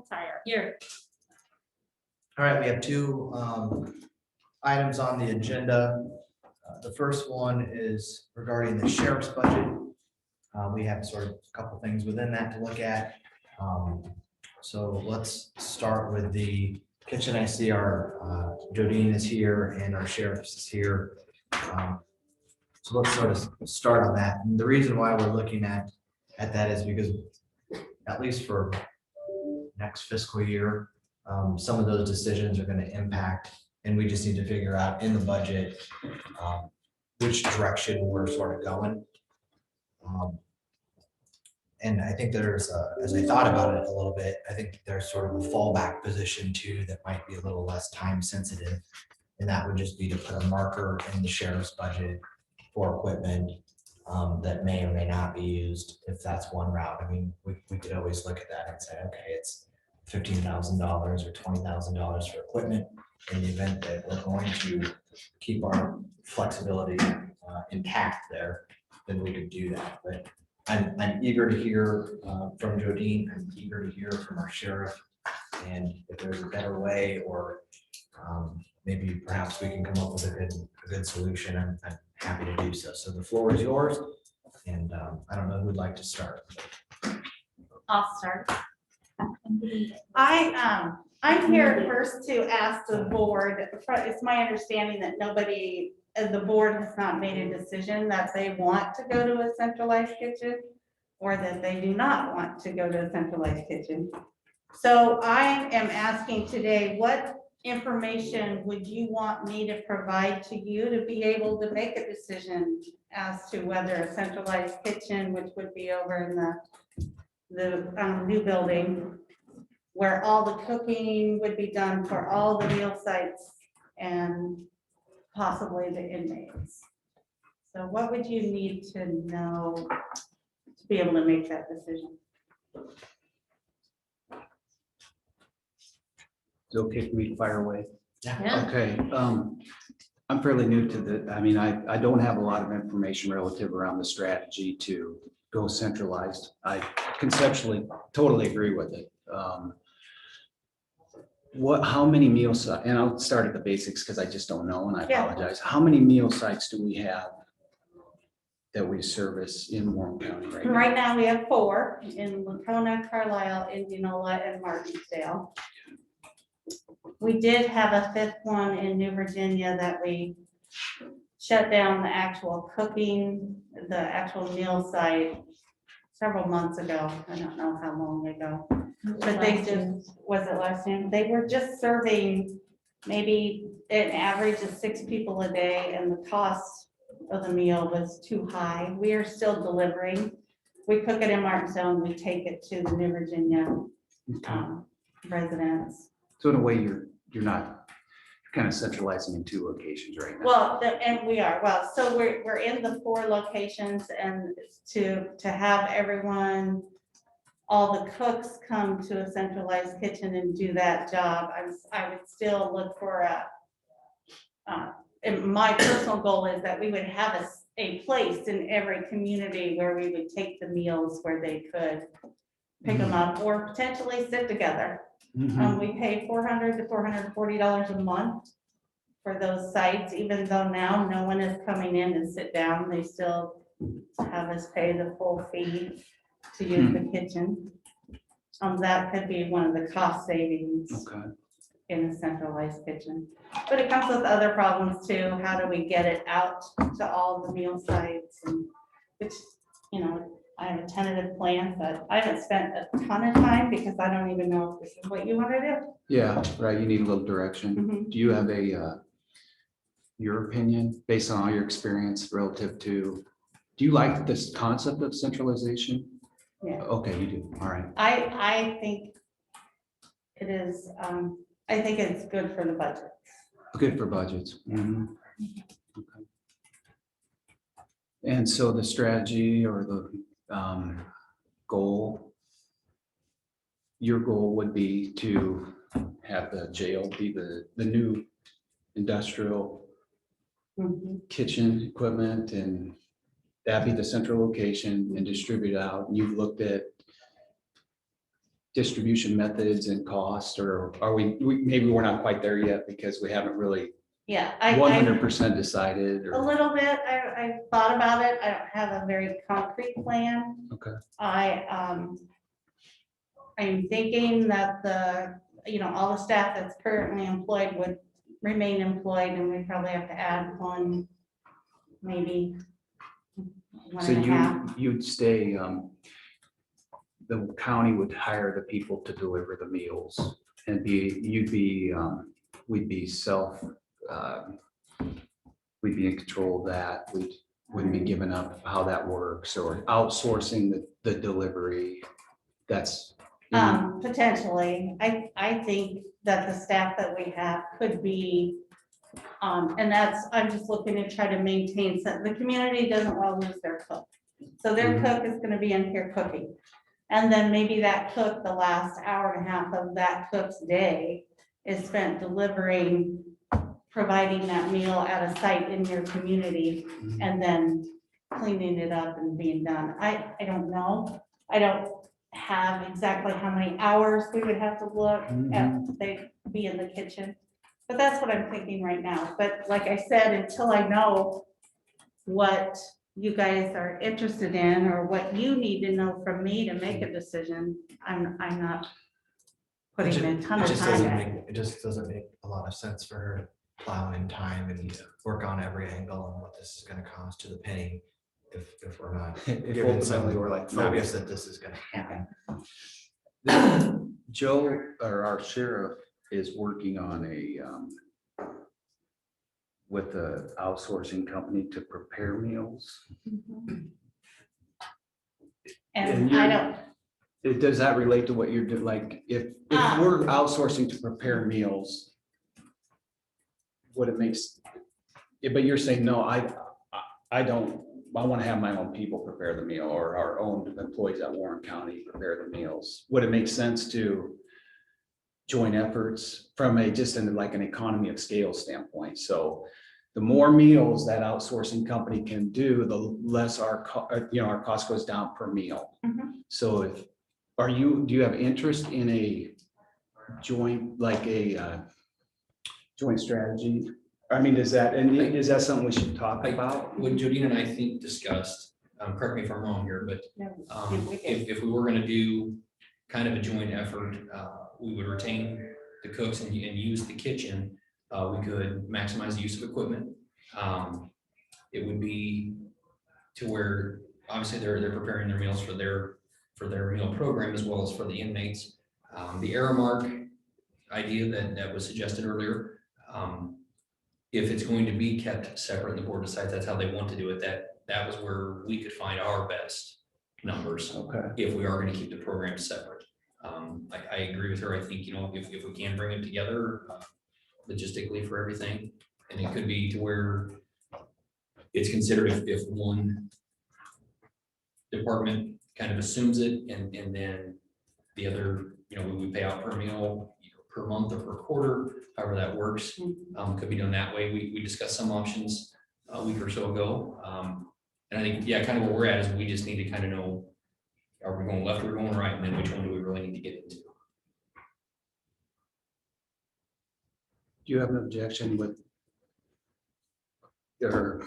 McIntyre. Here. All right, we have two items on the agenda. The first one is regarding the sheriff's budget. We have sort of a couple things within that to look at. So let's start with the kitchen. I see our Jodine is here and our sheriff is here. So let's sort of start on that. And the reason why we're looking at that is because at least for next fiscal year, some of those decisions are going to impact, and we just need to figure out in the budget which direction we're sort of going. And I think there's, as I thought about it a little bit, I think there's sort of a fallback position too that might be a little less time sensitive. And that would just be to put a marker in the sheriff's budget for equipment that may or may not be used, if that's one route. I mean, we could always look at that and say, okay, it's $15,000 or $20,000 for equipment. In the event that we're going to keep our flexibility intact there, then we could do that. But I'm eager to hear from Jodine. I'm eager to hear from our sheriff. And if there's a better way, or maybe perhaps we can come up with a good solution, I'm happy to do so. So the floor is yours. And I don't know who would like to start. I'll start. I'm here first to ask the board, it's my understanding that nobody, the board has not made a decision that they want to go to a centralized kitchen or that they do not want to go to a centralized kitchen. So I am asking today, what information would you want me to provide to you to be able to make a decision as to whether a centralized kitchen, which would be over in the new building, where all the cooking would be done for all the meal sites and possibly the inmates. So what would you need to know to be able to make that decision? It's okay for me to fire away. Yeah. Okay, I'm fairly new to the, I mean, I don't have a lot of information relative around the strategy to go centralized. I conceptually totally agree with it. How many meal sites, and I'll start at the basics because I just don't know and I Yeah. apologize. How many meal sites do we have that we service in Warren County right now? Right now, we have 4 in Lacona, Carlisle, Indianola, and Martinsdale. We did have a 5th one in New Virginia that we shut down the actual cooking, the actual meal site several months ago. I don't know how long ago. But they just, was it last year? They were just serving maybe an average of 6 people a day, and the cost of the meal was too high. We are still delivering. We cook it in Martinsville and we take it to the New Virginia Okay. residents. So in a way, you're not, you're kind of centralizing in 2 locations right now. Well, and we are, well, so we're in the 4 locations, and to have everyone, all the cooks come to a centralized kitchen and do that job, I would still look for and my personal goal is that we would have a place in every community where we would take the meals where they could pick them up or potentially sit together. Mhm. We pay $400 to $440 a month for those sites, even though now no one is coming in to sit down, they still have us pay the full fee to use the kitchen. That could be one of the cost savings Okay. in a centralized kitchen. But it comes with other problems too. How do we get it out to all the meal sites? And which, you know, I have a tentative plan, but I haven't spent a ton of time because I don't even know if this is what you want to do. Yeah, right, you need a little direction. Mhm. Do you have your opinion based on all your experience relative to, do you like this concept of centralization? Yeah. Okay, you do, all right. I think it is, I think it's good for the budget. Good for budgets. Mhm. Okay. And so the strategy or the goal, your goal would be to have the jail be the new industrial Mhm. kitchen equipment, and that be the central location and distribute out. And you've looked at distribution methods and cost, or are maybe we're not quite there yet because we haven't really Yeah, 100% decided, a or, little bit, I thought about it. I don't have a very concrete plan. okay, I'm thinking that all the staff that's currently employed would remain employed, and we probably have to add one, maybe one so and a half. you'd stay, the county would hire the people to deliver the meals and we'd be we'd be in control of that. We wouldn't be giving up how that works or outsourcing the delivery. That's. Potentially, I think that the staff that we have could be, and I'm just looking to try to maintain, so the community doesn't want to lose their cook. So their Mhm. cook is gonna be in here cooking. And then maybe that cook, the last hour and a half of that cook's day is spent delivering, providing that meal at a site in your community, and then cleaning it up and being done. I don't know. I don't have exactly how many hours we would have to look at, they be in the kitchen. But that's what I'm thinking right now. But like I said, until I know what you guys are interested in or what you need to know from me to make a decision, I'm not putting a ton of time in. It just doesn't make a lot of sense for her to plow in time and work on every angle and what this is gonna cost to the penny if we're not If given some ultimately we're like, no, focus that this is gonna happen. Joe, or our sheriff, is working on with a outsourcing company to prepare meals. And I don't, Does that relate to what you're doing? Like, if we're outsourcing to prepare meals, what it makes, yeah, but you're saying, no, I don't, I want to have my own people prepare the meal, or our own employees at Warren County prepare the meals. Would it make sense to join efforts from just like an economy of scale standpoint? So the more meals that outsourcing company can do, the less our cost goes down per meal. Mhm. So do you have interest in a joint, like a joint strategy? I mean, is that something we should talk about? What Jodine and I think discussed, correct me if I'm wrong here, but we did. if we were gonna do kind of a joint effort, we would retain the cooks and use the kitchen. We could maximize the use of equipment. It would be to where, obviously, they're preparing their meals for their meal program as well as for the inmates. The Aramark idea that was suggested earlier, if it's going to be kept separate and the board decides that's how they want to do it, that was where we could find our best numbers Okay. if we are going to keep the program separate. I agree with her. I think, if we can bring it together logistically for everything, and it could be to where it's considered if one department kind of assumes it and then the other, we pay out per meal, per month or per quarter, however that works. Could be done that way. We discussed some options a week or so ago. And I think, kind of where we're at is we just need to kind of know, are we going left or going right? And then which one do we really need to get into? Do you have an objection with or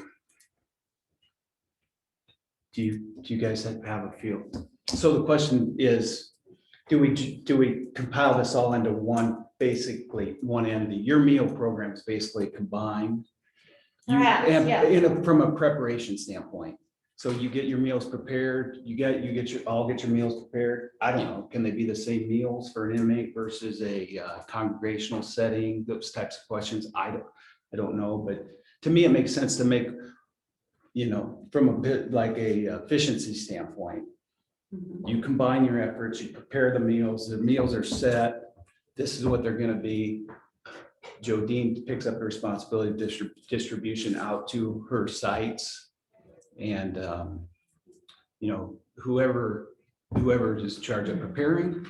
do you guys have a feel? So the question is, do we compile this all into basically one entity? Your meal program is basically combined. Perhaps, yeah. From a preparation standpoint. So you get your meals prepared, you get your meals prepared. I don't know, can they be the same meals for an inmate versus a congregational setting? Those types of questions. I don't know, but to me, it makes sense to make, from a bit like a efficiency standpoint. You combine your efforts, you prepare the meals are set. This is what they're gonna be. Jodine picks up the responsibility of distribution out to her sites. And, whoever is in charge of preparing,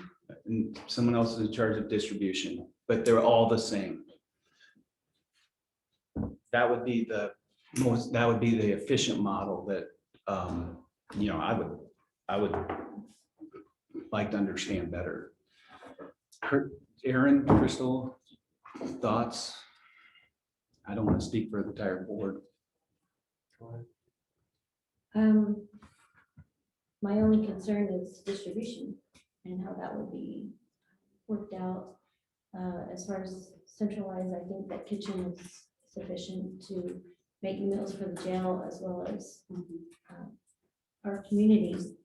and someone else is in charge of distribution, but they're all the same. That would be the efficient model that, I would like to understand better. Aaron, Crystal, thoughts? I don't want to speak for the entire board. My only concern is distribution and how that would be worked out. As far as centralized, I think that kitchen is sufficient to make meals for the jail as well as our communities.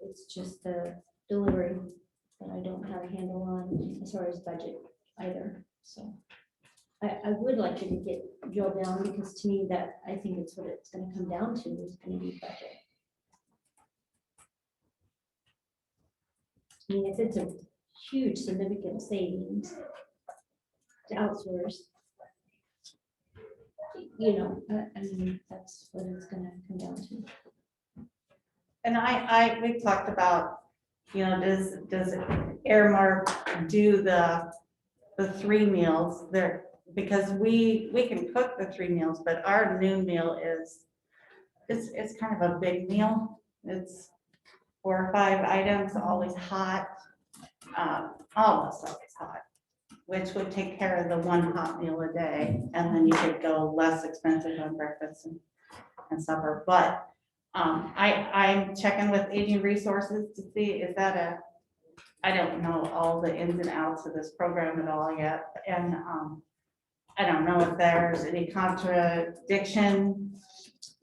It's just the delivery that I don't have a handle on as far as budget either, so. I would like you to get drilled down because to me that, I think it's what it's gonna come down to is gonna be budget. I mean, if it's a huge significant savings to outsource, you know, I mean, that's what it's gonna come down to. And we talked about, you know, does Airmark do the 3 meals there? Because we can cook the 3 meals, but our noon meal it's kind of a big meal. It's 4 or 5 items, always hot, almost always hot, which would take care of the 1 hot meal a day. And then you could go less expensive on breakfast and supper. But I'm checking with Aging Resources to see, is that I don't know all the ins and outs of this program at all yet. And I don't know if there's any contradiction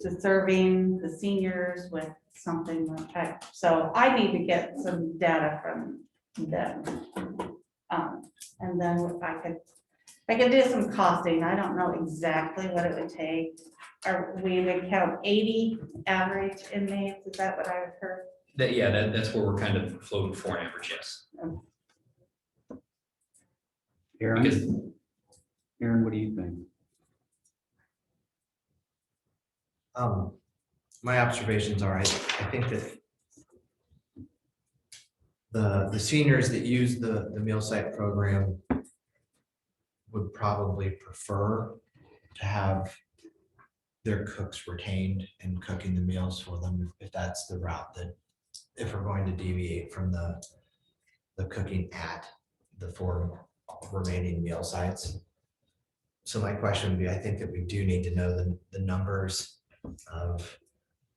to serving the seniors with something like that. So I need to get some data from them. And then I could do some costing. I don't know exactly what it would take. Or we would count 80 average inmates. Is that what I've heard? That's where we're kind of floating for an average, yes. Because Aaron, what do you think? My observations are, I think that the seniors that use the meal site program would probably prefer to have their cooks retained and cooking the meals for them, if that's the route that, if we're going to deviate from the cooking at the 4 remaining meal sites. So my question would be, I think that we do need to know the numbers of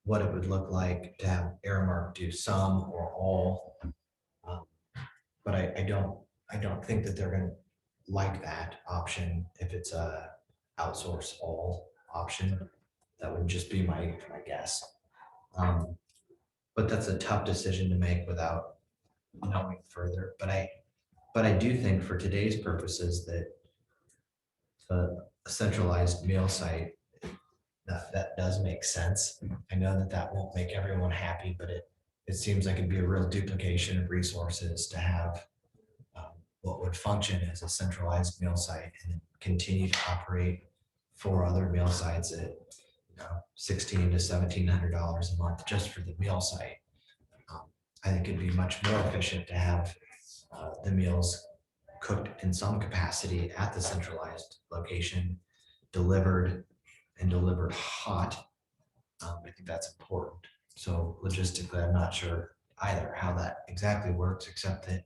what it would look like to have Airmark do some or all. But I don't think that they're gonna like that option if it's a outsource all option. That would just be my guess. But that's a tough decision to make without knowing further. But I do think for today's purposes that a centralized meal site, that does make sense. I know that won't make everyone happy, but it seems like it'd be a real duplication of resources to have what would function as a centralized meal site and then continue to operate 4 other meal sites at $1,600 to $1,700 a month just for the meal site. I think it'd be much more efficient to have the meals cooked in some capacity at the centralized location, delivered hot. I think that's important. So logistically, I'm not sure either how that exactly works, except that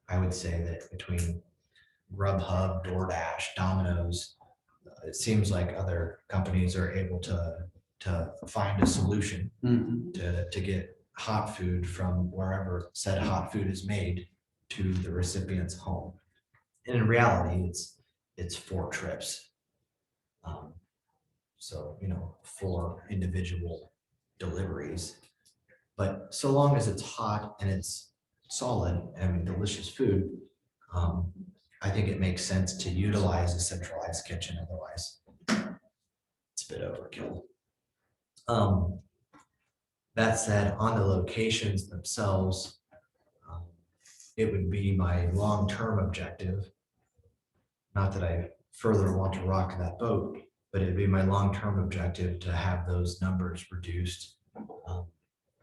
I would say that between Grubhub, DoorDash, Domino's, it seems like other companies are able to find a solution to get hot food from wherever said hot food is made to the recipient's home. And in reality, it's 4 trips. So, 4 individual deliveries. But so long as it's hot and it's solid and delicious food, I think it makes sense to utilize a centralized kitchen. Otherwise, it's a bit overkill. That said, on the locations themselves, it would be my long-term objective. Not that I further want to rock that boat, but it'd be my long-term objective to have those numbers reduced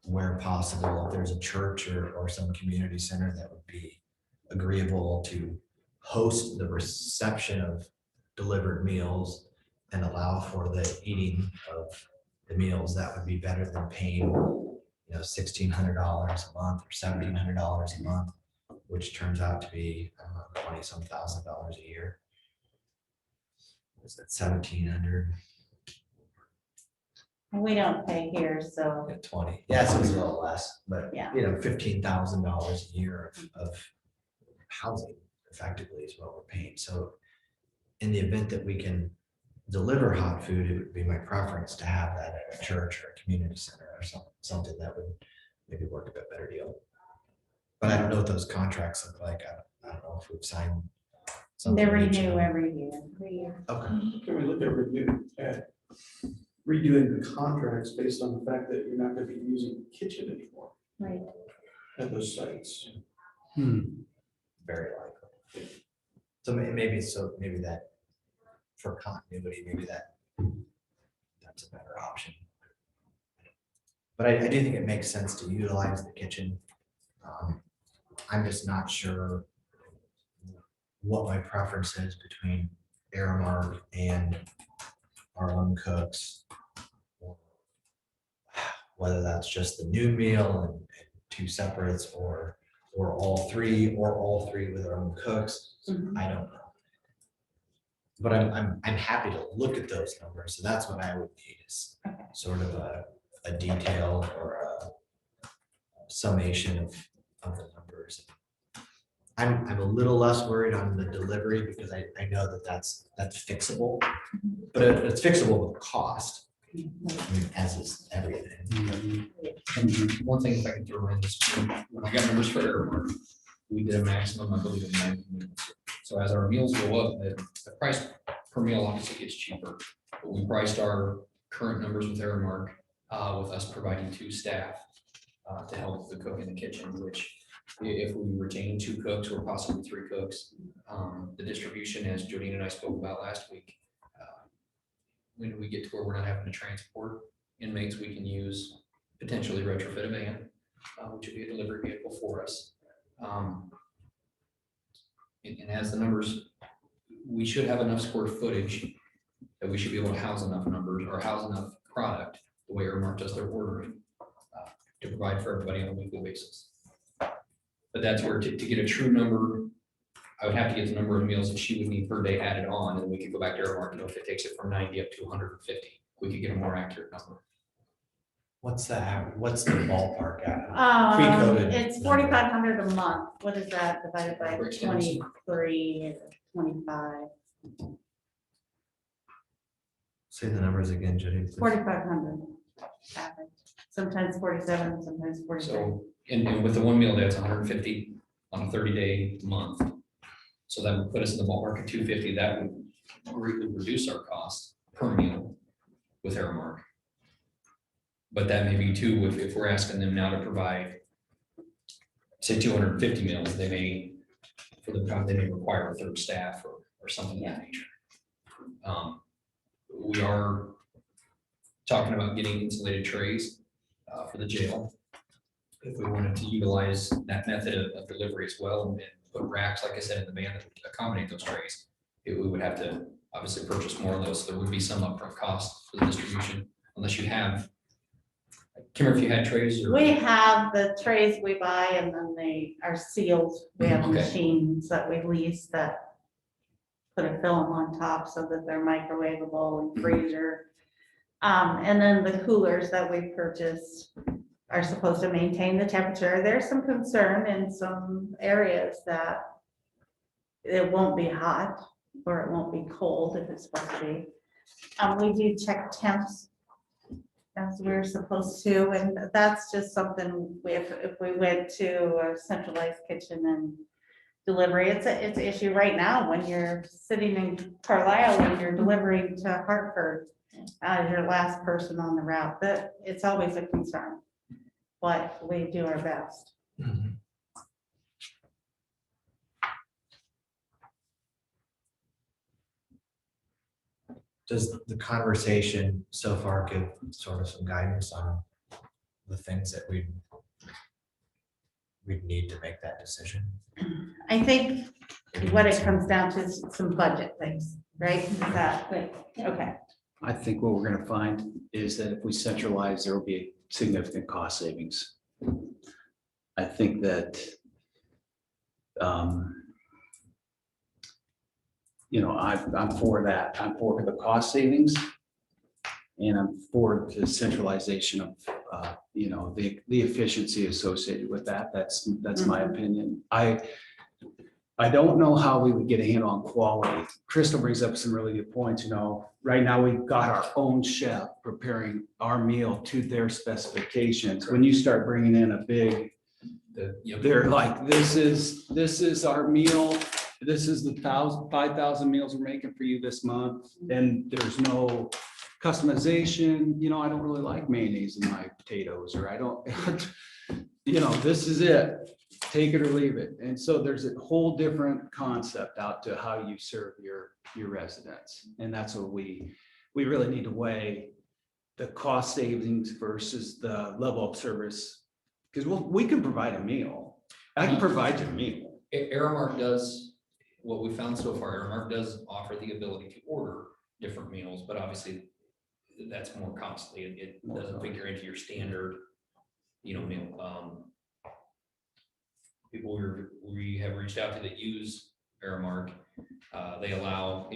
where possible. If there's a church or some community center that would be agreeable to host the reception of delivered meals and allow for the eating of the meals, that would be better than paying $1,600 a month or $1,700 a month which turns out to be 20-some thousand dollars a year. Was that 1,700 We don't pay here, so at 20? Yes, it was a little less, but Yeah. $15,000 a year of housing effectively is what we're paying. So in the event that we can deliver hot food, it would be my preference to have that at a church or a community center or something that would maybe work a bit better deal. But I don't know what those contracts look like. I don't know if we've signed. something they with each of renew them. every year. Okay, Can we look at redoing the contracts based on the fact that you're not gonna be using the kitchen anymore Right. at those sites? very likely. So maybe that for continuity, maybe that's a better option. But I do think it makes sense to utilize the kitchen. I'm just not sure what my preference is between Aramark and our own cooks. Whether that's just the new meal and two separates or all three with our own cooks, Mhm. I don't know. But I'm happy to look at those numbers, so that's what I would need is sort of a detail or a summation of the numbers. I'm a little less worried on the delivery because I know that that's fixable, but it's fixable with cost. I mean, as is everything. And one thing, if I can throw in this, when I got numbers for Aramark, we did a maximum, I believe, of 90 meals. So as our meals go up, the price per meal obviously gets cheaper. But we priced our current numbers with Aramark, with us providing 2 staff to help the cook in the kitchen, which if we retain 2 cooks or possibly 3 cooks, the distribution, as Jodine and I spoke about last week, when we get to where we're not having to transport inmates, we can use potentially retrofit a van, which would be a delivery vehicle for us. And as the numbers, we should have enough square footage that we should be able to house enough numbers or house enough product, the way Aramark does their ordering, to provide for everybody on a weekly basis. But that's where to get a true number, I would have to get the number of meals that she would need per day added on, and we could go back to Aramark, and if it takes it from 90 up to 150, we could get a more accurate number. What's the ballpark at? Pre-COVID It's number. 4,500 a month. What is that divided by Breaks down. 23, 25? Say the numbers again, Judy. please. 4,500 average. Sometimes 47, sometimes 43. So, and with the one meal, that's 150 on a 30-day month. So that would put us in the ballpark of 250. That would greatly reduce our cost per meal with Aramark. But that may be too, if we're asking them now to provide, say, 250 meals, they may, for the time, they may require a 3rd staff or something of that nature. We are talking about getting insulated trays for the jail. If we wanted to utilize that method of delivery as well and put racks, like I said, in the van that would accommodate those trays, we would have to obviously purchase more of those. So there would be some upfront cost for the distribution unless you have. Kim, if you had trays or. We have the trays we buy and then they are sealed. We have Okay. machines that we lease that put a film on top so that they're microwavable and freezer. And then the coolers that we purchased are supposed to maintain the temperature. There's some concern in some areas that it won't be hot or it won't be cold if it's supposed to be. We do check temps as we're supposed to, and that's just something if we went to a centralized kitchen and delivery, it's an issue right now when you're sitting in Carlisle and you're delivering to Hartford as your last person on the route, that it's always a concern. But we do our best. Mhm. Does the conversation so far give sort of some guidance on the things that we'd need to make that decision? I think what it comes down to is some budget things, right? Is that, Right. okay, I think what we're gonna find is that if we centralize, there will be significant cost savings. I think that You know, I'm for that. I'm for the cost savings. And I'm for the centralization of, you know, the efficiency associated with that. That's my opinion. I don't know how we would get a handle on quality. Crystal brings up some really good points, you know. Right now, we've got our own chef preparing our meal to their specifications. When you start bringing in a big, Yep. they're like, this is our meal. This is the 5,000 meals we're making for you this month. And there's no customization. You know, I don't really like mayonnaise in my potatoes, or I don't, you know, this is it. Take it or leave it. And so there's a whole different concept out to how you serve your residents. And that's what we really need to weigh the cost savings versus the level of service. Because we can provide a meal. I can provide you a meal. Aramark does, what we found so far, Aramark does offer the ability to order different meals, but obviously that's more costly. It doesn't figure into your standard, you know, meal. People we have reached out to that use Aramark, they allow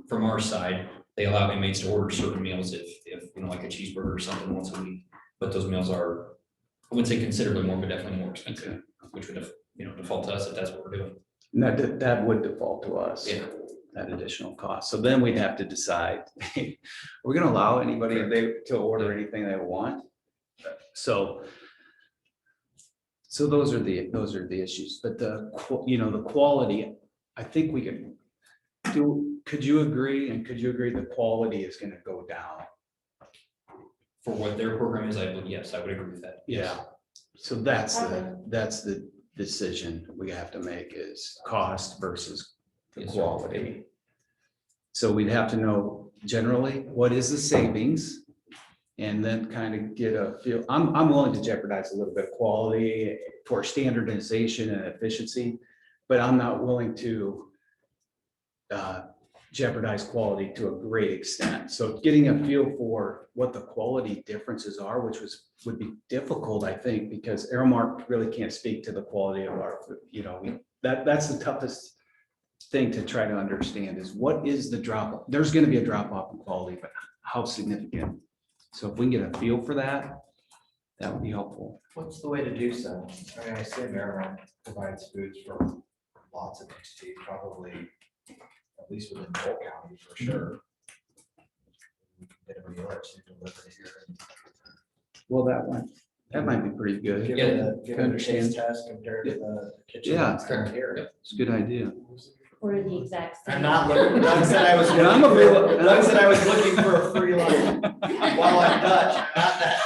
from our side, they allow inmates to order certain meals if you know, like a cheeseburger or something once a week. But those meals are, I wouldn't say considerably more, but definitely more expensive, which would, you know, default to us if that's what we're doing. And that would default to us. Yeah. That additional cost. So then we'd have to decide, we're gonna allow anybody to order anything they want. So those are the issues, but you know, the quality, I think we could do, could you agree the quality is gonna go down? For what their program is, yes, I would agree with that. Yeah. So that's the decision we have to make, is cost versus the Yes, sir. quality. So we'd have to know generally what is the savings, and then kind of get a feel. I'm willing to jeopardize a little bit of quality for standardization and efficiency, but I'm not willing to jeopardize quality to a great extent. So getting a feel for what the quality differences are, which would be difficult, I think, because Aramark really can't speak to the quality of our food. You know, that's the toughest thing to try to understand, is what is the drop. There's going to be a drop off in quality, but how significant? So if we can get a feel for that, that would be helpful. What's the way to do so? I mean, I assume Aramark provides foods for lots of entities, probably at least within Cole County for sure. We can get a meal or two delivered here. Well, that might be pretty good. Give it a taste test compared to the kitchen. Yeah. that's down here. It's a good idea. Or the exact. I'm same. not looking, Doug said I was. And I'm available- Doug said I was looking for a free lunch. While I'm Dutch, not that.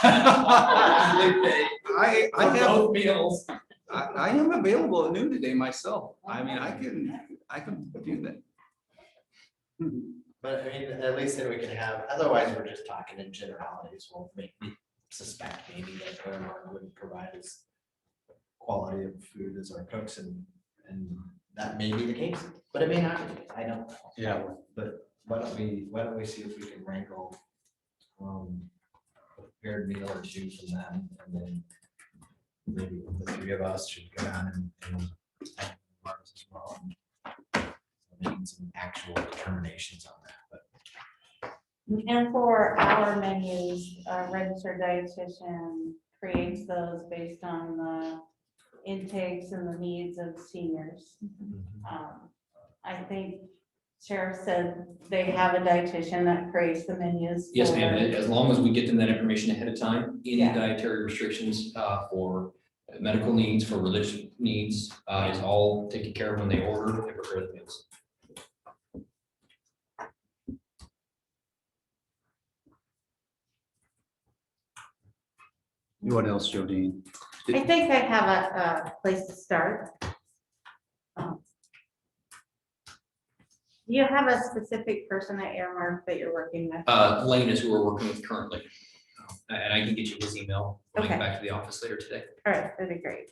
I For both meals. I am available at noon today myself. I mean, I can do that. But I mean, at least then we can have, otherwise we're just talking in generalities. We'll make me suspect maybe that Aramark wouldn't provide as quality of food as our cooks, and that may be the case, but it may not be. I don't know. Yeah. But why don't we see if we can wrangle a prepared meal or two from them, and then maybe the three of us should go down and Mars as well. And making some actual determinations on that, but And for our menus, our registered dietitian creates those based on the intakes and the needs of seniors. I think Sheriff said they have a dietitian that creates the menus. Yes, for- ma'am, as long as we get them that information ahead of time, any Yeah. dietary restrictions for medical needs, for religious needs, is all taken care of when they order and prepare the meals. What else, Jodine? I think I have a place to start. Do you have a specific person at Aramark that you're working with? Lane is who we're working with currently. And I can get you his email when I get Okay. back to the office later today. All right, that'd be great.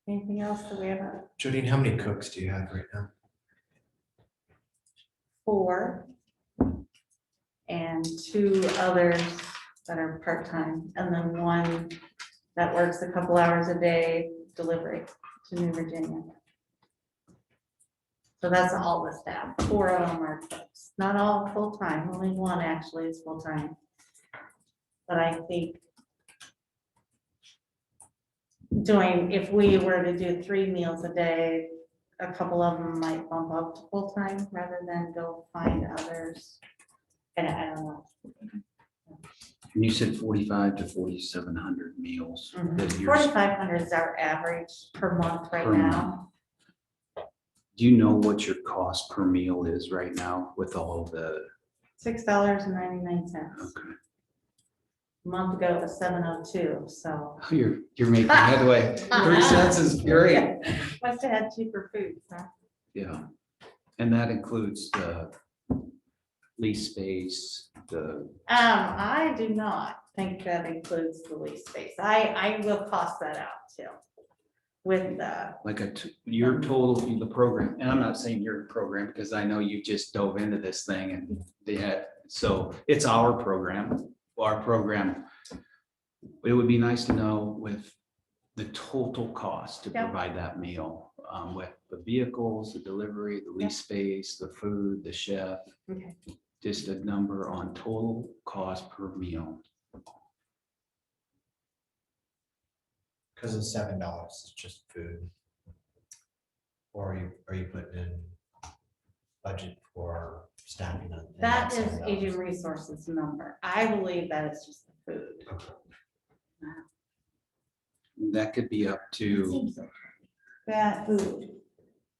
Anything else that we have? Jodine, how many cooks do you have right now? 4 and 2 others that are part-time, and then 1 that works a couple hours a day delivery to New Virginia. So that's all the staff. 4 of them are cooks, not all full-time, only 1 actually is full-time. But I think if we were to do 3 meals a day, a couple of them might bump up to full-time rather than go find others. And I don't know. You said 4,500 to 4,700 meals. that you're- 4,500 is our average per month right Per now. Do you know what your cost per meal is right now with all the? $6.99. Okay. A month ago it was 702, so. You're making headway. 3 cents is great. Must have had cheaper food, huh? Yeah. And that includes the lease space, the, I do not think that includes the lease space. I will cost that out too. With the, like your total, the program, and I'm not saying your program, because I know you just dove into this thing and they had, so it's our program. It would be nice to know with the total cost to Yep. provide that meal, with the vehicles, the delivery, the lease space, the food, the chef. okay. Just a number on total cost per meal. Because it's $7, it's just food. Or are you putting in budget for staffing? in That is $7? agent resources number. I believe that is just the food. That could be up It to, seems so. That food.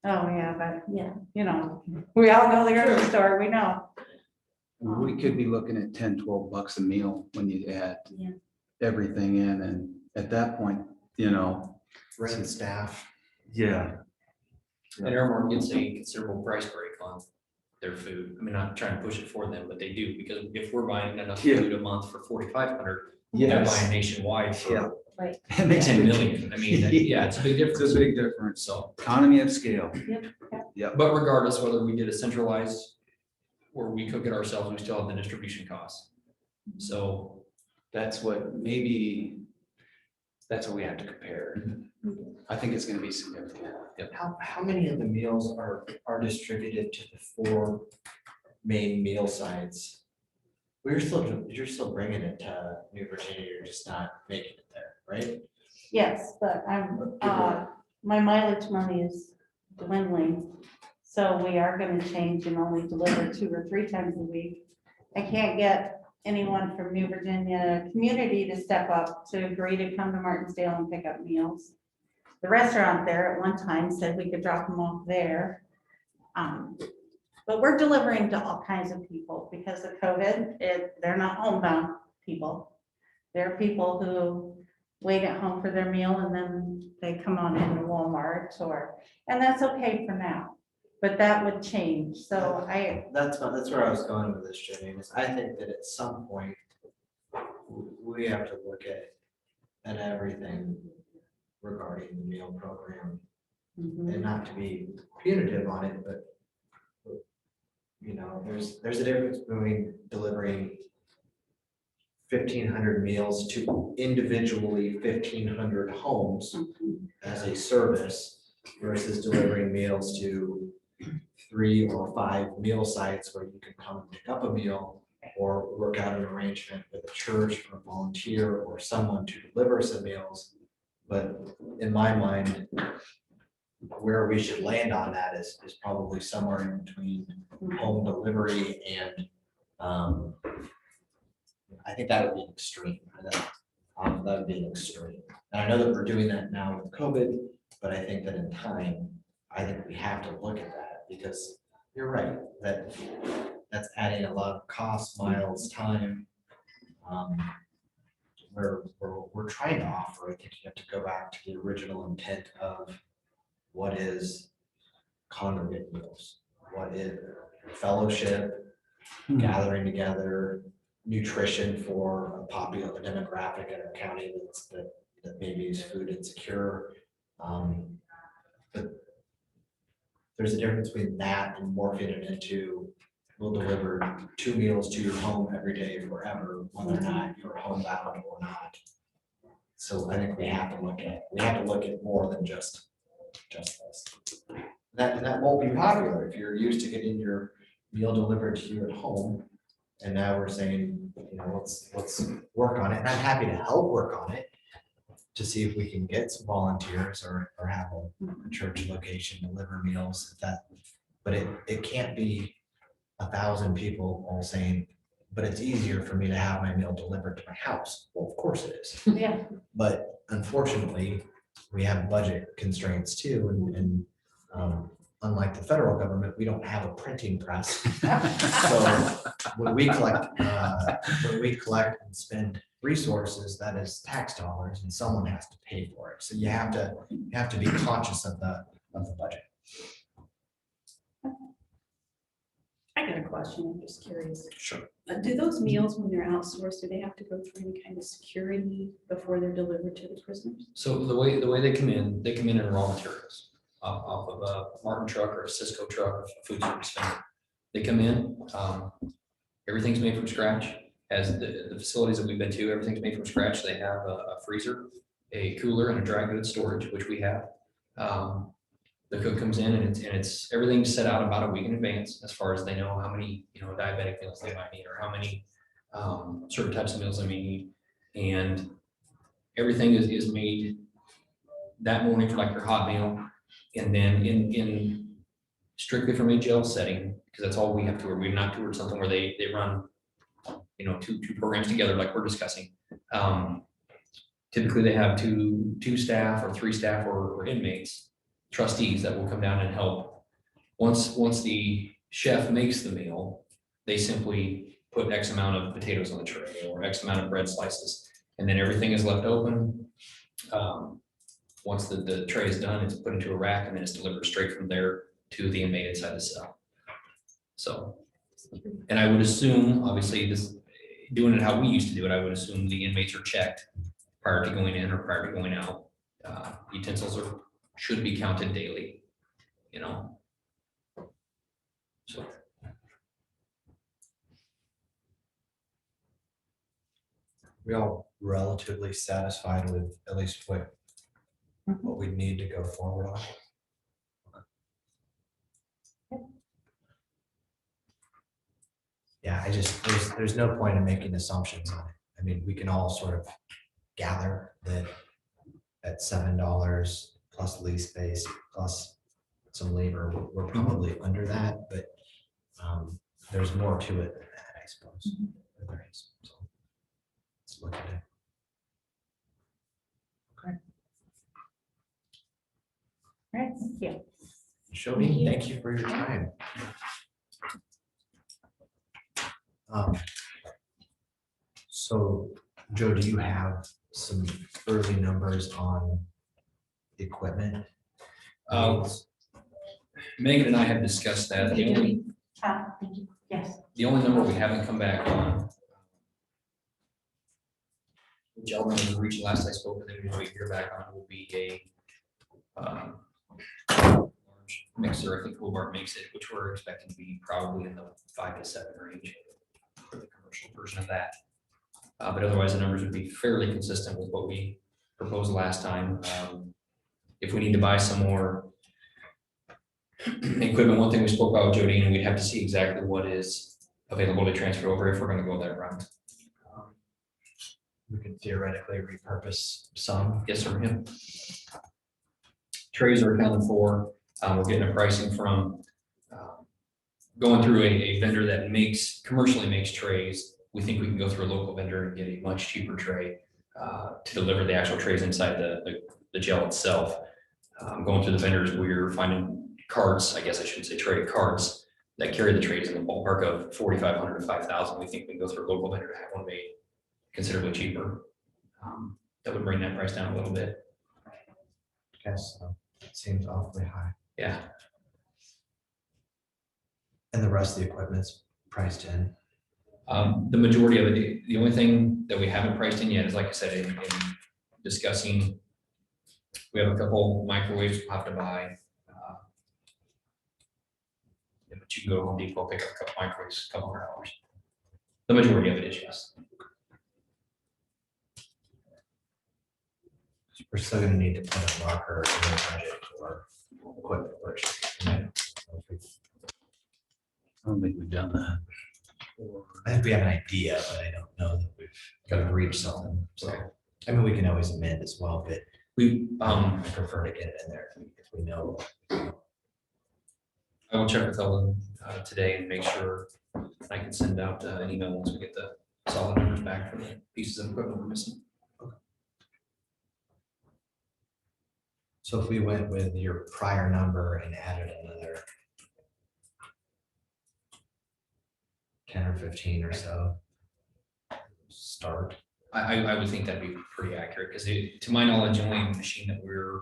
Oh, yeah, but Yeah, you know, we all go to the grocery store, we know. we could be looking at 10, 12 bucks a meal when you add yeah. everything in, and at that point, you know. Rent staff. Yeah. And Airmark gets a considerable price break on their food. I mean, not trying to push it for them, but they do, because if we're buying enough Yeah. food a month for 4,500, they're Yes. buying nationwide Yeah. for Right. And they 10 million. I mean, yeah, it's a big It's difference. a big difference. So, Economy of scale. but regardless, whether we did a centralized or we cook it ourselves, we still have the distribution costs. So That's what that's what we have to compare. I think it's gonna be significant. How many of the meals are distributed to the 4 main meal sites? You're still bringing it to New Virginia, you're just not making it there, right? Yes, but my mileage money is dwindling. So we are gonna change and only deliver 2 or 3 times a week. I can't get anyone from New Virginia community to step up to agree to come to Martinsdale and pick up meals. The restaurant there at one time said we could drop them off there. But we're delivering to all kinds of people because of COVID. They're not homebound people. They're people who wait at home for their meal and then they come on into Walmart and that's okay for now. But that would change. So That's where I was going with this, Jimmy, is I think that at some point, we have to look at everything regarding the meal program, and not to be punitive on it, but you know, there's a difference between delivering 1,500 meals to individually 1,500 homes as a service versus delivering meals to 3 or 5 meal sites where you can come and pick up a meal or work out an arrangement with a church or a volunteer or someone to deliver some meals. But in my mind, where we should land on that is probably somewhere in between home delivery and I think that would be an extreme. That would be an extreme. And I know that we're doing that now with COVID, but I think that in time, I think we have to look at that because you're right, that's adding a lot of cost, miles, time. We're trying to offer, I think you have to go back to the original intent of what is congregate meals, what is fellowship, gathering together, nutrition for a popular demographic in our county that maybe is food insecure. But there's a difference between that and morphing it into will deliver 2 meals to your home every day forever, whether or not you're homebound or not. So I think we have to look at more than just this. That won't be popular if you're used to getting your meal delivered to you at home. And now we're saying, let's work on it. And I'm happy to help work on it to see if we can get some volunteers or have a church location deliver meals if that, but it can't be 1,000 people all saying, but it's easier for me to have my meal delivered to my house. Well, of course it is. Yeah. But unfortunately, we have budget constraints too, and unlike the federal government, we don't have a printing press. So when we collect and spend resources, that is tax dollars, and someone has to pay for it. So you have to be conscious of the budget. I got a question, I'm just curious. Sure. Do those meals, when they're outsourced, do they have to go through any kind of security before they're delivered to the prisoners? So the way they come in raw materials off of a Martin truck or a Cisco truck, or a food service vendor. They come in, everything's made from scratch. As the facilities that we've been to, everything's made from scratch. They have a freezer, a cooler, and a dry goods storage, which we have. The cook comes in and it's everything's set out about a week in advance as far as they know how many, diabetic meals they might need or how many certain types of meals they may need. And everything is made that morning for like your hot meal. And then in strictly from a jail setting, because that's all we have to, we're not toward something where they run, two programs together like we're discussing. Typically they have two staff or 3 staff or inmates, trustees that will come down and help. Once the chef makes the meal, they simply put X amount of potatoes on the tray or X amount of bread slices, and then everything is left open. Once the tray is done, it's put into a rack and then it's delivered straight from there to the inmate inside the cell. So, and I would assume, obviously, doing it how we used to do it, I would assume the inmates are checked prior to going in or prior to going out. Utensils should be counted daily, So. We all relatively satisfied with at least what we need to go forward on. Yeah, there's no point in making assumptions on it. I mean, we can all sort of gather that at $7 plus lease space plus some labor, we're probably under that, but there's more to it than that, I suppose. There is. So let's look at it. All right, thank you. Shoni, thank you for your time. So Joe, do you have some early numbers on equipment? Megan and I have discussed that. The only Thank you. Yes. number we haven't come back on. The gentleman who reached last I spoke with him, we hear back on will be a large mixer. I think Hobart makes it, which we're expecting to be probably in the 5 to 7 range for the commercial version of that. But otherwise, the numbers would be fairly consistent with what we proposed last time. If we need to buy some more equipment, one thing we spoke about with Jodine, and we'd have to see exactly what is available to transfer over if we're going to go that route. We could theoretically repurpose some. Yes, sir. Yeah. Trays are accounted for. We're getting a pricing from going through a vendor that commercially makes trays. We think we can go through a local vendor and get a much cheaper tray to deliver the actual trays inside the gel itself. Going through the vendors, we're finding carts, I guess I shouldn't say tray, carts that carry the trays in the ballpark of 4,500 to 5,000. We think we can go through a local vendor to have one made considerably cheaper. That would bring that price down a little bit. Guess so. It seems awfully high. Yeah. And the rest of the equipment's priced in. The majority of it, the only thing that we haven't priced in yet is, like I said, in discussing, we have a couple microwaves we'll have to buy. but you can go to Home Depot, pick up a couple microwaves, $200. The majority of it is yes. We're still gonna need to put a marker in the budget for equipment purchase. I don't think we've done that. I think we have an idea, but I don't know that we've got to reach something. So, I mean, we can always amend as well, but We, I prefer to get it in there if we know. I will check with Ellen today and make sure I can send out an email once we get the solid numbers back for the pieces of equipment we're missing. So if we went with your prior number and added another 10 or 15 or so, start. I would think that'd be pretty accurate, because to my knowledge, the only machine that we're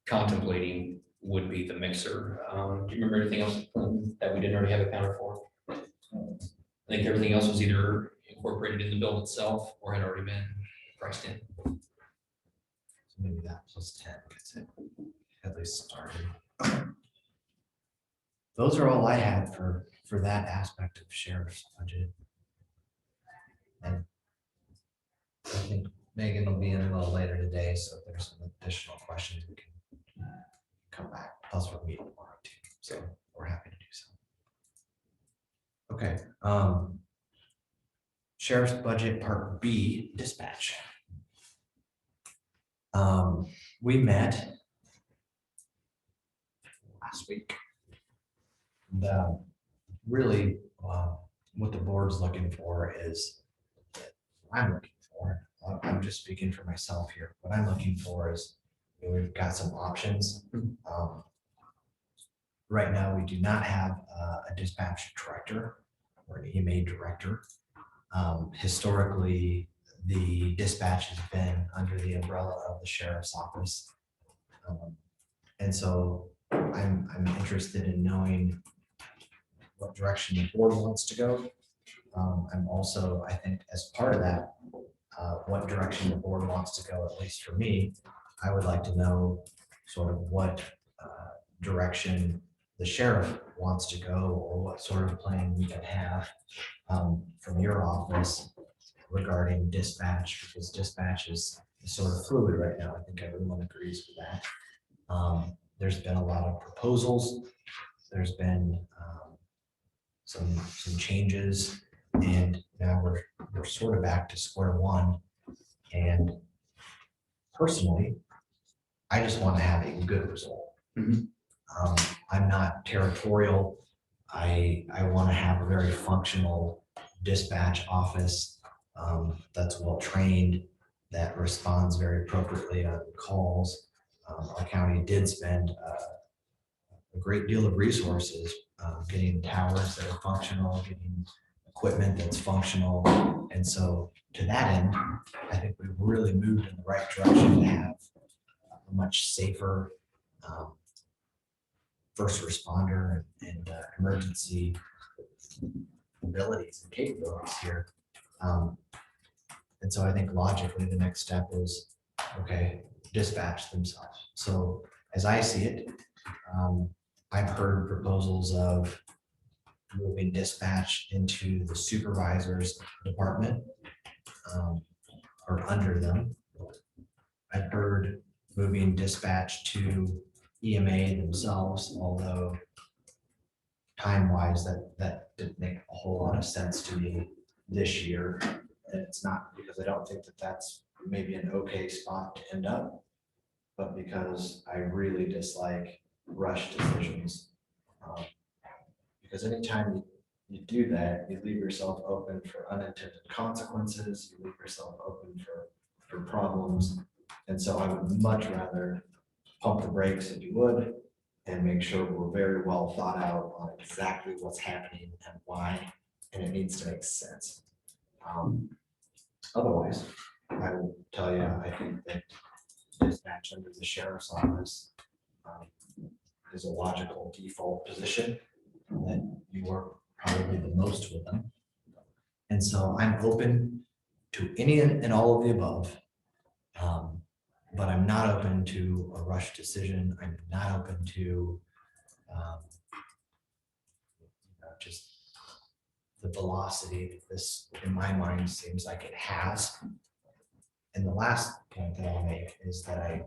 contemplating would be the mixer. Do you remember anything else that we didn't already have accounted for? I think everything else was either incorporated in the bill itself or had already been priced in. So maybe that plus 10 gets it at least started. Those are all I had for that aspect of sheriff's budget. And I think Megan will be in a little later today, so if there's some additional questions, we can come back. Plus we're meeting tomorrow too, so we're happy to do so. Okay, sheriff's budget part B, dispatch. We met last week. And, really, what the board's looking for is, I'm looking for, I'm just speaking for myself here, what I'm looking for is, we've got some options. Right now, we do not have a dispatch director or an EMA director. Historically, the dispatch has been under the umbrella of the sheriff's office. And so I'm interested in knowing what direction the board wants to go. I'm also, I think, as part of that, what direction the board wants to go, at least for me, I would like to know sort of what direction the sheriff wants to go, or what sort of plan we can have from your office regarding dispatch, because dispatch is sort of fluid right now. I think everyone agrees with that. There's been a lot of proposals. There's been some changes, and now we're sort of back to square one. And personally, I just want to have a good result. I'm not territorial. I want to have a very functional dispatch office that's well trained, that responds very appropriately on calls. Our county did spend a great deal of resources getting towers that are functional, getting equipment that's functional. And so to that end, I think we've really moved in the right direction to have a much safer first responder and emergency abilities and capabilities here. And so I think logically the next step is, okay, dispatch themselves. So as I see it, I've heard proposals of moving dispatch into the supervisor's department or under them. I've heard moving dispatch to EMA themselves, although time-wise, that didn't make a whole lot of sense to me this year. And it's not because I don't think that that's maybe an okay spot to end up, but because I really dislike rush decisions. Because anytime you do that, you leave yourself open for unintended consequences, you leave yourself open for problems. And so I would much rather pump the brakes, if you would, and make sure we're very well thought out on exactly what's happening and why, and it needs to make sense. Otherwise, I will tell you, I think that dispatch under the sheriff's office is a logical default position, that you work probably the most with them. And so I'm open to any and all of the above. But I'm not open to a rush decision. I'm not open to just the velocity that this, in my mind, seems like it has. And the last point that I'll make is that I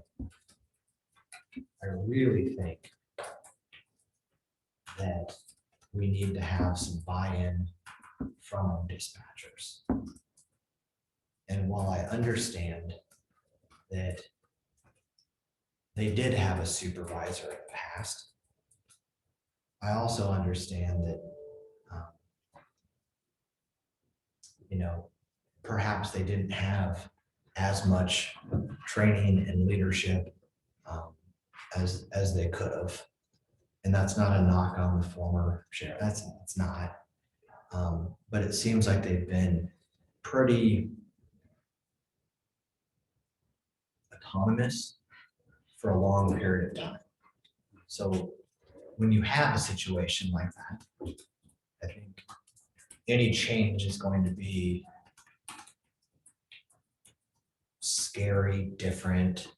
really think that we need to have some buy-in from our dispatchers. And while I understand that they did have a supervisor in the past, I also understand that, perhaps they didn't have as much training and leadership as they could have. And that's not a knock on the former sheriff. It's not. But it seems like they've been pretty autonomous for a long period of time. So when you have a situation like that, I think any change is going to be scary, different.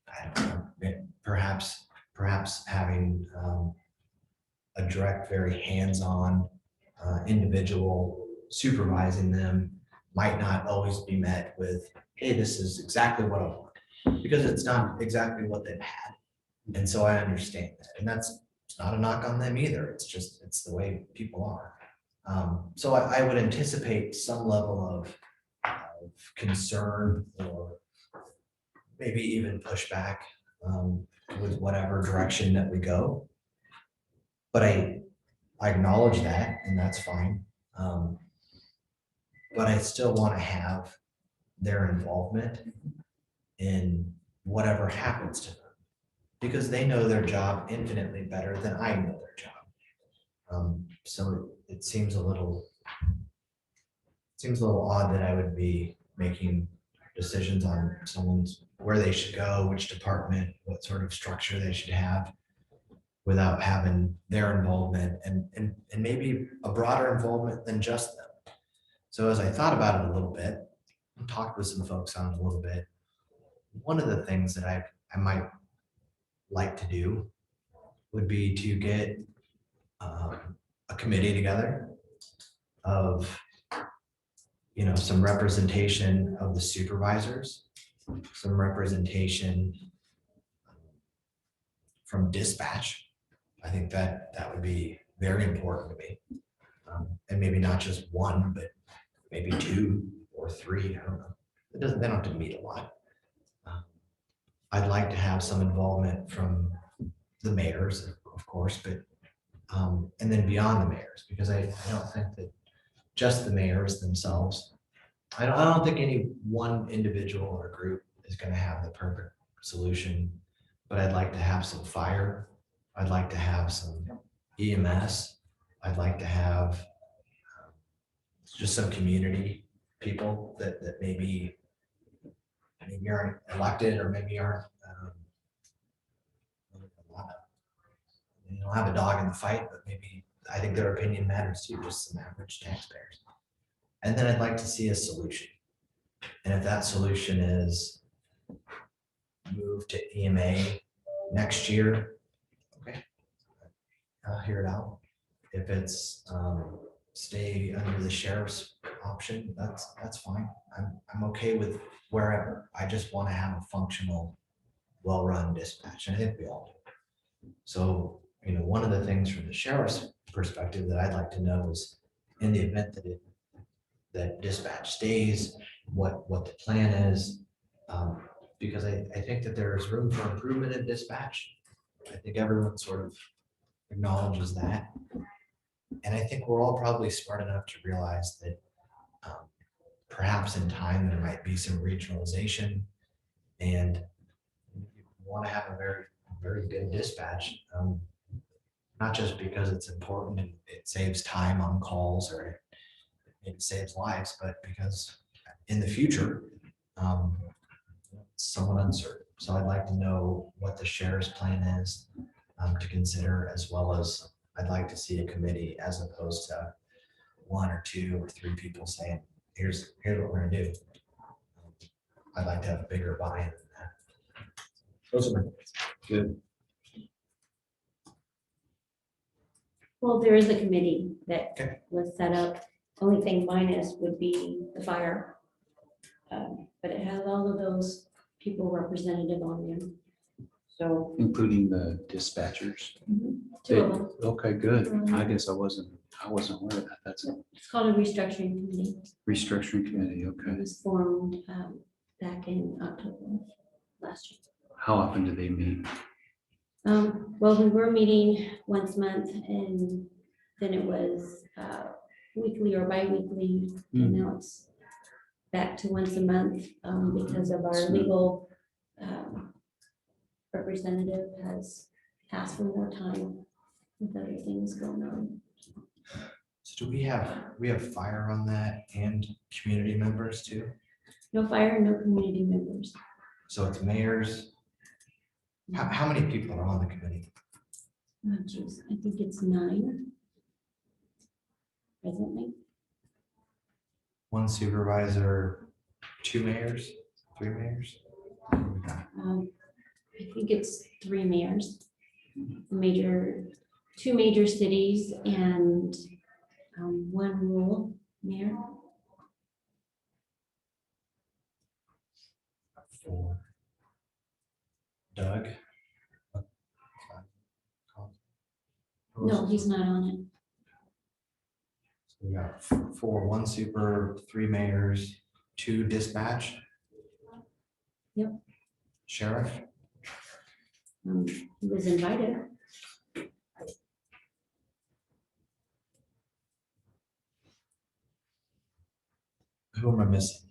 I don't know, perhaps having a direct, very hands-on individual supervising them might not always be met with, hey, this is exactly what I want, because it's not exactly what they've had. And so I understand that, and it's not a knock on them either. It's the way people are. So I would anticipate some level of concern or maybe even pushback with whatever direction that we go. But I acknowledge that, and that's fine. But I still want to have their involvement in whatever happens to them, because they know their job infinitely better than I know their job. So it seems a little odd that I would be making decisions on someone's, where they should go, which department, what sort of structure they should have, without having their involvement and maybe a broader involvement than just them. So as I thought about it a little bit, and talked with some folks on it a little bit, one of the things that I might like to do would be to get a committee together of, some representation of the supervisors, some representation from dispatch. I think that would be very important to me. And maybe not just one, but maybe 2 or 3. I don't know. They don't have to meet a lot. I'd like to have some involvement from the mayors, of course, but and then beyond the mayors, because I don't think that just the mayors themselves, I don't think any one individual or group is going to have the perfect solution, but I'd like to have some fire. I'd like to have some EMS. I'd like to have just some community people that maybe aren't elected or maybe aren't, don't have a dog in the fight, but maybe I think their opinion matters too, just some average taxpayers. And then I'd like to see a solution. And if that solution is move to EMA next year, okay, I'll hear it out. If it's stay under the sheriff's option, that's fine. I'm okay with wherever. I just want to have a functional, well-run dispatch, and I think we all do. So, one of the things from the sheriff's perspective that I'd like to know is, in the event that dispatch stays, what the plan is, because I think that there's room for improvement in dispatch. I think everyone sort of acknowledges that. And I think we're all probably smart enough to realize that perhaps in time there might be some regionalization, and you want to have a very, very good dispatch, not just because it's important and it saves time on calls or it saves lives, but because in the future, it's somewhat uncertain. So I'd like to know what the sheriff's plan is to consider, as well as I'd like to see a committee as opposed to 1 or 2 or 3 people saying, here's what we're gonna do. I'd like to have a bigger buy-in than that. Those are my thoughts. Good. Well, there is a committee that Okay. was set up. Only thing minus would be the fire. But it has all of those people representative on there. So, Including the dispatchers. two of them. Okay, good. I guess I wasn't aware of that. That's a It's called a restructuring committee. restructuring committee. It Okay. was formed back in October last year. How often do they meet? Well, we were meeting once a month and then it was weekly or bi-weekly. And now it's back to once a month because of our legal representative has asked for more time with other things going on. So do we have fire on that and community members too? No fire, no community members. So it's mayors. How many people are on the committee? Oh, geez, I think it's 9 presently. One supervisor, 2 mayors, 3 mayors? I think it's 3 mayors, two major cities and 1 rural mayor. 4. Doug? No, he's not on it. So we got 4, 1 super, 3 mayors, 2 dispatch. Yep. Sheriff? He was invited. Who am I missing?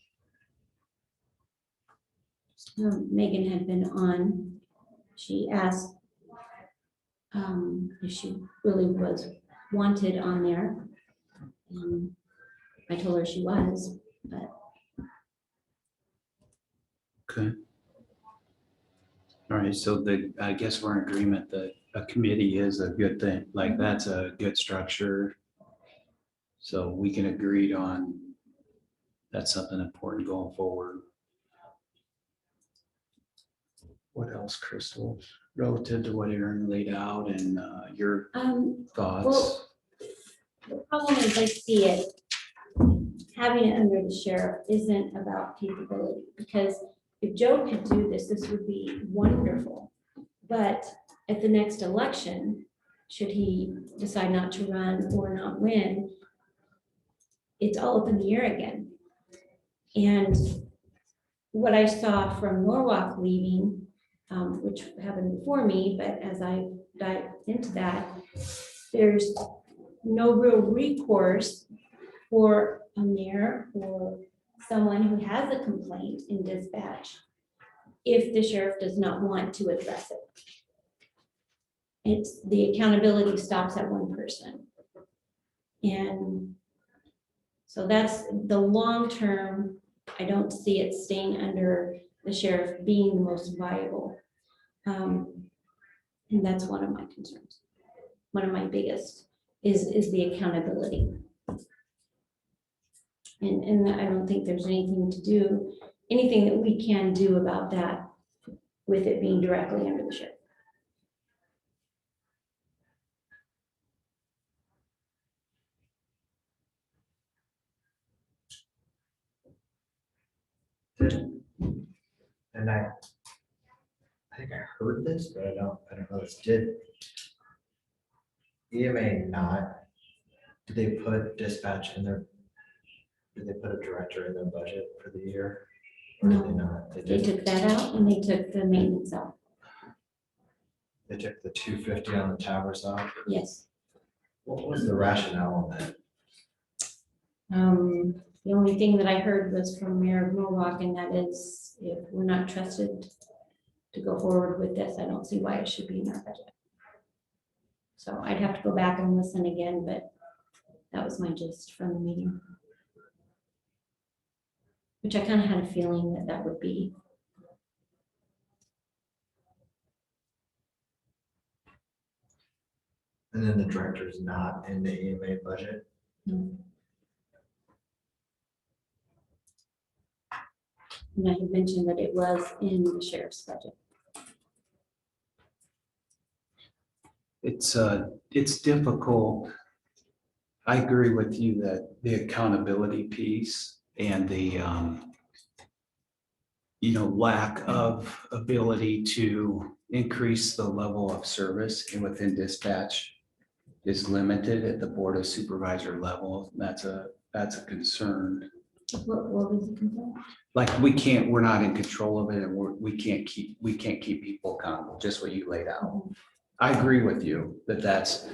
Megan had been on. She asked if she really was wanted on there. I told her she was, but Okay. All right, so I guess we're in agreement that a committee is a good thing, like that's a good structure. So we can agree on, that's something important going forward. What else, Crystal, relative to what Aaron laid out and your thoughts? well, the problem as I see it, having it under the sheriff isn't about capability, because if Joe could do this, this would be wonderful. But at the next election, should he decide not to run or not win, it's all up in the air again. And what I saw from Norwalk leaving, which happened before me, but as I dived into that, there's no real recourse for a mayor or someone who has a complaint in dispatch if the sheriff does not want to address it. It's, the accountability stops at one person. And so that's the long term. I don't see it staying under the sheriff being the most viable. And that's one of my concerns. One of my biggest is the accountability. And I don't think there's anything that we can do about that with it being directly under the sheriff. And I think I heard this, but I don't know this. Did EMA not, did they put dispatch in their, did they put a director in their budget for the year? Or did they not? They They did. took that out and they took the maintenance out. They took the 250 on the towers out. Yes. What was the rationale on that? The only thing that I heard was from Mayor Norwalk, and that is if we're not trusted to go forward with this, I don't see why it should be in our budget. So I'd have to go back and listen again, but that was my gist from the meeting. Which I kind of had a feeling that that would be. And then the director's not in the EMA budget? And I had mentioned that it was in the sheriff's budget. it's difficult. I agree with you that the accountability piece and the, lack of ability to increase the level of service and within dispatch is limited at the Board of Supervisor level. That's a concern. What was the concern? Like, we're not in control of it, and we can't keep people accountable, just what you laid out. I agree with you that that's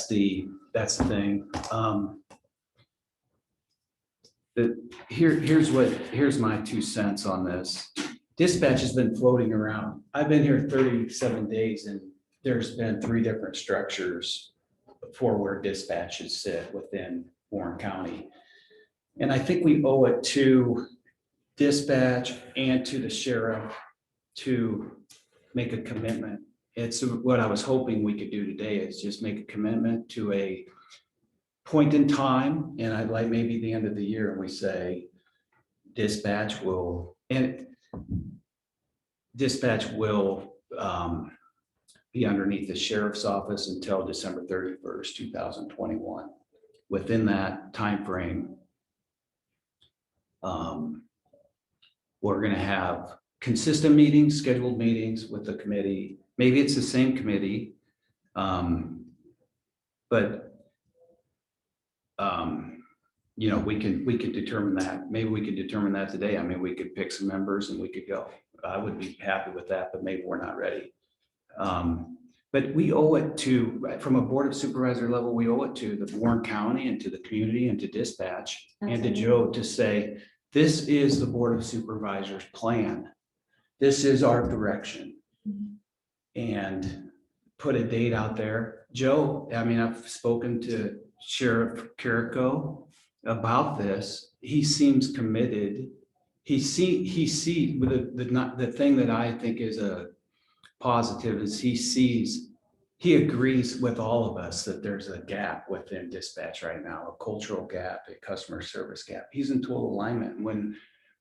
the thing. Here's my 2 cents on this. Dispatch has been floating around. I've been here 37 days and there's been 3 different structures for where dispatches sit within Warren County. And I think we owe it to dispatch and to the sheriff to make a commitment. It's what I was hoping we could do today, is just make a commitment to a point in time, and I'd like maybe the end of the year, and we say dispatch will be underneath the sheriff's office until December 31st, 2021. Within that timeframe, we're going to have consistent meetings, scheduled meetings with the committee. Maybe it's the same committee, but we could determine that. Maybe we could determine that today. I mean, we could pick some members and we could go. I would be happy with that, but maybe we're not ready. But we owe it to, from a Board of Supervisor level, we owe it to the Warren County and to the community and to dispatch and to Joe to say, this is the Board of Supervisors plan. This is our direction. And put a date out there. Joe, I mean, I've spoken to Sheriff Carrico about this. He seems committed. The thing that I think is a positive is he agrees with all of us that there's a gap within dispatch right now, a cultural gap, a customer service gap. He's in total alignment. When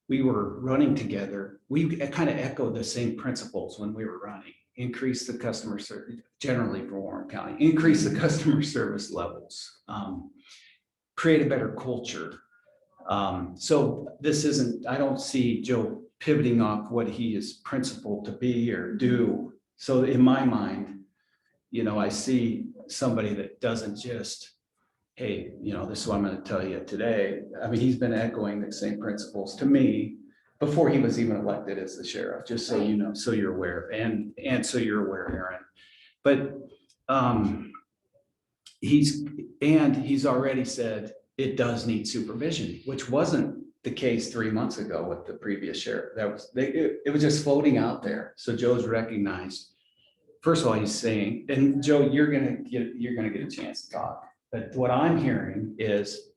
we were running together, we kind of echoed the same principles when we were running. Increase the customer service, generally for Warren County, increase the customer service levels, create a better culture. So this isn't, I don't see Joe pivoting off what he is principled to be or do. So in my mind, I see somebody that doesn't just, hey, this is what I'm going to tell you today. I mean, he's been echoing the same principles to me before he was even elected as the sheriff, just so you know, so you're aware, and so you're aware, Aaron. But he's already said it does need supervision, which wasn't the case 3 months ago with the previous sheriff. It was just floating out there. So Joe's recognized. First of all, he's saying, and Joe, you're gonna get a chance to talk. But what I'm hearing is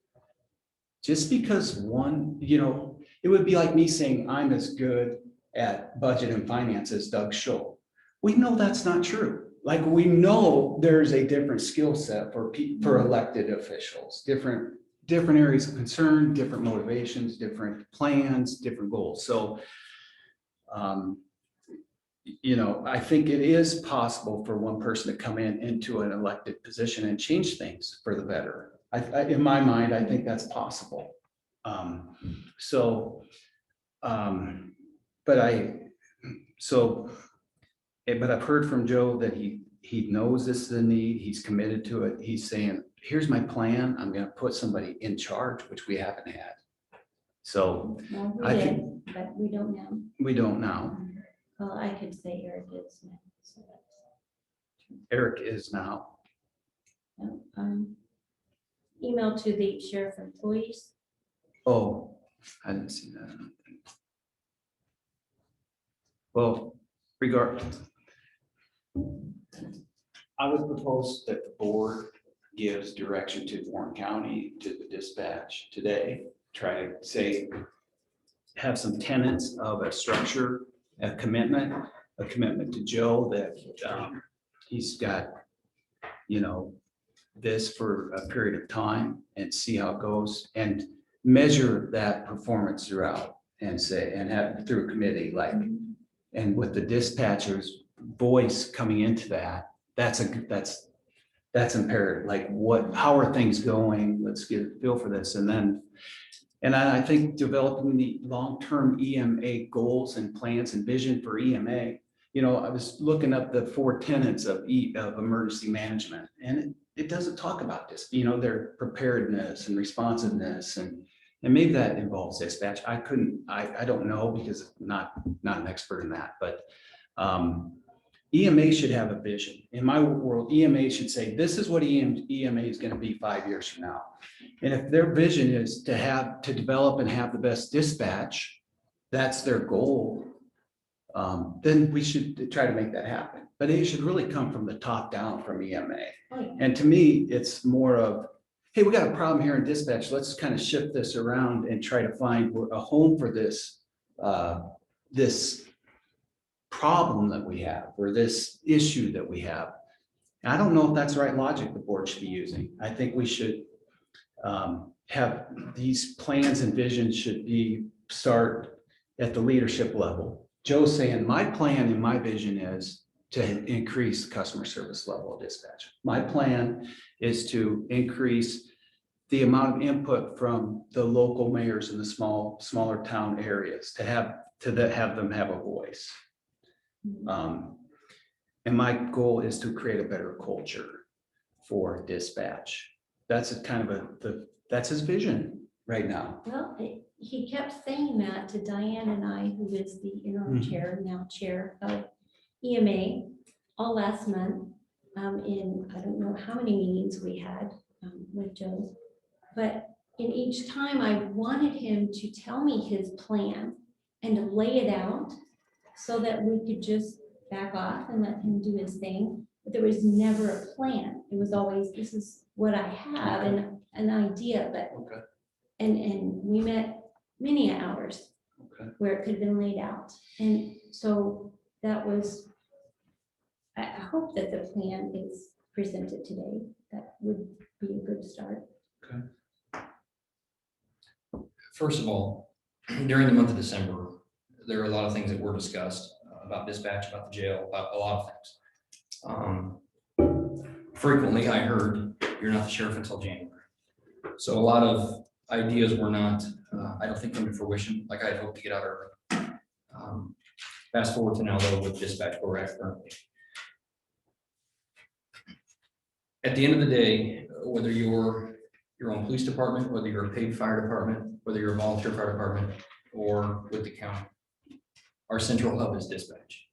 just because one, it would be like me saying I'm as good at budget and finance as Doug Scholl. We know that's not true. Like, we know there's a different skill set for elected officials, different areas of concern, different motivations, different plans, different goals. So, I think it is possible for one person to come into an elected position and change things for the better. In my mind, I think that's possible. But I've heard from Joe that he knows this is a need. He's committed to it. He's saying, here's my plan. I'm going to put somebody in charge, which we haven't had. So Well, we I did, think but we don't now. we don't know. Well, I could say Eric is now. So Eric is now. that's, email to the sheriff employees. Oh, I didn't see that. Well, regardless, I would propose that the board gives direction to Warren County, to the dispatch today. Try to say, have some tenets of a structure, a commitment to Joe that he's got, this for a period of time and see how it goes and measure that performance throughout and say, and have through a committee, like, and with the dispatcher's voice coming into that that's imperative. Like how are things going? Let's get a feel for this. And I think developing the long-term EMA goals and plans and vision for EMA. You know, I was looking up the 4 tenets of emergency management, and it doesn't talk about this, you know, their preparedness and responsiveness, and maybe that involves dispatch. I don't know, because I'm not an expert in that, but EMA should have a vision. In my world, EMA should say, this is what EMA is going to be 5 years from now. And if their vision is to develop and have the best dispatch, that's their goal, then we should try to make that happen. But it should really come from the top down from EMA. Oh, yeah. And to me, it's more of, hey, we got a problem here in dispatch. Let's kind of shift this around and try to find a home for this, this problem that we have, or this issue that we have. And I don't know if that's the right logic the board should be using. I think we should have these plans and visions should start at the leadership level. Joe's saying, my plan and my vision is to increase customer service level of dispatch. My plan is to increase the amount of input from the local mayors in the smaller town areas to have them have a voice. And my goal is to create a better culture for dispatch. That's kind of that's his vision right now. Well, he kept saying that to Diane and I, who is the interim chair, now chair of EMA, all last month, in, I don't know how many meetings we had with Joe. But in each time, I wanted him to tell me his plan and to lay it out so that we could just back off and let him do his thing. But there was never a plan. It was always, this is what I have, and an idea, but Okay. and we met many hours Okay. where it could have been laid out. And so that was, I hope that the plan is presented today. That would be a good start. First of all, during the month of December, there are a lot of things that were discussed about dispatch, about the jail, about a lot of things. Frequently, I heard, you're not the sheriff until January. So a lot of ideas were not, I don't think, come to fruition like I had hoped to get out early. Fast forward to now, though, with dispatch where we're at currently. At the end of the day, whether you're your own police department, whether you're a paid fire department, whether you're a volunteer fire department, or with the county, our central hub is dispatch.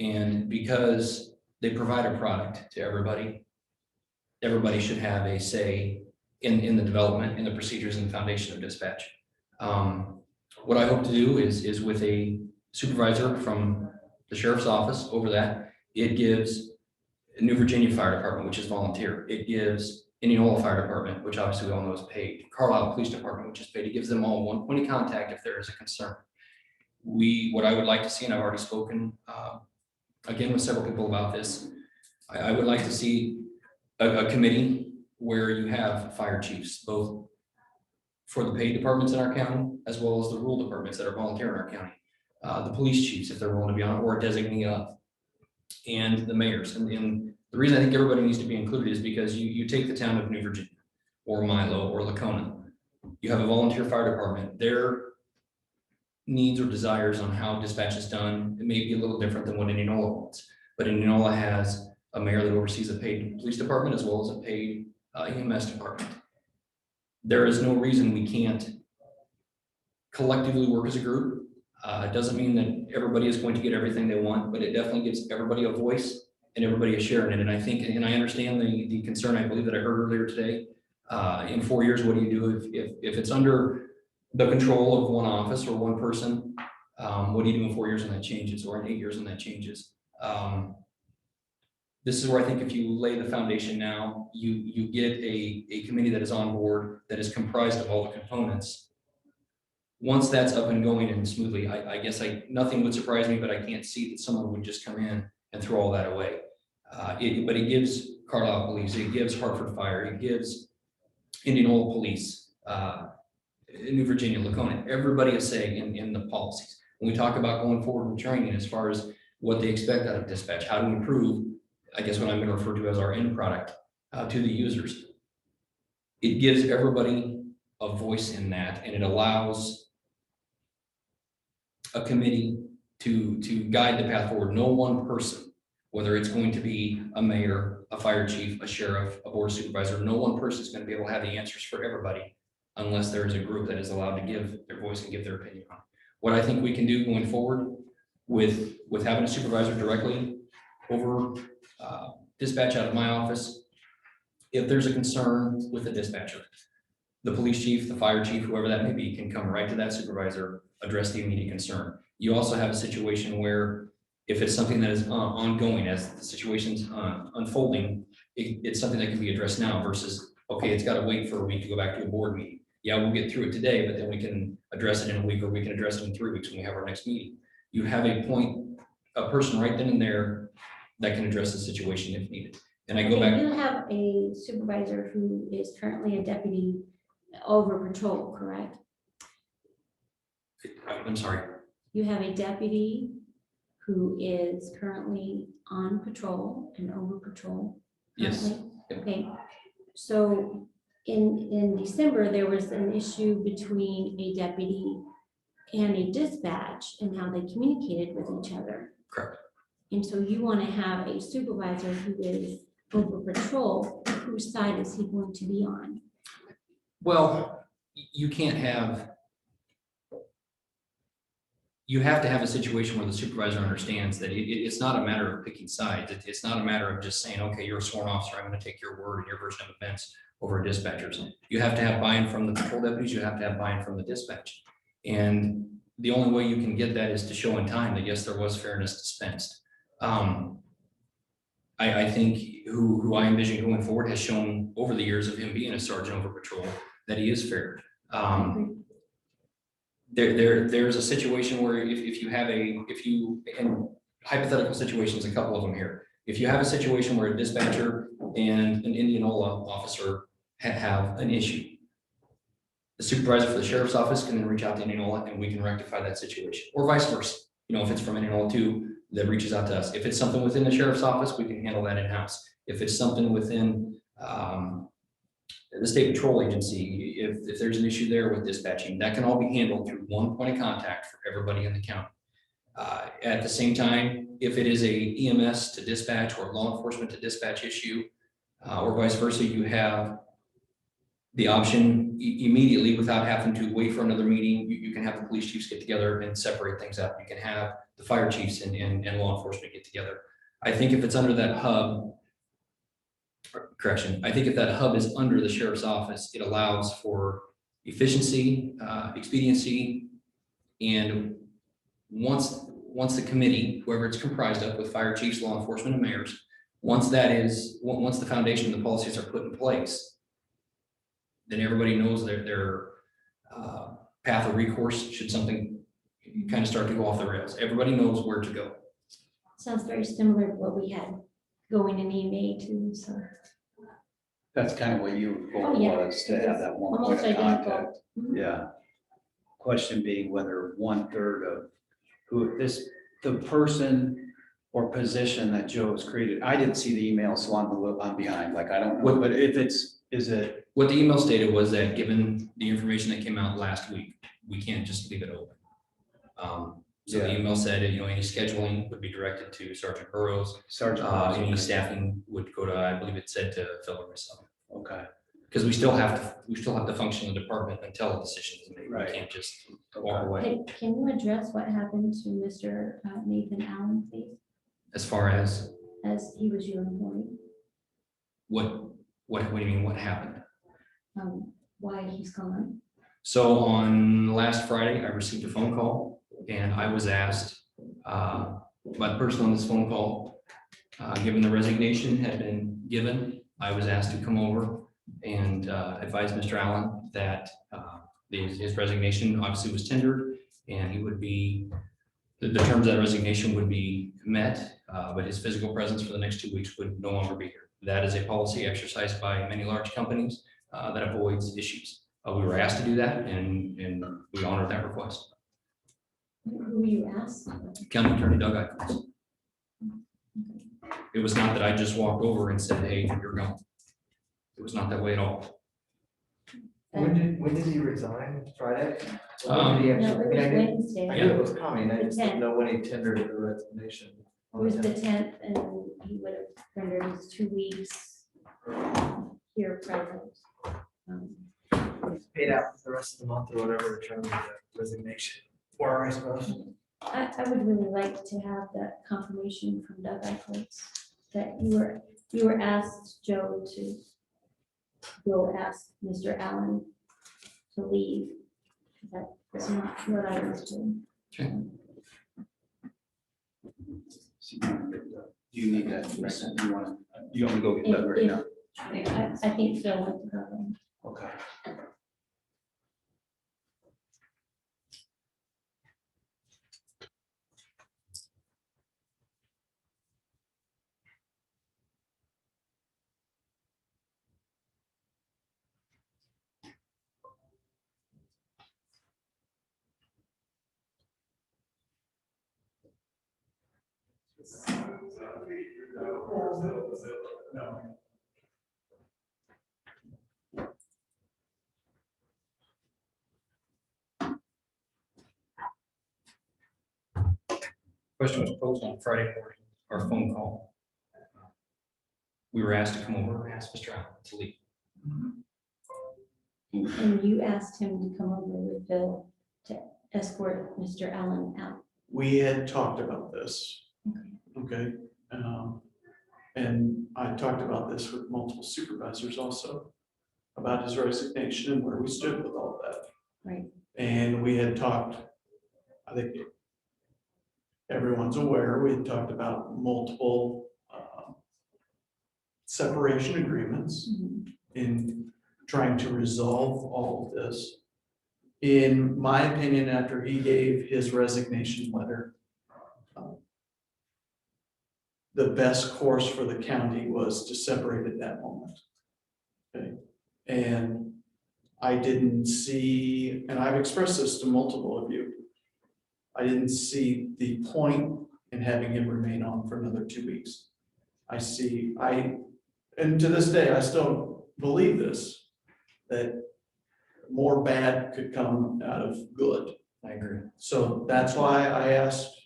And because they provide a product to everybody, everybody should have a say in the development, in the procedures and foundation of dispatch. What I hope to do is with a supervisor from the sheriff's office over that, it gives New Virginia Fire Department, which is volunteer. It gives Indianola Fire Department, which obviously we all know is paid. Carlisle Police Department, which is paid. It gives them all one point of contact if there is a concern. What I would like to see, and I've already spoken again with several people about this, I would like to see a committee where you have fire chiefs, both for the paid departments in our county, as well as the rural departments that are volunteer in our county. The police chiefs, if they're willing to be on, or a designee of, and the mayors. And the reason I think everybody needs to be included is because you take the town of New Virginia, or Milo, or Lacona. You have a volunteer fire department. Their needs or desires on how dispatch is done, it may be a little different than what Indianola wants. But Indianola has a mayor that oversees a paid police department as well as a paid EMS department. There is no reason we can't collectively work as a group. It doesn't mean that everybody is going to get everything they want, but it definitely gives everybody a voice and everybody a share in it. And I think, and I understand the concern, I believe that I heard earlier today, in 4 years, what do you do if it's under the control of one office or one person? What do you do in 4 years when that changes, or in 8 years when that changes? This is where I think if you lay the foundation now, you get a committee that is on board, that is comprised of all the components. Once that's up and going and smoothly, I guess nothing would surprise me, but I can't see that someone would just come in and throw all that away. But it gives Carlisle Police, it gives Hartford Fire, it gives Indianola Police, New Virginia, Lacona, everybody a say in the policies. When we talk about going forward with training as far as what they expect out of dispatch, how to improve, I guess what I'm gonna refer to as our end product, to the users. It gives everybody a voice in that, and it allows a committee to guide the path forward. No one person, whether it's going to be a mayor, a fire chief, a sheriff, a board supervisor, no one person is going to be able to have the answers for everybody unless there is a group that is allowed to give their voice and give their opinion on it. What I think we can do going forward with having a supervisor directly over dispatch out of my office, if there's a concern with the dispatcher, the police chief, the fire chief, whoever that may be, can come right to that supervisor, address the immediate concern. You also have a situation where if it's something that is ongoing as the situation's unfolding, it's something that can be addressed now versus, okay, it's got to wait for a week to go back to a board meeting. Yeah, we'll get through it today, but then we can address it in a week, or we can address it in 3 weeks when we have our next meeting. You have a person right then and there that can address the situation if needed. And I go Okay, back, you have a supervisor who is currently a deputy over patrol, correct? I'm sorry, You have a deputy who is currently on patrol and over patrol. Yes. currently? Yep. Okay, so in December, there was an issue between a deputy and a dispatch and how they communicated with each other. correct. And so you want to have a supervisor who is over patrol, whose side is he going to be on? Well, you can't have, you have to have a situation where the supervisor understands that it's not a matter of picking sides. It's not a matter of just saying, okay, you're a sworn officer, I'm going to take your word and your version of events over dispatchers. You have to have buy-in from the patrol deputies, you have to have buy-in from the dispatch. And the only way you can get that is to show in time that, yes, there was fairness dispensed. I think who I envision going forward has shown over the years of him being a sergeant over patrol that he is fair. There's a situation where if you, and hypothetical situations, a couple of them here. If you have a situation where a dispatcher and an Indianola officer have an issue, the supervisor for the sheriff's office can then reach out to Indianola and we can rectify that situation, or vice versa. You know, if it's from Indianola too, that reaches out to us. If it's something within the sheriff's office, we can handle that in-house. If it's something within the state patrol agency, if there's an issue there with dispatching, that can all be handled through one point of contact for everybody in the county. At the same time, if it is a EMS to dispatch or law enforcement to dispatch issue, or vice versa, you have the option immediately without having to wait for another meeting. You can have the police chiefs get together and separate things up. You can have the fire chiefs and law enforcement get together. I think if it's under that hub, correction, I think if that hub is under the sheriff's office, it allows for efficiency, expediency, and once the committee, whoever it's comprised of, with fire chiefs, law enforcement, and mayors, once the foundation and the policies are put in place, then everybody knows their path of recourse should something kind of start to go off the rails. Everybody knows where to go. Sounds very similar to what we had going in EMA too, so. That's kind of what your Oh, goal yeah. was, to have that one point Almost of identical. contact. Mhm. Yeah. Question being whether 1/3 of the person or position that Joe has created, I didn't see the email, so I'm behind, like, I don't know, What- but if is it, What the email stated was that given the information that came out last week, we can't just leave it open. So the Yeah. email said, any scheduling would be directed to Sergeant Burrows. Sergeant? Any staffing would go to, I believe it said to Phil or myself. Okay, Because we still have to function in the department until a decision is made. We Right. can't just walk away. Can you address what happened to Mr. Nathan Allen, please, As far as as he was your employee? what do you mean, what happened? Why he's gone? So on last Friday, I received a phone call and I was asked by the person on this phone call, given the resignation had been given, I was asked to come over and advise Mr. Allen that his resignation obviously was tendered and he would be, the terms of that resignation would be met, but his physical presence for the next 2 weeks would no longer be here. That is a policy exercised by many large companies that avoids issues. We were asked to do that and we honored that request. Who you asked? County Attorney Doug Eichel's. It was not that I just walked over and said, hey, you're gone. It was not that way at all. When did he resign? Friday? Or when Um, did he No, actually- it I mean, was I knew- Wednesday. I knew it was coming, I The just didn't 10th. know when he tendered the resignation. It was the 10th, and he would have rendered his 2 weeks here present. He's paid out for the rest of the month or whatever, term of the resignation. Or I suppose. I would really like to have that confirmation from Doug Eichholz that you were asked, Joe, to go ask Mr. Allen to leave. That's not what I was doing. Do you need that? You want to go get that right now? I think Phil went to go. Okay. Question was posed on Friday morning, our phone call. We were asked to come over and ask Mr. Allen to leave. And you asked him to come over with Phil to escort Mr. Allen out. We had talked about this, Okay. okay? And I talked about this with multiple supervisors also, about his resignation and where we stood with all of that. Right. And we had talked, I think everyone's aware, we had talked about multiple separation agreements Mhm. in trying to resolve all of this. In my opinion, after he gave his resignation letter, the best course for the county was to separate at that moment. Okay, and I didn't see, and I've expressed this to multiple of you, I didn't see the point in having him remain on for another 2 weeks. And to this day, I still believe this, that more bad could come out of good. I agree. So that's why I asked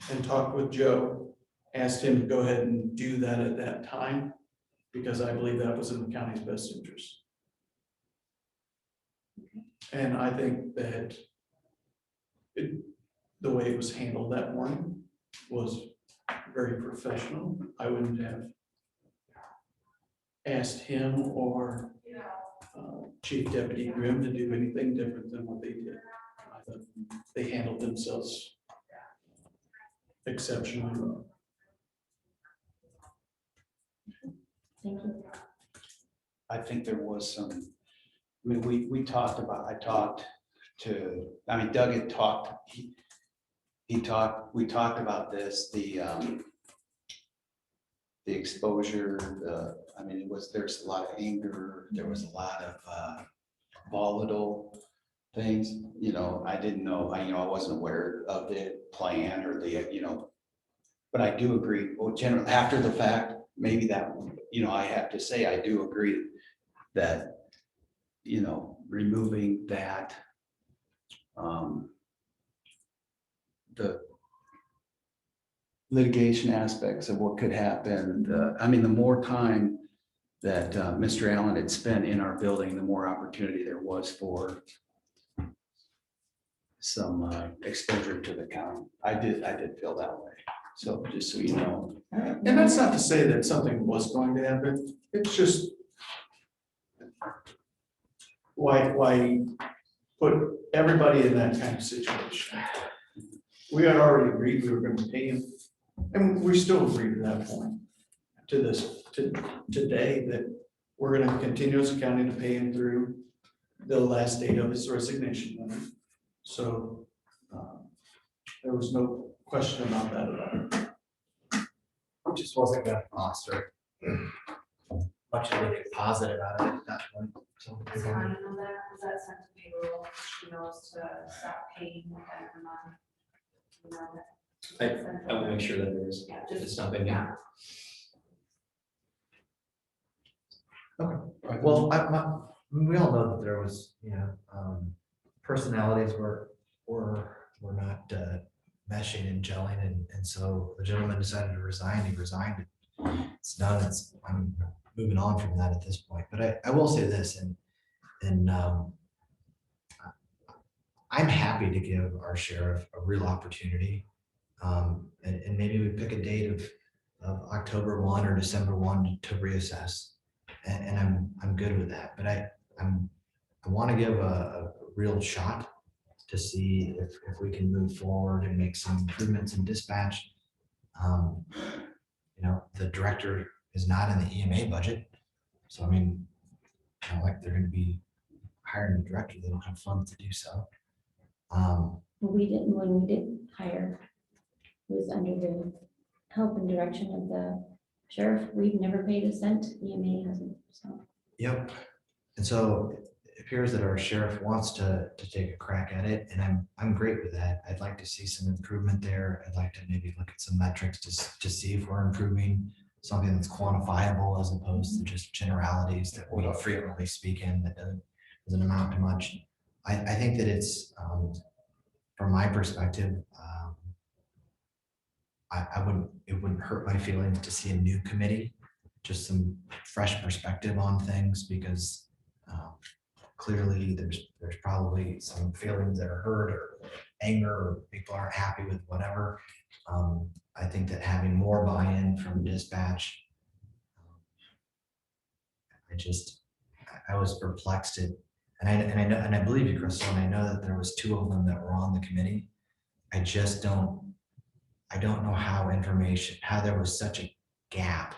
and talked with Joe, asked him to go ahead and do that at that time, because I believe that was in the county's best interest. And I think that the way it was handled that morning was very professional. I wouldn't have asked him or Chief Deputy Grimm to do anything different than what they did. I thought they handled themselves exceptionally well. Thank you. I think there was some, I mean, we talked about, Doug had talked, we talked about this, the exposure, there's a lot of anger, there was a lot of volatile things, I didn't know, I wasn't aware of the plan or but I do agree, well, generally, after the fact, maybe that, I have to say, I do agree that, removing that, the litigation aspects of what could happen, the more time that Mr. Allen had spent in our building, the more opportunity there was for some exposure to the county. I did feel that way. So just so you know. And that's not to say that something was going to happen, it's just why put everybody in that kind of situation? We had already agreed we were gonna pay him, and we still agreed to that point, to today, that we're gonna continue as a county to pay him through the last date of his resignation letter. So there was no question about that at all. It just wasn't gonna foster much of anything positive out of it at that point. So, Is timing on that, was that sent to payroll, to stop paying that month? You know, that- I will make sure that there is, Yeah, if just, it's not been, yeah. Well, we all know that there was, personalities were not meshing and gelling, and so the gentleman decided to resign. He resigned. It's done. I'm moving on from that at this point. But I will say this, and I'm happy to give our sheriff a real opportunity. And maybe we pick a date of October 1 or December 1 to reassess. And I'm good with that, but I want to give a real shot to see if we can move forward and make some improvements in dispatch. The director is not in the EMA budget. So, I mean, like they're going to be hiring a director, they don't have funds to do so. We didn't, when we did hire, it was under the help and direction of the sheriff. We've never paid a cent. EMA hasn't, so. Yep. And so it appears that our sheriff wants to take a crack at it, and I'm great with that. I'd like to see some improvement there. I'd like to maybe look at some metrics to see if we're improving, something that's quantifiable as opposed to just generalities that we frequently speak in that doesn't amount to much. I think that it's, from my perspective, it wouldn't hurt my feelings to see a new committee, just some fresh perspective on things, because clearly there's probably some feelings that are hurt or anger, or people aren't happy with whatever. I think that having more buy-in from dispatch, I was perplexed at, and I believe you, Crystal, and I know that there was 2 of them that were on the committee. I don't know how there was such a gap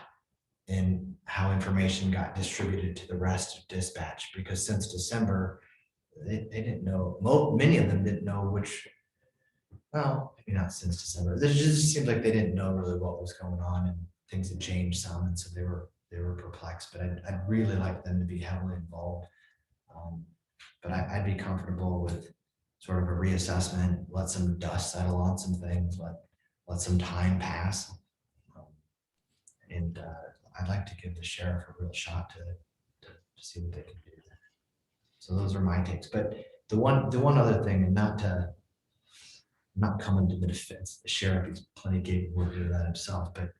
in how information got distributed to the rest of dispatch, because since December, they didn't know, many of them didn't know well, maybe not since December. It just seems like they didn't know really what was going on, and things had changed some, and so they were perplexed, but I'd really like them to be heavily involved. But I'd be comfortable with sort of a reassessment, let some dust settle on some things, let some time pass. And I'd like to give the sheriff a real shot to see what they can do. So those are my takes. But the one other thing, and I'm not coming to the defense of the sheriff, he's plenty capable of doing that himself, but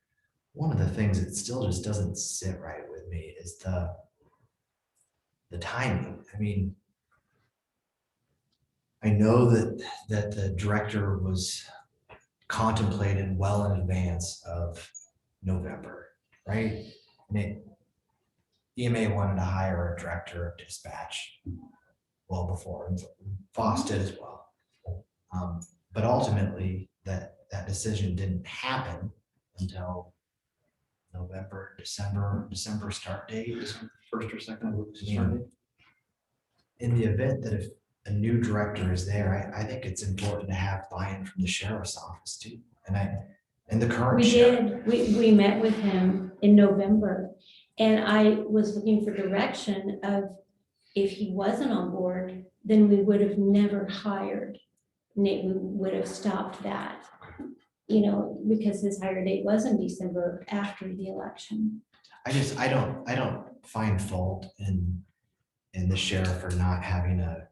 one of the things that still just doesn't sit right with me is the timing. I mean, I know that the director was contemplated well in advance of November, right? And EMA wanted to hire a director of dispatch well before, and Foss did as well. But ultimately, that decision didn't happen until November, December start date. First or second. In the event that if a new director is there, I think it's important to have buy-in from the sheriff's office too. And the current We sheriff. did, we met with him in November, and I was looking for direction of, if he wasn't on board, then we would have never hired. Nate, we would have stopped that, because his hire date was in December after the election. I don't find fault in the sheriff for not having a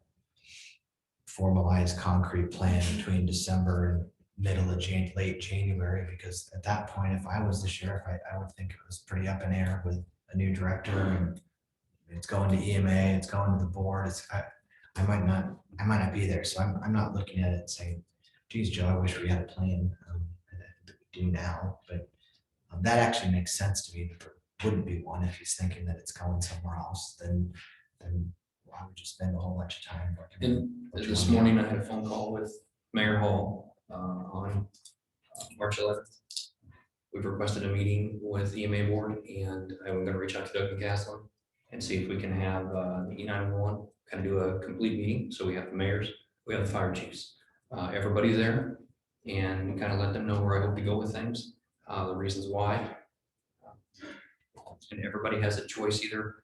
formalized concrete plan between December and middle of late January, because at that point, if I was the sheriff, I would think it was pretty up in air with a new director, and it's going to EMA, it's going to the board. I might not be there, so I'm not looking at it and saying, geez, Joe, I wish we had a plan that we do now, but that actually makes sense to me. There wouldn't be one if he's thinking that it's going somewhere else, then why would you spend a whole bunch of time working? And this morning I had a phone call with Mayor Hall on March 11th. We've requested a meeting with the EMA board, and I'm going to reach out to Doug McCaslin and see if we can have the E911 kind of do a complete meeting. So we have the mayors, we have the fire chiefs, everybody's there, and kind of let them know where I hope to go with things, the reasons why. And everybody has a choice either,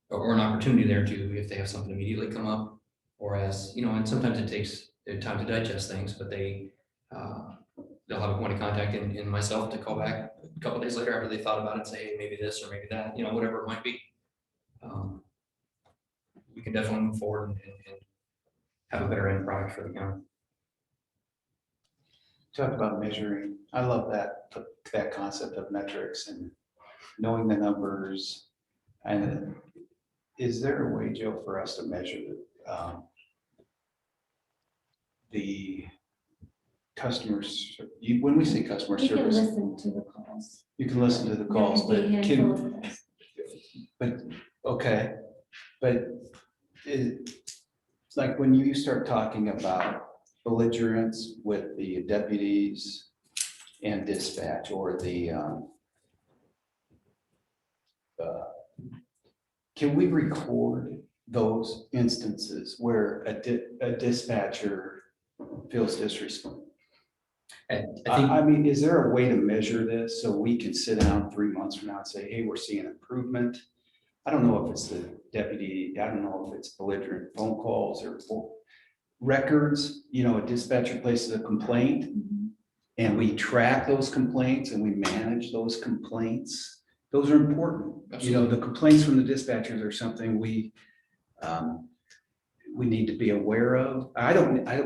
or an opportunity there to, if they have something immediately come up, or as, and sometimes it takes time to digest things, but they'll have a point of contact in myself to call back a couple days later after they thought about it and say, hey, maybe this or maybe that, whatever it might be. we can definitely move forward and have a better end product for the county. Talk about measuring. I love that concept of metrics and knowing the numbers. And is there a way, Joe, for us to measure the customers? When we say customer You can service, listen to the calls. you can listen to the calls, There but can be a handful can, of those. but, okay, but it's like when you start talking about belligerents with the deputies and dispatch or can we record those instances where a dispatcher feels disrespected? I think I mean, is there a way to measure this so we can sit down 3 months from now and say, hey, we're seeing improvement? I don't know if it's the deputy, I don't know if it's belligerent phone calls or records, a dispatcher places a complaint and we track those complaints and we manage those complaints. Those are important. The complaints from the dispatchers are something we need to be aware of.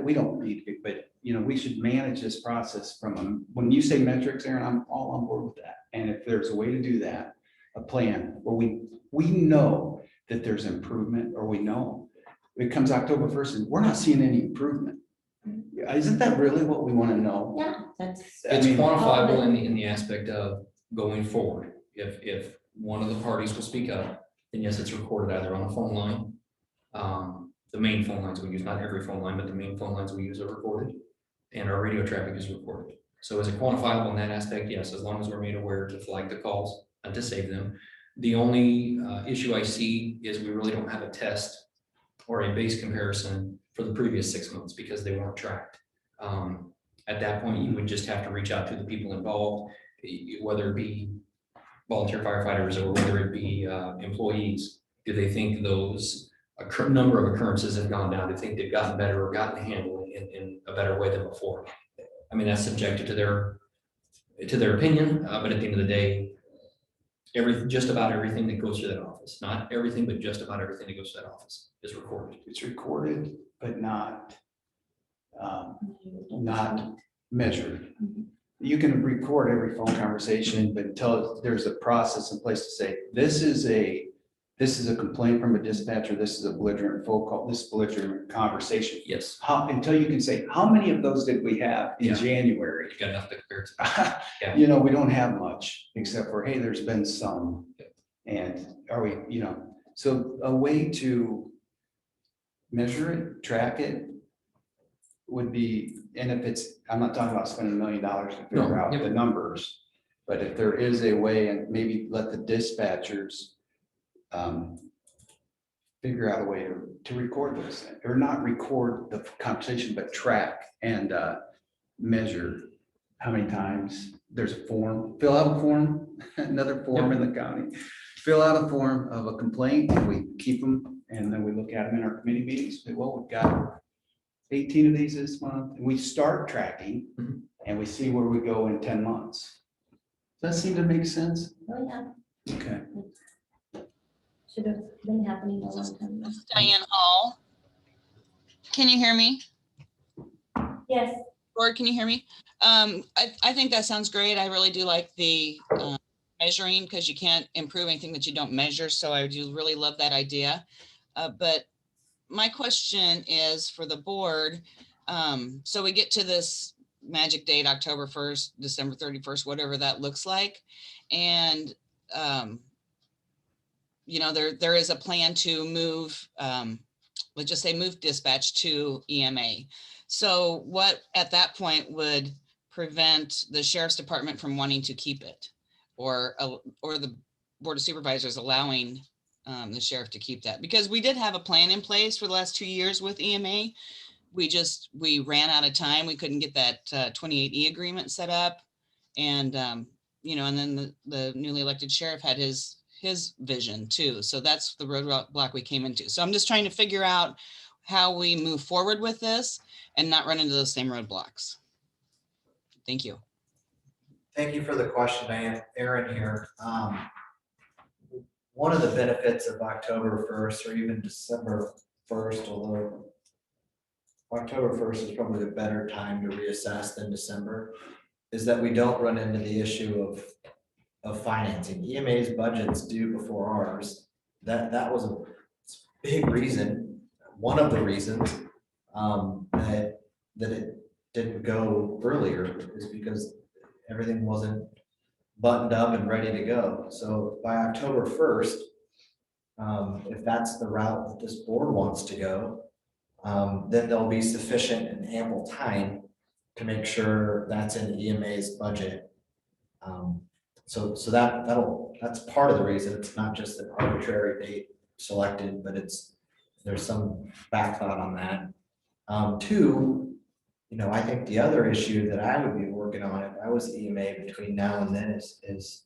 We don't need to be, but we should manage this process when you say metrics, Aaron, I'm all on board with that. And if there's a way to do that, a plan where we know that there's improvement, or we know it comes October 1st and we're not seeing any improvement. Isn't that really what we want to know? Yeah, that's. it's all quantifiable of it. in the aspect of going forward. If one of the parties will speak up, then yes, it's recorded either on a phone line. The main phone lines we use, not every phone line, but the main phone lines we use are recorded, and our radio traffic is recorded. So is it quantifiable in that aspect? Yes, as long as we're made aware to flag the calls and to save them. The only issue I see is we really don't have a test or a base comparison for the previous 6 months because they weren't tracked. At that point, you would just have to reach out to the people involved, whether it be volunteer firefighters or whether it be employees. Do they think those number of occurrences have gone down? Do they think they've gotten better or gotten handled in a better way than before? I mean, that's subjected to their opinion, but at the end of the day, just about everything that goes through that office, not everything, but just about everything that goes to that office is recorded. It's recorded, but not measured. You can record every phone conversation, but until there's a process in place to say, this is a complaint from a dispatcher, this is a belligerent phone call, this is belligerent conversation. Yes. Until you can say, how many of those did we have in Yeah. January? You got enough to compare to. Yeah. We don't have much, except for, hey, there's been some. And are we, so a way to measure it, track it would be, and I'm not talking about spending $1 million to figure No, out yep. the numbers, but if there is a way, and maybe let the dispatchers figure out a way to record this, or not record the conversation, but track and measure how many times. There's a form, fill out a form, another form in the county, fill out a form of a complaint, and we keep them, and then we look at them in our committee meetings. Say, well, we've got 18 of these this month, and we start tracking, and we see where we go in 10 months. Does that seem to make sense? Oh, yeah, Okay. should have been happening a long time ago. Diane Hall. Can you hear me? Yes, Gord, can you hear me? I think that sounds great. I really do like the measuring, because you can't improve anything that you don't measure. So I do really love that idea. But my question is for the board. So we get to this magic date, October 1st, December 31st, whatever that looks like. And there is a plan to move, let's just say move dispatch to EMA. So what at that point would prevent the sheriff's department from wanting to keep it, or the board of supervisors allowing the sheriff to keep that? Because we did have a plan in place for the last 2 years with EMA. We ran out of time. We couldn't get that 28E agreement set up. And, and then the newly elected sheriff had his vision too. So that's the roadblock we came into. So I'm just trying to figure out how we move forward with this and not run into those same roadblocks. Thank you. Thank you for the question, Diane. Aaron here. one of the benefits of October 1st or even December 1st, although October 1st is probably a better time to reassess than December, is that we don't run into the issue of financing. EMA's budget's due before ours. That was a big reason, one of the reasons that it didn't go earlier is because everything wasn't buttoned up and ready to go. So by October 1st, if that's the route that this board wants to go, then there'll be sufficient and ample time to make sure that's in EMA's budget. So that's part of the reason. It's not just an arbitrary date selected, but there's some back thought on that. Two, I think the other issue that I would be working on if I was EMA between now and then is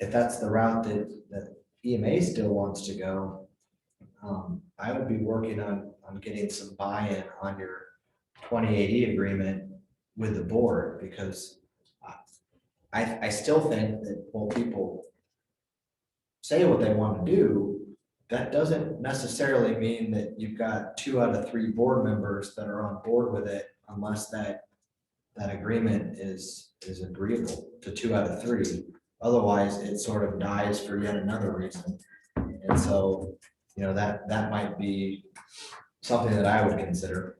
if that's the route that EMA still wants to go, I would be working on getting some buy-in on your 2080 agreement with the board, because I still think that while people say what they want to do, that doesn't necessarily mean that you've got 2 out of 3 board members that are on board with it, unless that agreement is agreeable to 2 out of 3. Otherwise, it sort of dies for yet another reason. And so, that might be something that I would consider.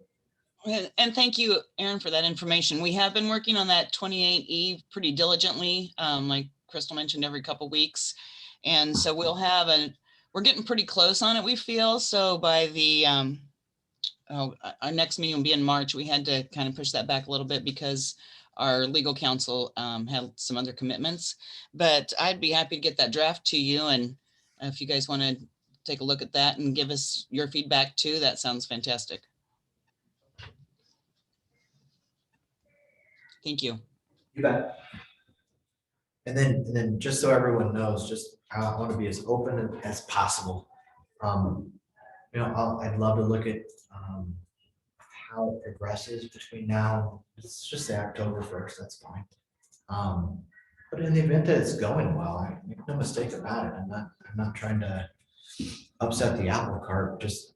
And thank you, Aaron, for that information. We have been working on that 28E pretty diligently, like Crystal mentioned, every couple weeks. And so we're getting pretty close on it, we feel. So by the, our next meeting will be in March. We had to kind of push that back a little bit because our legal counsel had some other commitments. But I'd be happy to get that draft to you. And if you guys want to take a look at that and give us your feedback too, that sounds fantastic. Thank you. You bet. And then just so everyone knows, I want to be as open as possible. I'd love to look at how it progresses between now. Let's just say October 1st. That's fine. But in the event that it's going well, I make no mistake about it. I'm not trying to upset the apple cart just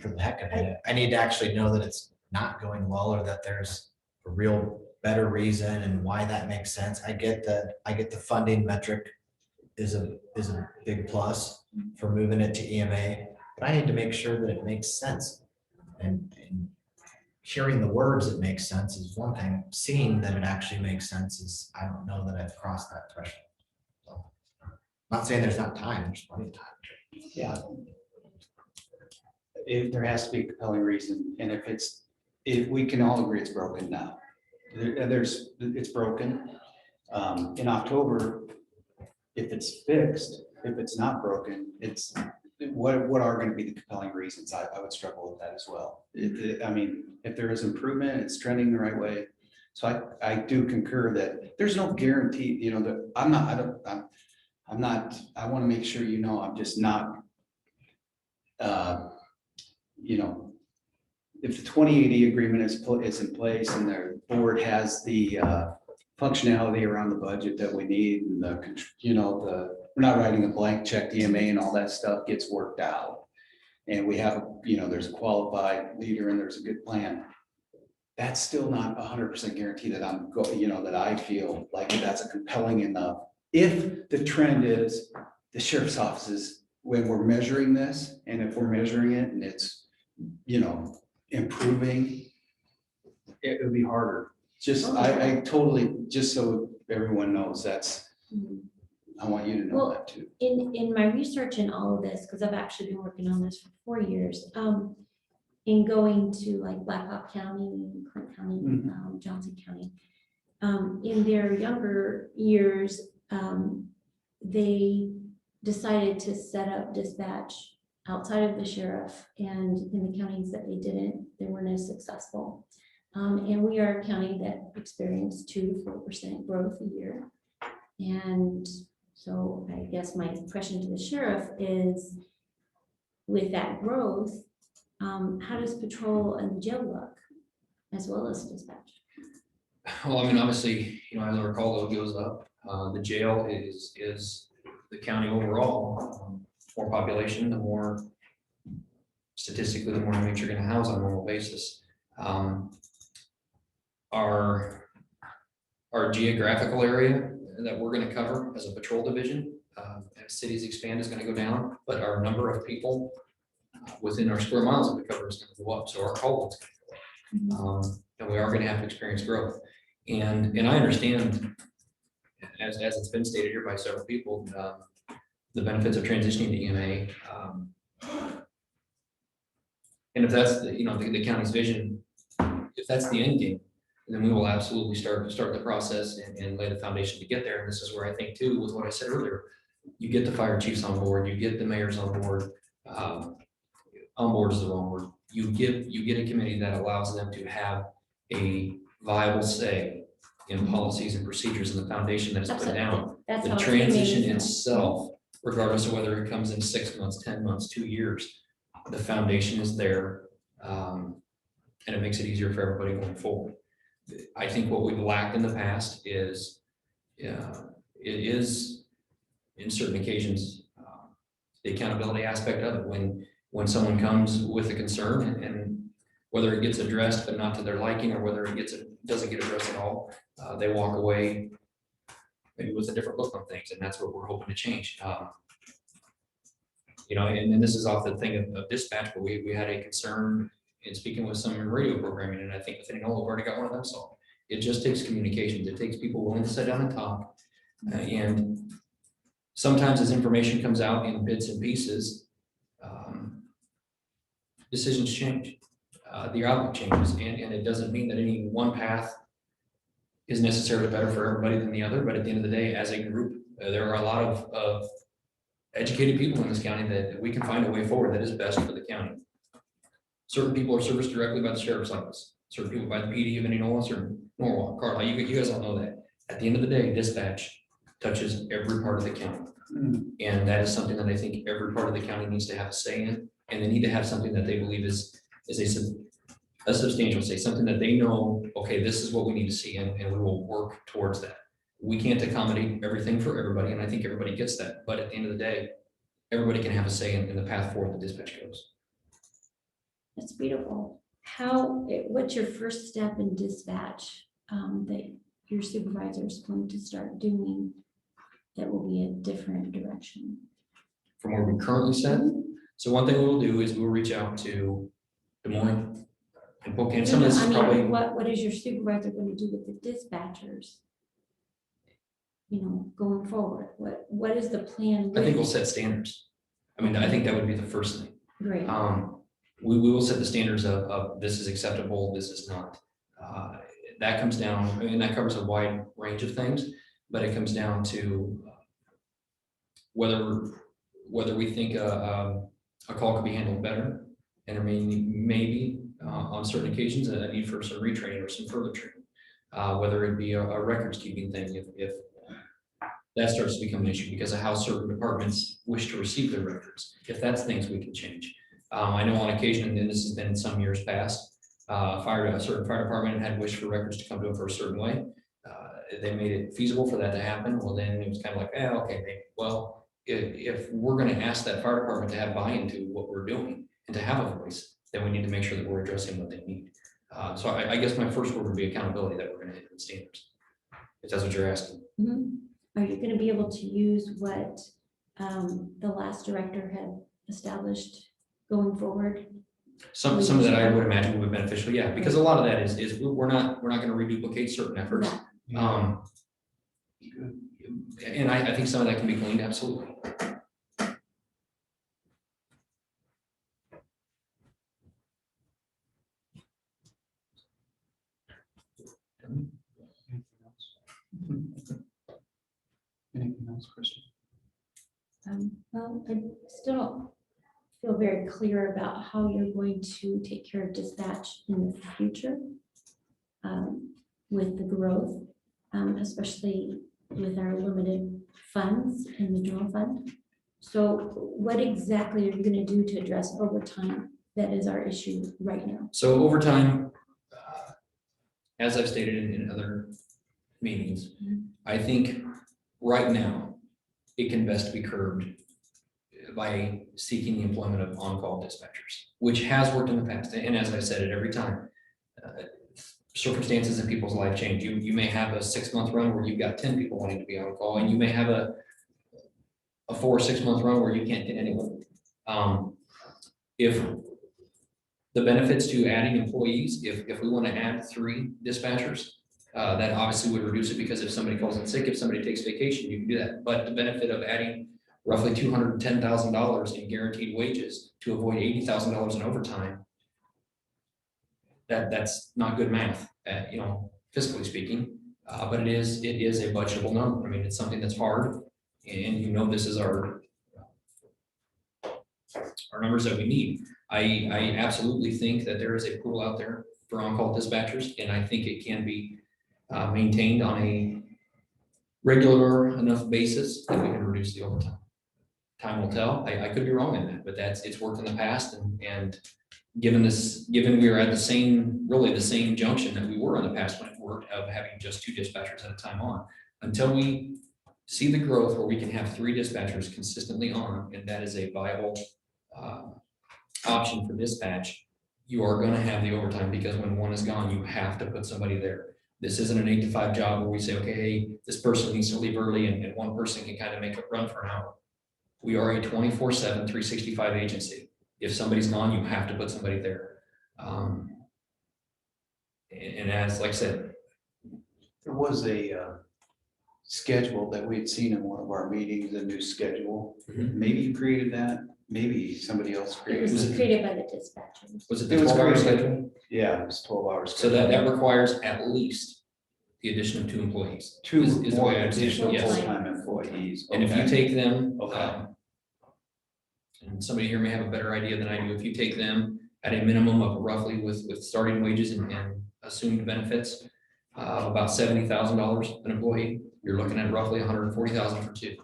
for the heck of it. I need to actually know that it's not going well, or that there's a real better reason and why that makes sense. I get the funding metric is a big plus for moving it to EMA, but I need to make sure that it makes sense. And hearing the words it makes sense is one thing. Seeing that it actually makes sense is, I don't know that I've crossed that threshold. So, not saying there's not time, there's plenty of time. Yeah. If there has to be a compelling reason, and if we can all agree it's broken now. It's broken. In October, if it's fixed, if it's not broken, what are going to be the compelling reasons? I would struggle with that as well. If there is improvement, it's trending the right way. So I do concur that there's no guarantee, that I want to make sure, I'm just not, if the 2080 agreement is in place and the board has the functionality around the budget that we need, and we're not writing a blank check to EMA and all that stuff gets worked out, and we have, there's a qualified leader and there's a good plan. That's still not 100% guarantee that that I feel like that's a compelling enough. If the trend is the sheriff's offices, when we're measuring this, and if we're measuring it and it's, improving, it would be harder. I totally, just so everyone knows, I want you to know that too. In my research in all of this, because I've actually been working on this for 4 years, in going to like Blackhawk County, Clinton County, Johnson County, in their younger years, they decided to set up dispatch outside of the sheriff, and in the counties that they weren't as successful. And we are a county that experienced 2 to 4% growth a year. And so I guess my question to the sheriff is, with that growth, how does patrol and jail look, as well as dispatch? Well, obviously, as our call load goes up, the jail is the county overall, more population, the more statistically, the more inmates you're gonna house on a normal basis. Our geographical area that we're gonna cover as a patrol division, as cities expand, is gonna go down, but our number of people within our square miles that we cover is gonna go up, so our call load's gonna go up. And we are gonna have to experience growth. And I understand, as it's been stated here by several people, the benefits of transitioning to EMA. And if that's the county's vision, if that's the end game, then we will absolutely start the process and lay the foundation to get there. And this is where I think too, with what I said earlier, you get the fire chiefs on board, you get the mayors on board. On board is the wrong word. You get a committee that allows them to have a viable say in policies and procedures and the foundation that is put down. That's The how transition it's itself, regardless of whether it comes in 6 months, 10 months, 2 years, the foundation is there. And it makes it easier for everybody going forward. I think what we've lacked in the past is, it is in certain occasions, the accountability aspect of it. When someone comes with a concern and whether it gets addressed but not to their liking, or whether it doesn't get addressed at all, they walk away maybe with a different look on things, and that's what we're hoping to change. And this is off the thing of dispatch, but we had a concern in speaking with some radio programming, and I think with Enola, we've already got one of them solved. It just takes communications. It takes people willing to sit down and talk. And sometimes as information comes out in bits and pieces, decisions change. The outlook changes, and it doesn't mean that any one path is necessarily better for everybody than the other. But at the end of the day, as a group, there are a lot of educated people in this county that we can find a way forward that is best for the county. Certain people are serviced directly by the sheriff's office, certain people by the PD of Enola, certain Norwalk, Carlisle. You guys all know that. At the end of the day, dispatch touches every part of the county. And that is something that I think every part of the county needs to have a say in, and they need to have something that they believe is a substantial say, something that they know, okay, this is what we need to see, and we will work towards that. We can't accommodate everything for everybody, and I think everybody gets that. But at the end of the day, everybody can have a say in the path forward the dispatch goes. That's beautiful. What's your first step in dispatch that your supervisor is going to start doing that will be a different direction? From where we currently sit. So one thing we'll do is we'll reach out to Des Moines and Spokane. Some of this is probably. What is your supervisor going to do with the dispatchers? Going forward, what is the plan? I think we'll set standards. I mean, I think that would be the first thing. Great. We will set the standards of this is acceptable, this is not. That comes down, and that covers a wide range of things, but it comes down to whether we think a call could be handled better, and there may be on certain occasions a need for some retraining or some further training, whether it be a records keeping thing if that starts to become an issue because of how certain departments wish to receive their records. If that's things we can change. I know on occasion, and this has been in some years past, a certain fire department had wished for records to come to them for a certain way. They made it feasible for that to happen. Well, then it was kind of like, okay, well, if we're going to ask that fire department to have buy-in to what we're doing and to have a voice, then we need to make sure that we're addressing what they need. So I guess my first word would be accountability, that we're going to hit the standards, if that's what you're asking. Mm-hmm. Are you going to be able to use what the last director had established going forward? Some of that I would imagine would be beneficial, yeah, because a lot of that is we're not going to reduplicate certain efforts. And I think some of that can be gleaned, absolutely. Anything else, Kristen? Well, I still don't feel very clear about how you're going to take care of dispatch in the future with the growth, especially with our limited funds in the general fund. So what exactly are you going to do to address overtime? That is our issue right now. So overtime, as I've stated in other meetings, I think right now, it can best be curbed by seeking the employment of on-call dispatchers, which has worked in the past. And as I said it every time, circumstances in people's life change. You may have a 6-month run where you've got 10 people wanting to be on call, and you may have a 4 or 6 month run where you can't get anyone. If the benefits to adding employees, if we want to add 3 dispatchers, that obviously would reduce it, because if somebody calls in sick, if somebody takes vacation, you can do that. But the benefit of adding roughly $210,000 in guaranteed wages to avoid $80,000 in overtime, that's not good math, fiscally speaking. But it is a budgetable number. I mean, it's something that's hard, and this is our numbers that we need. I absolutely think that there is a pool out there for on-call dispatchers, and I think it can be maintained on a regular enough basis that we can reduce the overtime. Time will tell. I could be wrong in that, but it's worked in the past, and given we are at the same junction that we were in the past when it worked, of having just 2 dispatchers at a time on, until we see the growth where we can have 3 dispatchers consistently on, and that is a viable option for dispatch, you are going to have the overtime, because when one is gone, you have to put somebody there. This isn't an 8 to 5 job where we say, okay, hey, this person needs to leave early, and one person can kind of make a run for an hour. We are a 24/7, 365 agency. If somebody's gone, you have to put somebody there. And as, like I said, There was a schedule that we had seen in one of our meetings, a new schedule. Mhm. Maybe you created that, maybe somebody else It created was it. created by the dispatchers. was it the It was 12-hour created- schedule? Yeah, it was 12 hours. So that requires at least the addition of 2 employees. 2 is the more way I understand it, additional yes. full-time employees. And if you Okay. take them, Okay. and somebody here may have a better idea than I do, if you take them at a minimum of roughly with starting wages and assumed benefits, about $70,000 an employee, you're looking at roughly $140,000 for 2.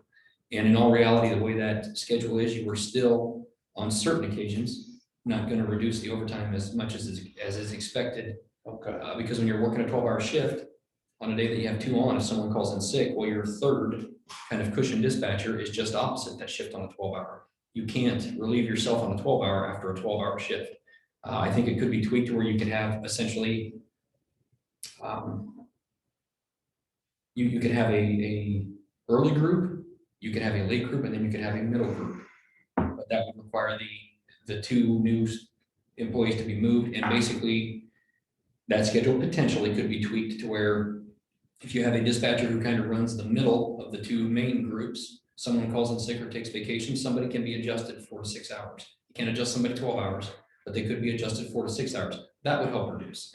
And in all reality, the way that schedule is, you were still, on certain occasions, not going to reduce the overtime as much as is expected. Okay. Because when you're working a 12-hour shift, on a day that you have 2 on, if someone calls in sick, well, your third kind of cushion dispatcher is just opposite that shift on a 12-hour. You can't relieve yourself on a 12-hour after a 12-hour shift. I think it could be tweaked to where you could have essentially, you could have a early group, you could have a late group, and then you could have a middle group. But that would require the 2 new employees to be moved, and basically that schedule potentially could be tweaked to where if you have a dispatcher who kind of runs the middle of the 2 main groups, someone calls in sick or takes vacation, somebody can be adjusted 4 to 6 hours. You can't adjust somebody 12 hours, but they could be adjusted 4 to 6 hours. That would help reduce.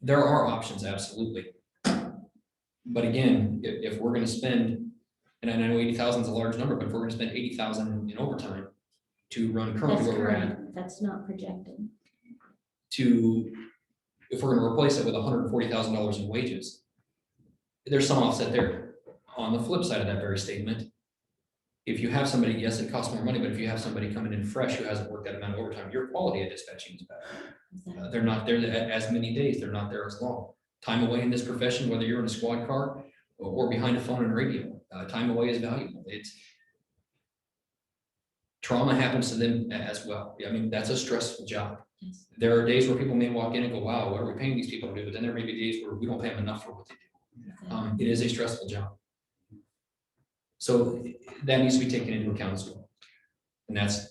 There are options, absolutely. But again, if we're going to spend, and I know 80,000 is a large number, but if we're going to spend 80,000 in overtime to run currently That's what we're at, current, that's not projected. if we're going to replace it with $140,000 in wages, there's some offset there. On the flip side of that very statement, if you have somebody, yes, it costs more money, but if you have somebody coming in fresh who hasn't worked that amount of overtime, your quality of dispatching is better. They're not there as many days, they're not there as long. Time away in this profession, whether you're in a squad car or behind a phone and radio, time away is valuable. Trauma happens to them as well. I mean, that's a stressful job. Yes. There are days where people may walk in and go, wow, what are we paying these people to do? But then there may be days where we don't pay them enough for what they do. It is a stressful job. So that needs to be taken into account as well. And that's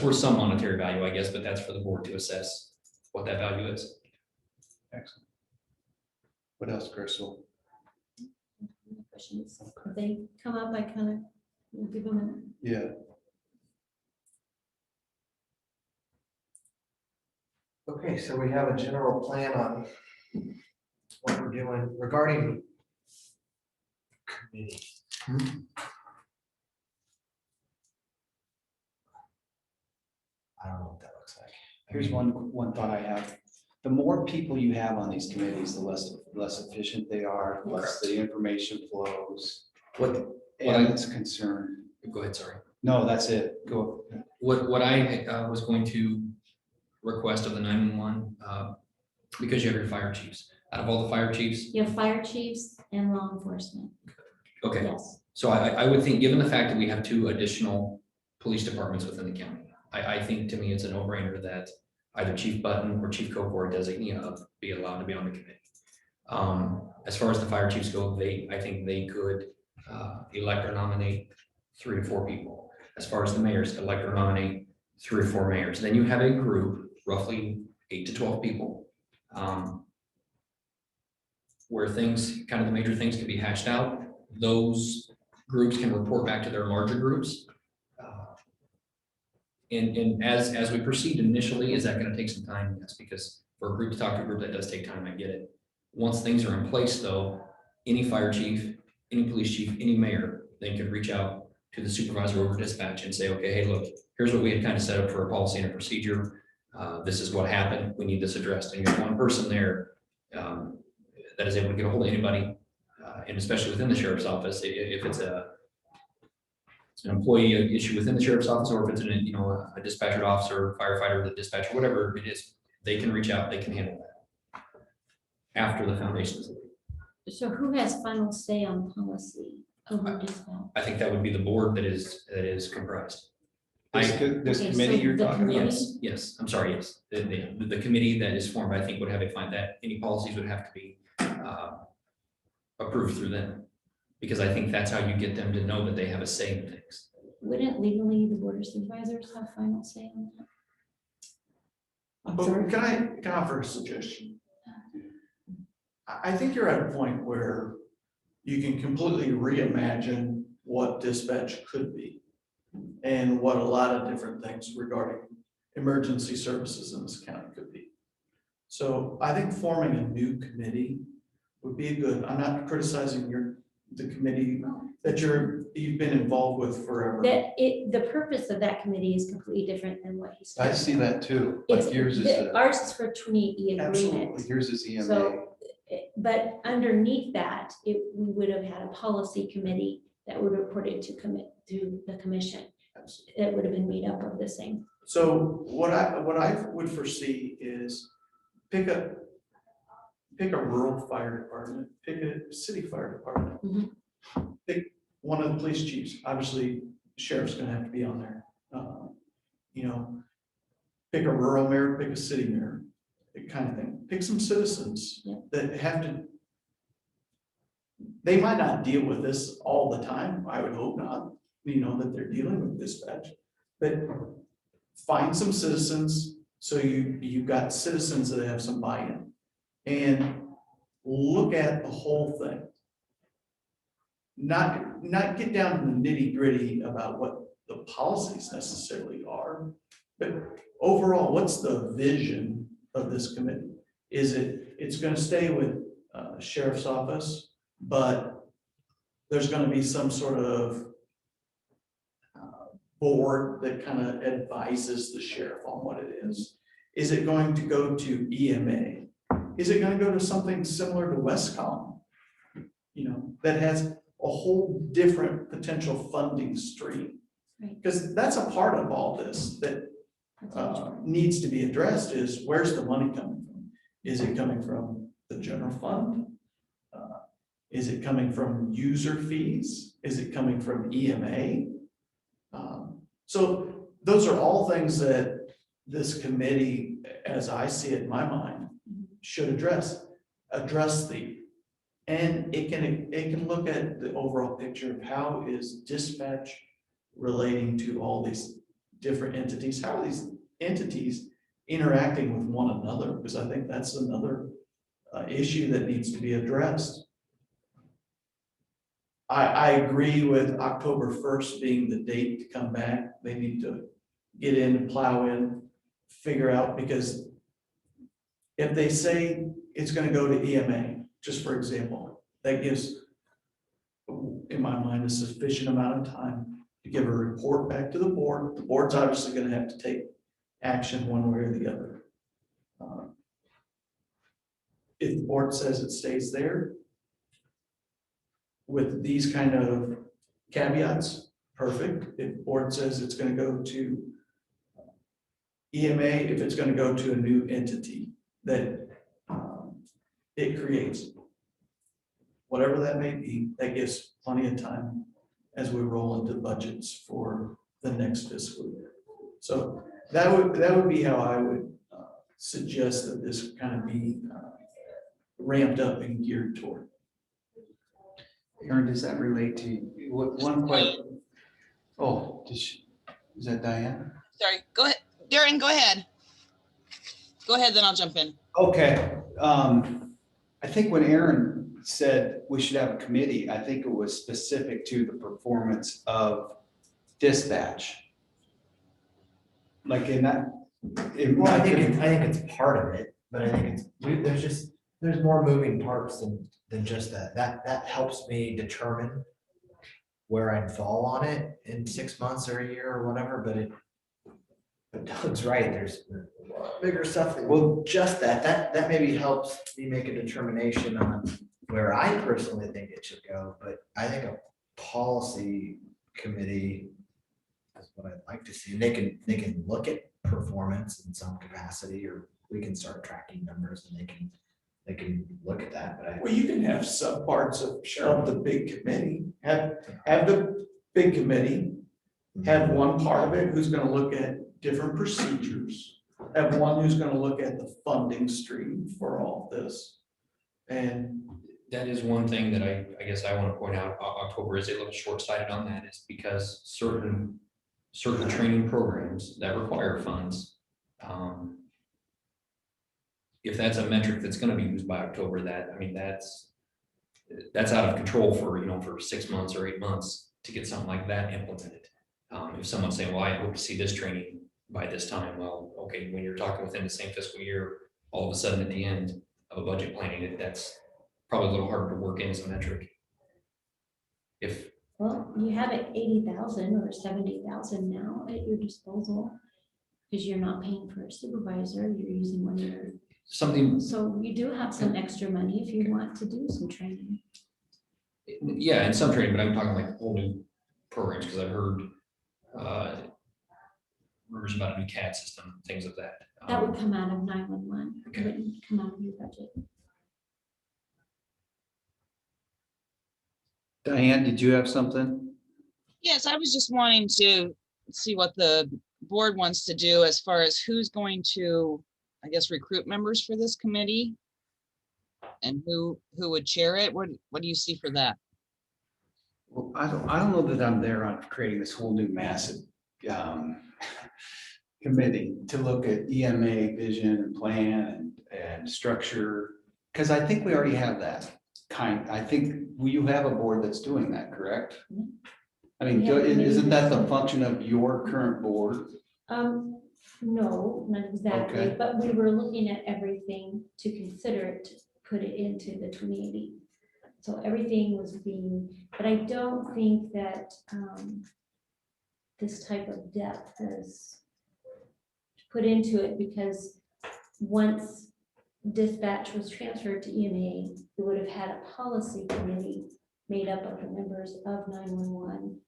worth some monetary value, I guess, but that's for the board to assess what that value is. Excellent. What else, Crystal? Questions, if they come up, I kind of will give them Yeah. Okay, so we have a general plan on what we're doing regarding committee. I don't know what that looks like. Here's one thought I have. The more people you have on these committees, the less efficient they are, less the information flows. What And it's a concern. Go ahead, sorry. No, that's it. Go. What I was going to request of the 911, because you have your fire chiefs, out of all the fire chiefs, You have fire chiefs and law enforcement. okay, Yes. So I would think, given the fact that we have 2 additional police departments within the county, I think to me it's a no-brainer that either Chief Button or Chief Cope or designee of be allowed to be on the committee. As far as the fire chiefs go, I think they could elect or nominate 3 to 4 people. As far as the mayors, elect or nominate 3 or 4 mayors. Then you have a group, roughly 8 to 12 people, where things, kind of the major things can be hashed out. Those groups can report back to their larger groups. And as we proceed initially, is that going to take some time? Yes, because for a group to talk to a group, that does take time. I get it. Once things are in place, though, any fire chief, any police chief, any mayor, they can reach out to the supervisor over dispatch and say, okay, hey, look, here's what we had kind of set up for a policy and a procedure. This is what happened. We need this addressed. And you have one person there that is able to get a hold of anybody, and especially within the sheriff's office, if it's an employee issue within the sheriff's office, or if it's a dispatcher officer, firefighter, the dispatcher, whatever it is, they can reach out, they can handle that after the foundation is laid. So who has final say on policy over dispatch? I think that would be the board that is comprised. This Okay, committee so you're the talking about? committee- Yes, I'm sorry, yes. The committee that is formed, I think, would have a find that any policies would have to be approved through them. Because I think that's how you get them to know that they have a say in things. Wouldn't legally the board of supervisors have final say on that? But can I offer a suggestion? I think you're at a point where you can completely reimagine what dispatch could be and what a lot of different things regarding emergency services in this county could be. So I think forming a new committee would be good. I'm not criticizing the committee that you've been involved with forever. The purpose of that committee is completely different than what he's. I see that too, It's, like yours is, ours is for 20E Absolutely. agreement. yours is EMA. So, but underneath that, we would have had a policy committee that would report it to the commission. It would have been made up of the same. So what I would foresee is pick a rural fire department, pick a city fire department. Pick one of the police chiefs, obviously sheriff's gonna have to be on there. Pick a rural mayor, pick a city mayor, that kind of thing. Pick some citizens Yeah. that have to. They might not deal with this all the time, I would hope not, that they're dealing with dispatch. But find some citizens, so you've got citizens that have some buy-in. And look at the whole thing. Not get down to the nitty-gritty about what the policies necessarily are, but overall, what's the vision of this committee? Is it's gonna stay with sheriff's office, but there's gonna be some sort of board that kind of advises the sheriff on what it is. Is it going to go to EMA? Is it gonna go to something similar to Westcom? That has a whole different potential funding stream. Right. Because that's a part of all this that needs to be addressed, is where's the money coming from? Is it coming from the general fund? Is it coming from user fees? Is it coming from EMA? So those are all things that this committee, as I see it in my mind, should address and it can look at the overall picture of how is dispatch relating to all these different entities. How are these entities interacting with one another? Because I think that's another issue that needs to be addressed. I agree with October 1st being the date to come back. They need to get in, plow in, figure out, because if they say it's going to go to EMA, just for example, that gives, in my mind, a sufficient amount of time to give a report back to the board. The board's obviously going to have to take action one way or the other. If the board says it stays there with these kind of caveats, perfect. If the board says it's going to go to EMA, if it's going to go to a new entity that it creates, whatever that may be, that gives plenty of time as we roll into budgets for the next fiscal year. So that would be how I would suggest that this kind of be ramped up and geared toward. Aaron, does that relate to, one question? Oh, is that Diane? Sorry, go ahead. Darren, go ahead. Go ahead, then I'll jump in. Okay, I think when Aaron said we should have a committee, I think it was specific to the performance of dispatch. Like in that. Well, I think it's part of it, but I think there's more moving parts than just that. That helps me determine where I'd fall on it in 6 months or a year or whatever, but Doug's right, there's a lot bigger stuff. Well, just that maybe helps me make a determination on where I personally think it should go, but I think a policy committee is what I'd like to see. They can look at performance in some capacity, or we can start tracking numbers and they can look at that, but Well, you can have subparts of the big committee, have the big committee, have one part of it who's gonna look at different procedures, have one who's gonna look at the funding stream for all this. And That is one thing that I guess I want to point out. October is a little short-sighted on that, is because certain training programs that require funds, if that's a metric that's going to be used by October, that's out of control for 6 months or 8 months to get something like that implemented. If someone's saying, well, I hope to see this training by this time, well, okay, when you're talking within the same fiscal year, all of a sudden at the end of a budget planning, that's probably a little harder to work in as a metric. Well, you have it 80,000 or 70,000 now at your disposal, because you're not paying for a supervisor, you're using one of your. Something, So you do have some extra money if you want to do some training. yeah, and some training, but I'm talking like whole new programs, because I've heard rumors about a new CAD system, things of that. That would come out of 911, it Okay. wouldn't come out of your budget. Diane, did you have something? Yes, I was just wanting to see what the board wants to do as far as who's going to, I guess, recruit members for this committee. And who would chair it? What do you see for that? Well, I don't know that I'm there on creating this whole new massive committee to look at EMA vision and plan and structure, because I think we already have that I think you have a board that's doing that, correct? Mhm. I mean, We have a committee isn't that the that's- function of your current board? No, not exactly, Okay. but we were looking at everything to consider it, to put it into the 2080. So everything was being, but I don't think that this type of depth is put into it, because once dispatch was transferred to EMA, we would have had a policy committee made up of the members of 911,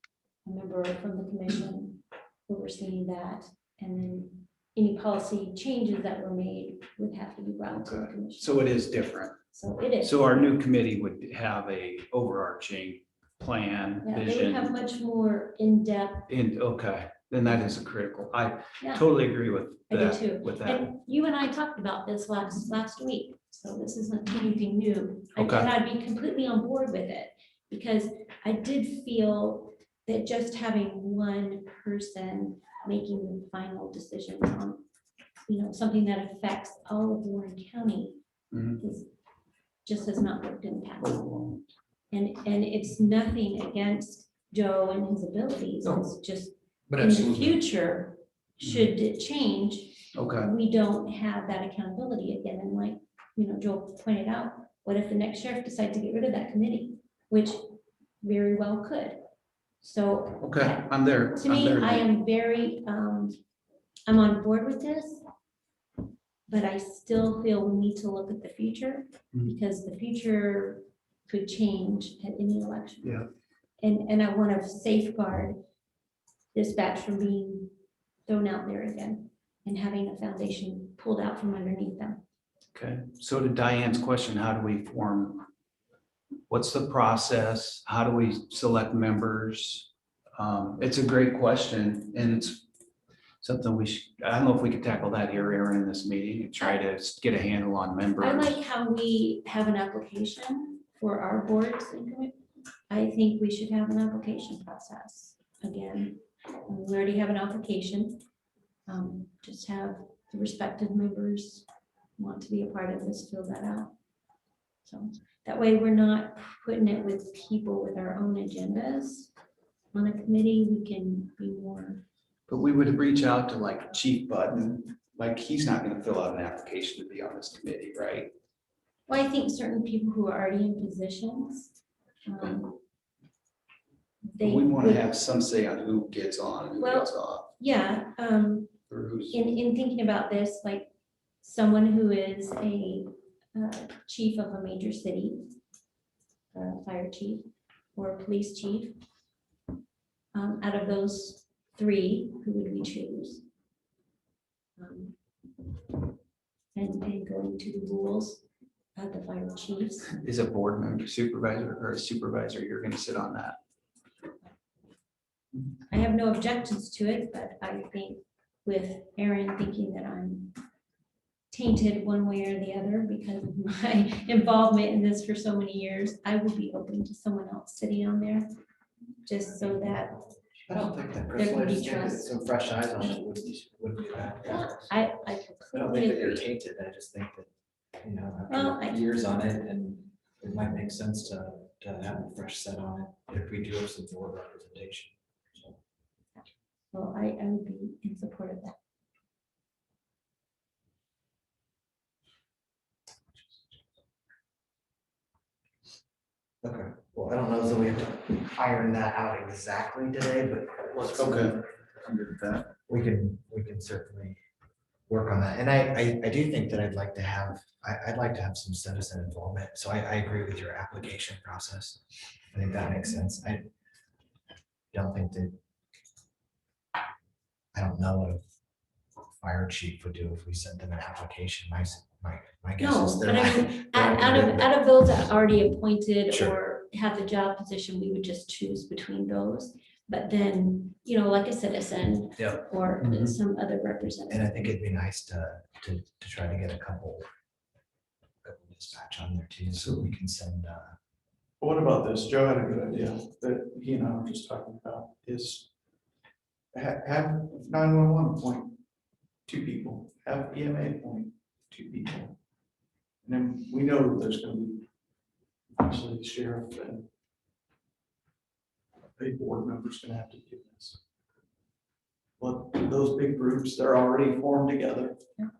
a member from the commission overseeing that, and then any policy changes that were made would have to be brought to the Okay. commission. So it is different. So it is. So our new committee would have a overarching plan, Yeah, they would have vision, much more in-depth. okay, then that is a critical. I Yeah. totally agree with I do that, too. with that. And you and I talked about this last week, so this isn't anything new. And Okay. I'd be completely on board with it, because I did feel that just having one person making the final decision on, something that affects all of Warren County Mhm. has not worked in the past. And it's nothing against Joe and his abilities, No. it's just but in the absolutely. future, should it change, Okay, we don't have that accountability again. And like, Joel pointed out, what if the next sheriff decides to get rid of that committee, which very well could. So okay, I'm there. to I'm me, there. I am very, I'm on board with this, but I still feel we need to look at the future, Mhm. because the future could change at any election. Yeah. And I want to safeguard dispatch from being thrown out there again and having a foundation pulled out from underneath them. Okay, so to Diane's question, how do we form What's the process? How do we select members? It's a great question and it's something I don't know if we could tackle that here, Aaron, in this meeting and try to get a handle on members. I like how we have an application for our boards and committees. I think we should have an application process again. We already have an application. Just have the respective members want to be a part of this, fill that out. So that way we're not putting it with people with our own agendas. On a committee, we can be more. But we would reach out to like Chief Button, like he's not gonna fill out an application to be on this committee, right? Well, I think certain people who are already in positions. They We want to would- have some say on who gets on, and who Well, gets off, Yeah, or who's. in thinking about this, like someone who is a chief of a major city, fire chief or police chief, out of those three, who would we choose? And going to the rules of the fire chiefs. Is a board member supervisor or a supervisor, you're gonna sit on that? I have no objections to it, but I think with Aaron thinking that I'm tainted one way or the other because of my involvement in this for so many years, I would be open to someone else sitting on there, just so that I don't think that There can be personally, trust. some fresh eyes on it would be bad. I I don't completely think that you're agree. tainted, I just think that, you know, Well, after years on it, and it might make sense to have a fresh set on it if we do have some board representation. So, Well, I would be in support of that. okay, well, I don't know that we have to iron that out exactly today, but let's. Okay. I'm good with that. We can certainly work on that. And I do think that I'd like to have some citizen involvement. So I agree with your application process. I think that makes sense. I don't think that, I don't know what a fire chief would do if we sent them an application. My guess is No, they're but I not. mean, they're not out gonna do of, that. out of those that are already appointed Sure. or have the job position, we would just choose between those. But then, like a citizen. Yeah. Or Mhm. some other And representative. I think it'd be nice to try to get a couple dispatch on there too, so we can send, What about this? Joe had a good idea that he and I were just talking about is have 911 appoint 2 people, have EMA appoint 2 people. And then we know there's gonna be obviously the sheriff and a board member's gonna have to do this. But those big groups, they're already formed together. Yeah.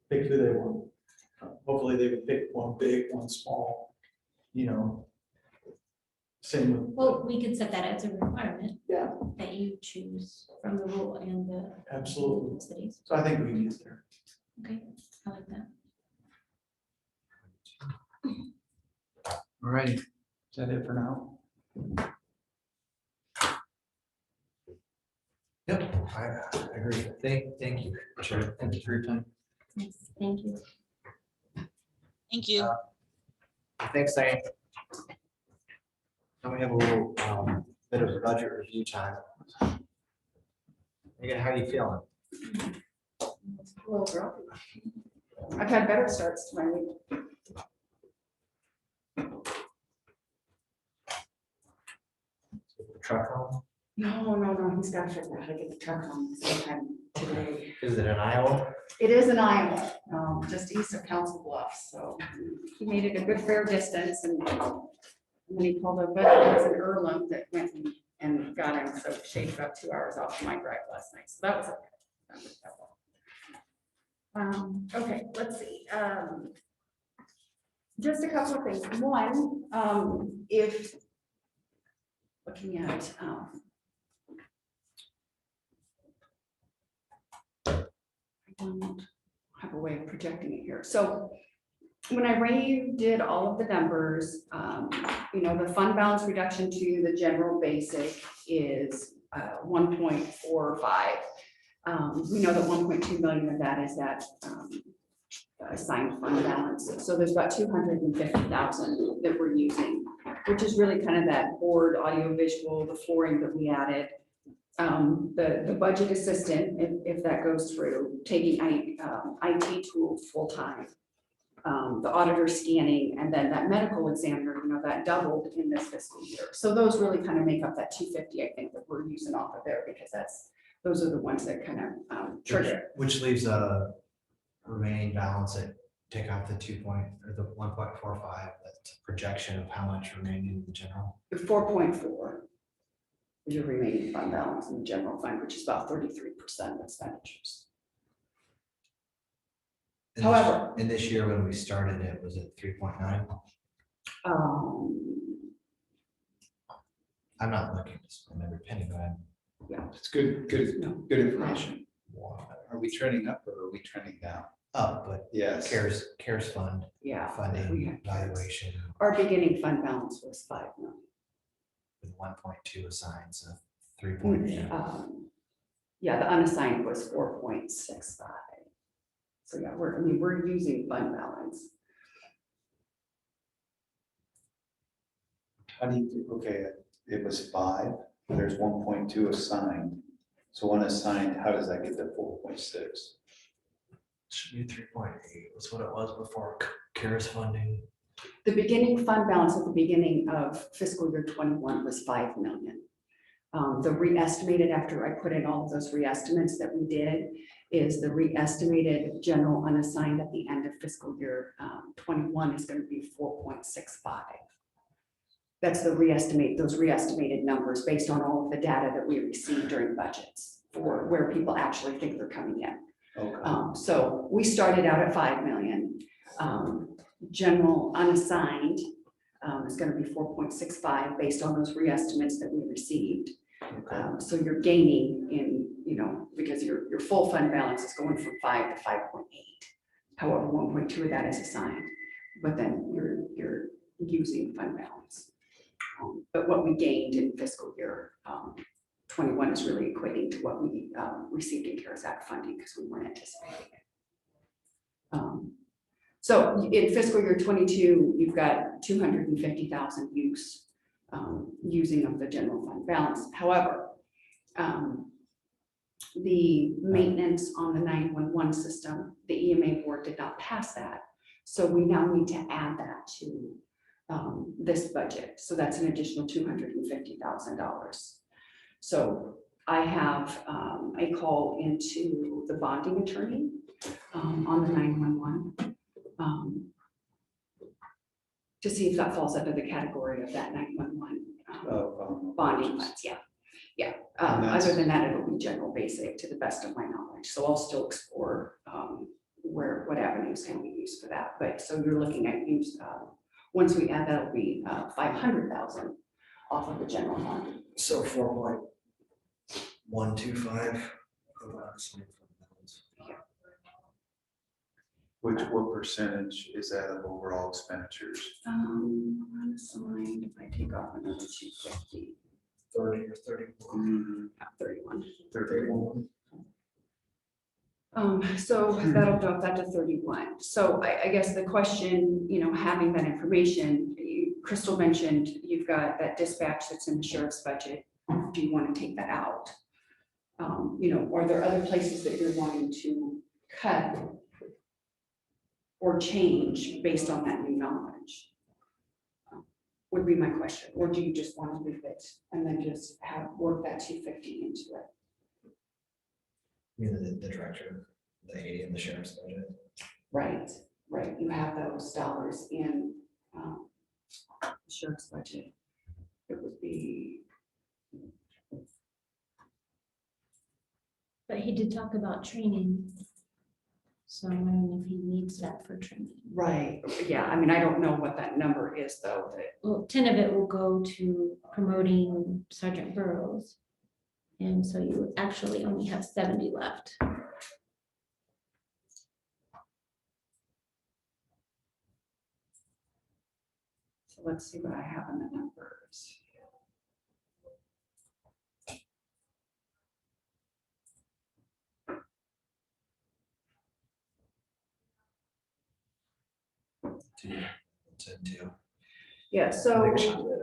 Pick who they want. Hopefully they would pick one big, one small, Same with. Well, we could set that as a requirement. Yeah. That you choose from the rule and the. Absolutely. Cities. So I think we can get there. Okay, I like that. All right, is that it for now? yep, I agree. Thank you. Sure. Thank you for your time. Yes, thank you. Thank you. Thanks, Diane. Now we have a little bit of budget review time. Megan, how are you feeling? Little girl. I've had better starts to my week. Truck home? No, he's got to figure out how to get the truck home sometime today. Is it in Iowa? It is in Iowa, just east of Council Bluffs, so he made it a good fair distance and then he pulled a veterans in Earlham that went and got him, so shaved about 2 hours off my drive last night, so that was okay. That was helpful. Okay, let's see, just a couple of things. One, if looking at, I don't have a way of projecting it here. So when I redid all of the numbers, the fund balance reduction to the general basic is 1.45. We know that 1.2 million of that is that assigned fund balance. So there's about 250,000 that we're using, which is really kind of that board, audio visual, the flooring that we added. The budget assistant, if that goes through, taking IT tools full-time. The auditor scanning, and then that medical examiner, that doubled in this fiscal year. So those really kind of make up that 250, I think, that we're using off of there, because those are the ones that kind of trigger. Which leaves a remaining balance at, take off the 1.45, that's a projection of how much remaining in the general. 4.4 is your remaining fund balance in the general fund, which is about 33% of expenditures. And However- in this year, when we started it, was it 3.9? I'm not looking to spend every penny, but I'm. It's good information. Are we trending up or are we trending down? Up, but Yes. CARES fund, Yeah. we funding, had- valuation, Our beginning fund balance was 5 million. with 1.2 assigned, so 3.8. Yeah, the unassigned was 4.65. So yeah, we're using fund balance. How do you, okay, it was 5, there's 1.2 assigned. So unassigned, how does that get to 4.6? Should be 3.8, was what it was before CARES funding. The beginning fund balance at the beginning of fiscal year 21 was 5 million. The re-estimated, after I put in all of those re-estimates that we did, is the re-estimated general unassigned at the end of fiscal year 21 is going to be 4.65. That's the those re-estimated numbers based on all of the data that we received during budgets for where people actually think they're coming in. Okay. So we started out at 5 million. General unassigned is going to be 4.65 based on those re-estimates that we received. So you're gaining in, because your full fund balance is going from 5 to 5.8. However, 1.2 of that is assigned, but then you're using fund balance. But what we gained in fiscal year 21 is really equating to what we received in CARES Act funding, because we weren't anticipating it. So in fiscal year 22, you've got 250,000 using of the general fund balance. However, the maintenance on the 911 system, the EMA board did not pass that. So we now need to add that to this budget. So that's an additional $250,000. So I have a call into the bonding attorney on the 911 to see if that falls under the category of that 911 bonding funds. Yeah. Other than that, it'll be general basic to the best of my knowledge. So I'll still explore what avenues can we use for that. But so you're looking at once we add that, it'll be 500,000 off of the general fund. So 4.125. What percentage is that of overall expenditures? Unassigned, if I take off another 250. 30 or 31. 31. 31. So that'll drop that to 31. So I guess the question, having that information, Crystal mentioned you've got that dispatch that's in the sheriff's budget. Do you want to take that out? Are there other places that you're wanting to cut or change based on that new knowledge? Would be my question. Or do you just want to leave it and then just work that 250 into it? The director, the 80 in the sheriff's budget. Right. You have those dollars in the sheriff's budget. It would be. But he did talk about training. So I don't know if he needs that for training. Right. Yeah. I mean, I don't know what that number is though. Well, 10 of it will go to promoting Sergeant Burrows. And so you actually only have 70 left. So let's see what I have in the numbers. to do. Yeah, so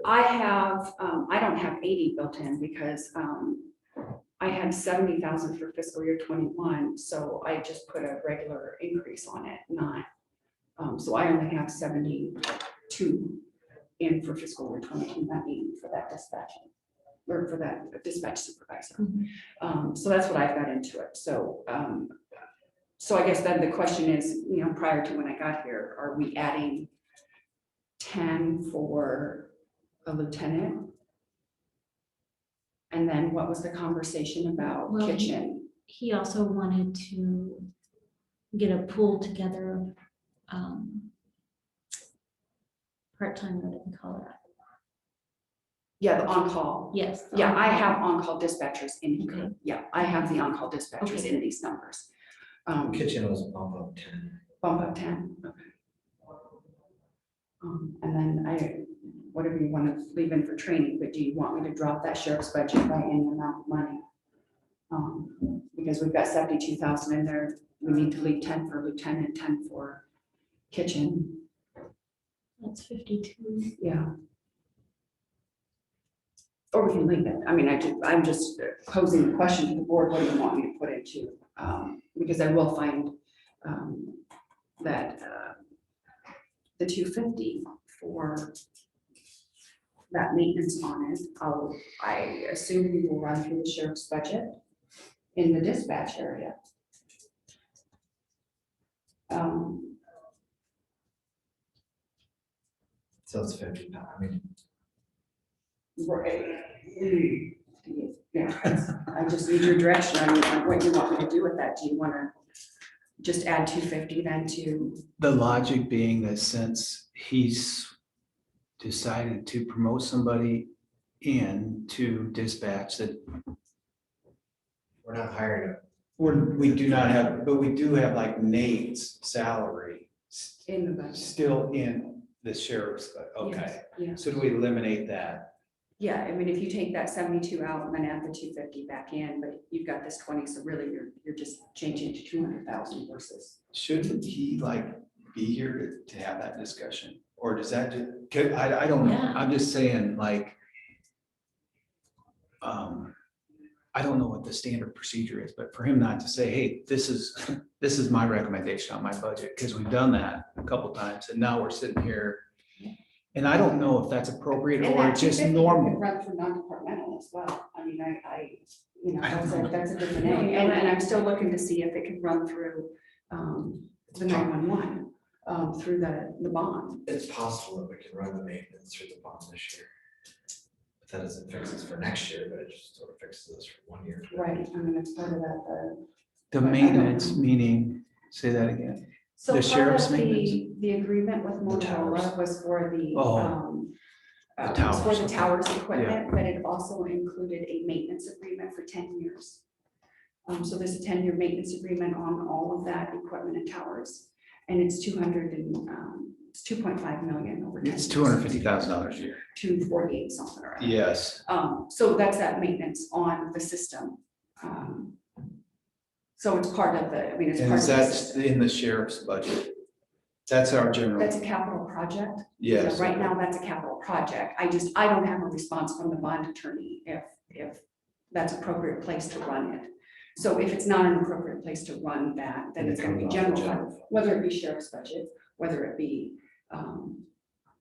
I have, I don't have 80 built in because I had 70,000 for fiscal year 21, so I just put a regular increase on it, not, so I only have 72 in for fiscal year 22, not 80 for that dispatch, or for that dispatch supervisor. So that's what I've got into it, so, so I guess then the question is, you know, prior to when I got here, are we adding 10 for a lieutenant? And then what was the conversation about Well, kitchen? He also wanted to get a pool together of part-time, what do they call that? Yeah, the on-call. Yes. the Yeah, I on-call. have on-call dispatchers in here. Okay. Yeah, I have the on-call dispatchers Okay. in these numbers. Kitchen was bump up 10. Bump up 10, okay. And then whatever you want to leave in for training, but do you want me to drop that sheriff's budget by any amount of money? Because we've got 72,000 in there, we need to leave 10 for lieutenant, 10 for kitchen, That's 52. yeah. Or we can leave it, I mean, I'm just posing the question to the board, what do you want me to put into? Because I will find that the 250 for that maintenance on it, I assume we will run through the sheriff's budget in the dispatch area. So it's 50 now. I mean, Right. Yeah, I just need your direction on what you want me to do with that. Do you want to just add 250 then to? The logic being that since he's decided to promote somebody in to dispatch, that we're not hiring we do not have, but we do have like Nate's salary In the budget. still in the sheriff's, okay. Yeah, So do we eliminate that? yeah, I mean, if you take that 72 out and then add the 250 back in, but you've got this 20, so really you're just changing to 200,000 versus. Shouldn't he like be here to have that discussion? Or does that, I don't know, Yeah. I'm just saying like, I don't know what the standard procedure is, but for him not to say, hey, this is my recommendation on my budget, because we've done that a couple times, and now we're sitting here. And I don't know if that's appropriate And or that just 250 normal. could run for non-departmental as well. I mean, you know, I don't that's a know. different area. And I'm still looking to see if it could run through the 911, through the bond. It's possible that we can run the maintenance through the bond this year. But that doesn't fix us for next year, but it just sort of fixes us for 1 year. Right, I mean, it's part of that, The maintenance, meaning, say that again. so The part sheriff's of the agreement with The towers. Motorola was for the, Oh, the was for the towers. towers equipment, but it also included a maintenance agreement for 10 years. So there's a 10-year maintenance agreement on all of that equipment and towers, and it's 2.5 million over 10 It's years. $250,000 a year. 248 something or other. Yes. So that's that maintenance on the system. So it's part of the, I mean, it's And part is of the that system. in the sheriff's budget? That's our general, That's a capital project. yes. Right now, that's a capital project. I don't have a response from the bond attorney if that's appropriate place to run it. So if it's not an appropriate place to run that, then it's gonna be general fund, whether it be sheriff's budget, whether it be,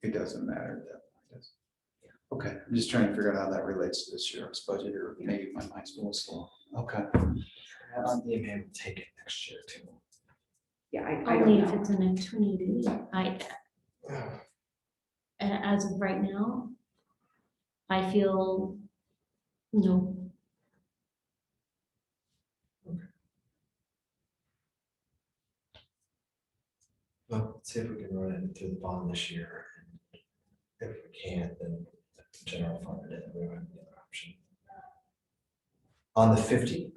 It doesn't matter. Okay, I'm just trying to figure out how that relates to the sheriff's budget, or maybe my mind's a little slow. Okay. They may take it next year too. yeah, I Only don't if know. it's an opportunity. As of right now, I feel no. Well, let's see if we can run it through the bond this year. And if we can't, then general fund it, and we have the other option. On the 50,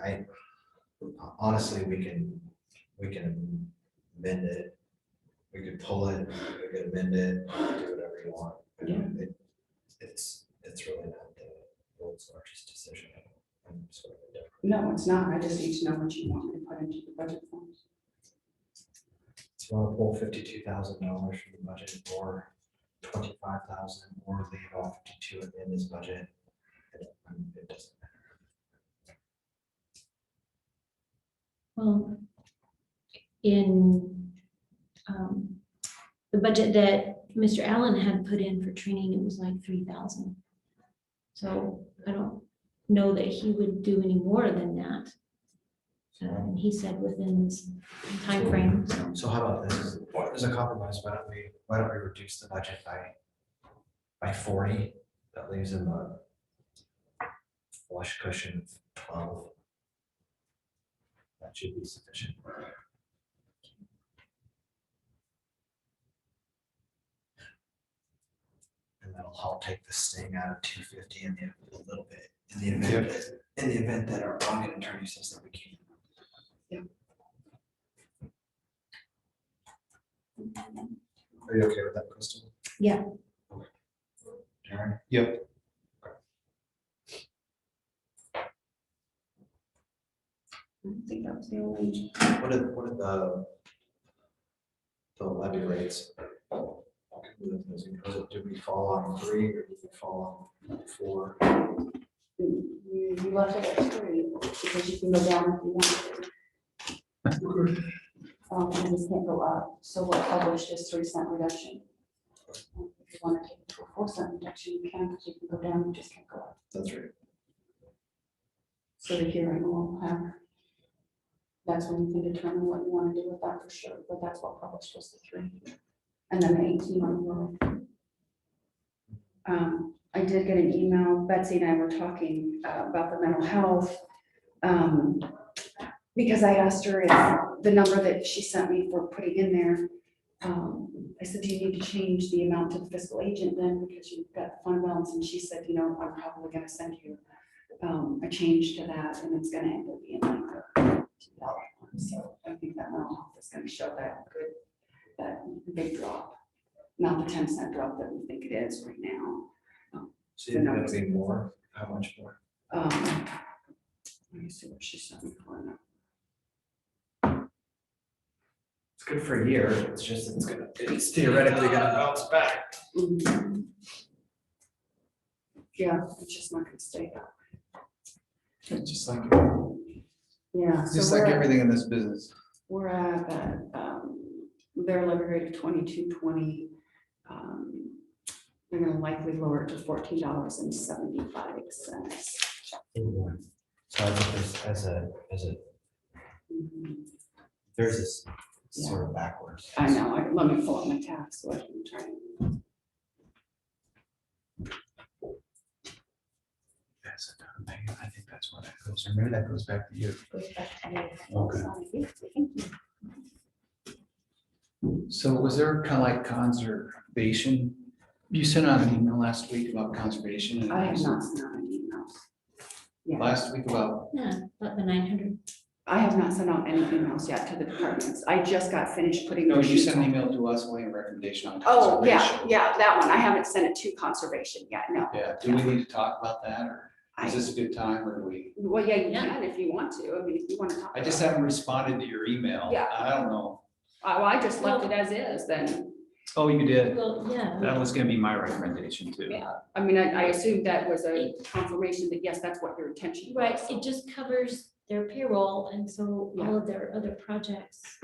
honestly, we can amend it. We could pull it, we could amend it, do whatever you want. It's really not the world's largest decision. I'm sort of indifferent. No, it's not. I just need to know what you want me to put into the budget funds. So I'll pull $52,000 from the budget or 25,000 or leave off 52 in this budget. It doesn't matter. Well, in the budget that Mr. Allen had put in for training, it was like 3,000. So I don't know that he would do any more than that. And he said within this timeframe, so. So how about this? As a compromise, why don't we reduce the budget by 40? That leaves him a flush cushion of 12. That should be sufficient. And that'll help take the sting out of 250 in a little bit, in the event that our audit attorney says that we can't. Are you okay with that, Crystal? Yeah. Darren? Yep. I think that was the only. What are the levy rates? Did we fall on 3 or did we fall on 4? You left it at 3 because you can go down if you want to. And this can't go up, so what published is 3-cent reduction. If you want to take it to a 4-cent reduction, you can, because you can go down, you just can't go up. That's right. So the hearing will have, that's when you can determine what you want to do with that for sure, but that's what published was the 3. And then the 18 on the roll. I did get an email, Betsy and I were talking about the mental health. Because I asked her if the number that she sent me for putting in there, I said, do you need to change the amount to the fiscal agent then, because you've got the fund balance? And she said, you know, I'm probably gonna send you a change to that, and it's gonna end up being like a $2 one. So I think that mental health is gonna show that good, that big drop, not the 10-cent drop that we think it is right now. So it's gonna be more, how much more? Let me see what she sent me for now. It's good for a year, it's theoretically gonna bounce back. Mhm. Yeah, it's just not gonna stay that. Just like, Yeah. just so like we're at- everything in this business. We're at their levy rate of $22.20. They're gonna likely lower it to $14.75. So I think as a, there's this sort of backwards. I know, let me pull up my tax so I can try. That's a ton, Megan. I think that's where that goes, or maybe that goes back to you. Goes back to me. Okay. Thank you. So was there kind of like conservation? You sent out an email last week about conservation. and I have not sent out any emails. Yeah, Last week about, Yeah, about the 900. I have not sent out any emails yet to the departments. I just got finished putting. no, the you sheets sent an on. email to us, wanting a recommendation on Oh, yeah, conservation. yeah, that one. I haven't sent it to conservation yet, no. Yeah, do we need to talk about that, or I- is this a good time, or do we? Well, yeah, you Yeah. can if you want to. I mean, if you want to talk. I just about it. haven't responded to your email. Yeah. I don't know. Well, I just left it as is then. Oh, you did? Well, yeah. That was gonna be my recommendation too. Yeah, I mean, I assumed that was a confirmation that yes, that's what your intention was. Right, it just covers their payroll, and so all of their other projects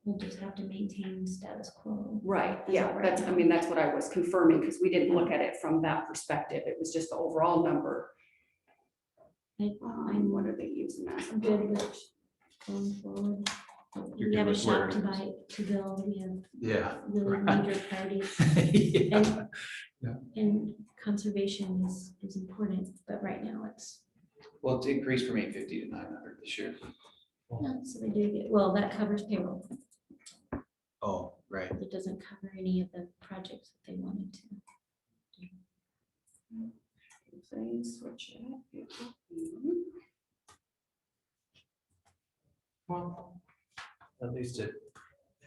will just have to maintain status quo. Right, yeah, that's, I mean, that's what I was confirming, because we didn't look at it from that perspective. It was just the overall number. What are they using as? I'm good with going forward. You're We good have a with shop where to it buy, to build, we have Yeah. really Right. major priorities. Yeah. And conservation is important, but right now it's, Well, it's increased from 850 to 900 this year. yeah, so they do get, well, that covers payroll. Oh, right. It doesn't cover any of the projects that they wanted to. If they switch it. Well, at least it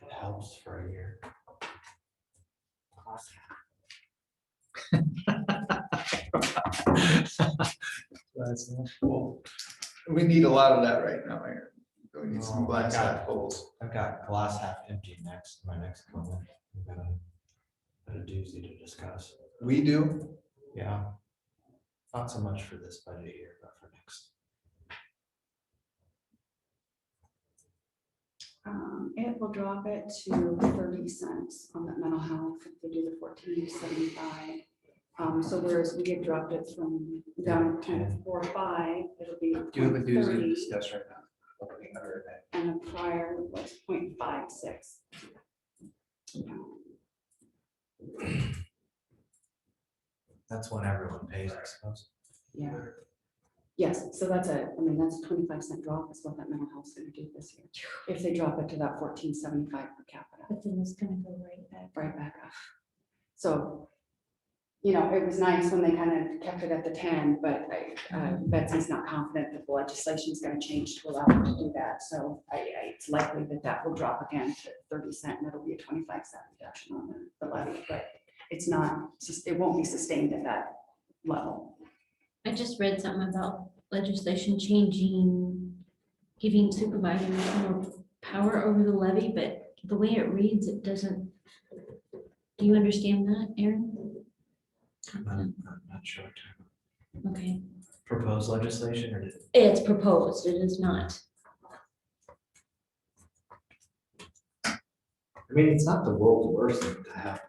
helps for a year. That's not cool. We need a lot of that right now, Aaron. We need some glass half fulls. I've I've got glass half empty next, my next comment. We've got a doozy to discuss. We do. Yeah. Not so much for this budget year, but for next. It will drop it to 30 cents on that mental health if they do the 14.75. So whereas we had dropped it from down to 10.45, it'll be Do have a doozy to 30, discuss right now. and the prior was 0.56. That's when everyone pays, I suppose. Yeah. Yes, so that's a 25-cent drop is what that mental health's gonna do this year. If they drop it to that 14.75 per capita, But then it's gonna go right back up. So, it was nice when they kind of kept it at the 10, but Betsy's not confident that the legislation is gonna change to allow them to do that. So it's likely that that will drop again to 30 cent and it'll be a 25-cent reduction on the levy, but it's not, it won't be sustained at that level. I just read something about legislation changing, giving supervisors more power over the levy, but the way it reads, it doesn't. Do you understand that, Aaron? I'm not sure. Okay, Proposed legislation or did? it's proposed, it is not. I mean, it's not the world's worst thing to happen.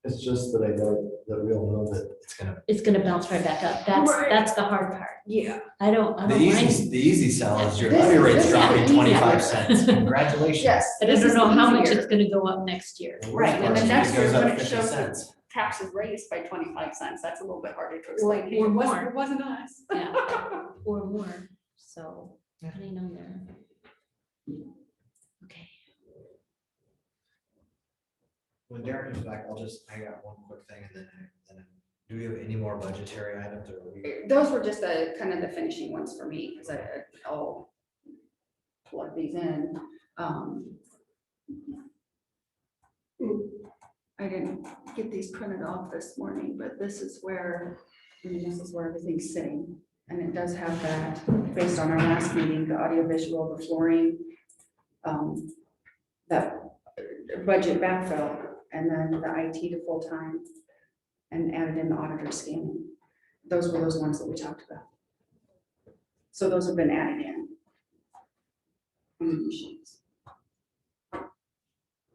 It's just that I know that we all know that It's gonna bounce right back up. That's the hard part. Yeah. I don't The mind. easy sell is your This levy is- rate's this is dropping easy. 25 cents. Congratulations. Yes. But I this don't is know how much easier. it's gonna go up next year. The worst Right, and part then is next it year goes when up it 50 shows cents. taxes raised by 25 cents, that's a little bit harder to Or explain. Hey, more. It wasn't us. Yeah. Or more, so, depending on there. Okay. When Darren comes back, I got one quick thing and then do we have any more budgetary items or? are we- Those were just the kind of the finishing ones for me, because I'll plug these in. I didn't get these printed off this morning, but this is where everything's sitting. And it does have that, based on our last meeting, the audiovisual, the flooring, that budget backfill, and then the IT to full-time, and added in the auditor scanning. Those were those ones that we talked about. So those have been added in. on the sheets.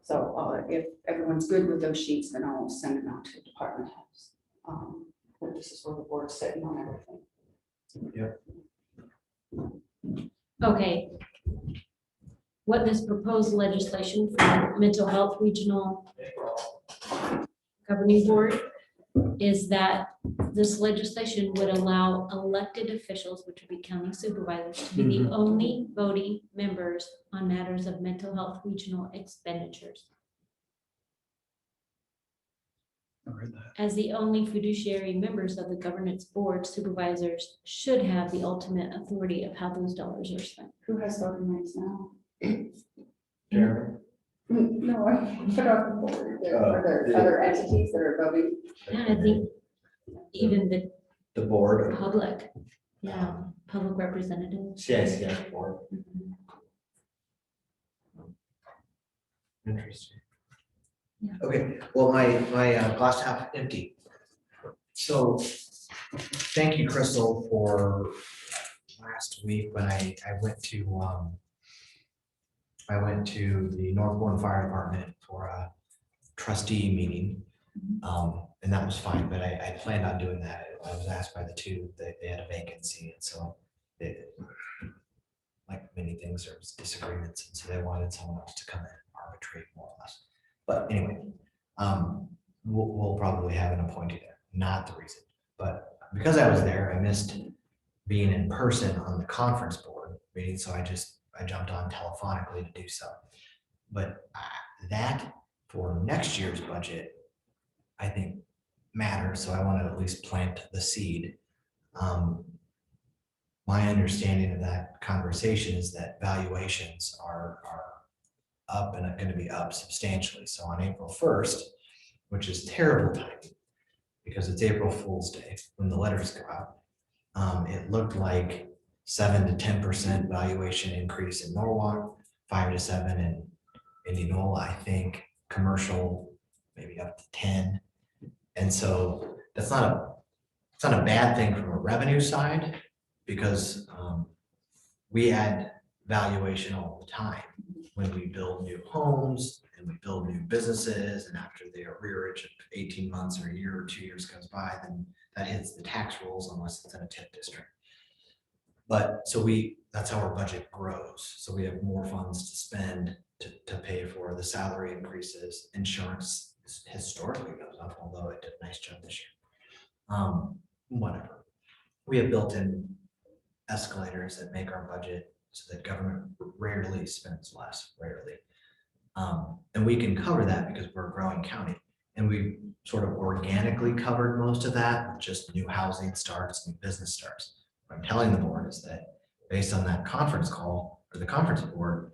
So if everyone's good with those sheets, then I'll send them out to department heads. But this is where the board's sitting on everything. Okay. What this proposed legislation for mental health regional governing board is that this legislation would allow elected officials, which would be county supervisors, to be the only voting members on matters of mental health regional expenditures. I read that. As the only fiduciary members of the governance board, supervisors should have the ultimate authority of how those dollars are spent. Who has voting rights now? Darren? No, I put on the board. Are there other entities that are voting? And I think even the The board. public, public representatives. Yes, board. Interesting. Yeah. Okay, well, my glass half empty. So, thank you, Crystal, for last week when I went to the North Warren Fire Department for a trustee meeting. And that was fine, but I planned on doing that. I was asked by the two that they had a vacancy, and so like many things, there was disagreements, and so they wanted someone else to come in and arbitrate more or less. But anyway, we'll probably have an appointee there, not the reason. But because I was there, I missed being in person on the conference board meeting, so I jumped on telephonically to do so. But that for next year's budget, I think matters, so I want to at least plant the seed. My understanding of that conversation is that valuations are up and are going to be up substantially. So on April 1st, which is terrible timing because it's April Fool's Day when the letters go out, it looked like 7 to 10% valuation increase in Norwalk, 5 to 7 in Indianola, I think, commercial, maybe up to 10. And so it's not a bad thing from a revenue side, because we add valuation all the time when we build new homes and we build new businesses, and after the arrearage of 18 months or a year or 2 years goes by, then that hits the tax rolls unless it's in a TIF district. But so that's how our budget grows. So we have more funds to spend to pay for the salary increases. Insurance historically goes up, although it did a nice job this year. Whatever. We have built-in escalators that make our budget so that government rarely spends less, rarely. And we can cover that because we're a growing county, and we sort of organically covered most of that with just new housing starts and business starts. What I'm telling the board is that based on that conference call or the conference board,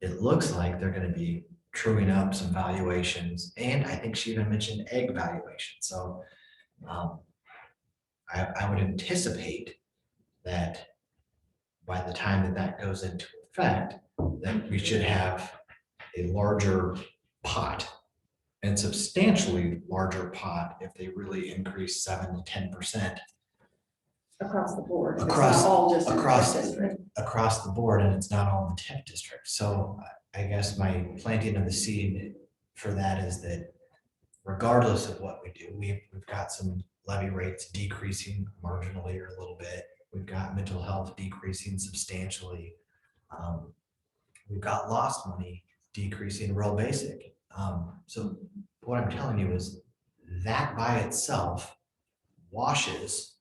it looks like they're going to be truing up some valuations. And I think she even mentioned egg valuation. So I would anticipate that by the time that that goes into effect, that we should have a larger pot, and substantially larger pot if they really increase 7 to 10% Across the board. It's not Across- all just in the across- district. across the board, and it's not all in the TIF district. So I guess my planting of the seed for that is that regardless of what we do, we've got some levy rates decreasing marginally or a little bit. We've got mental health decreasing substantially. We've got lost money decreasing real basic. So what I'm telling you is that by itself washes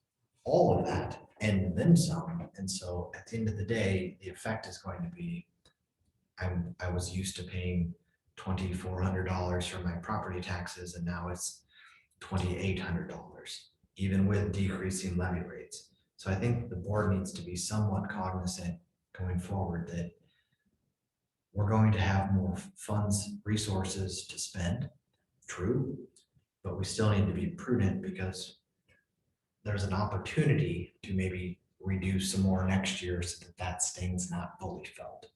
all of that and then some. And so at the end of the day, the effect is going to be, I was used to paying $2,400 for my property taxes, and now it's $2,800, even with decreasing levy rates. So I think the board needs to be somewhat cognizant going forward that we're going to have more funds, resources to spend, true, but we still need to be prudent because there's an opportunity to maybe reduce some more next year so that that sting's not fully felt.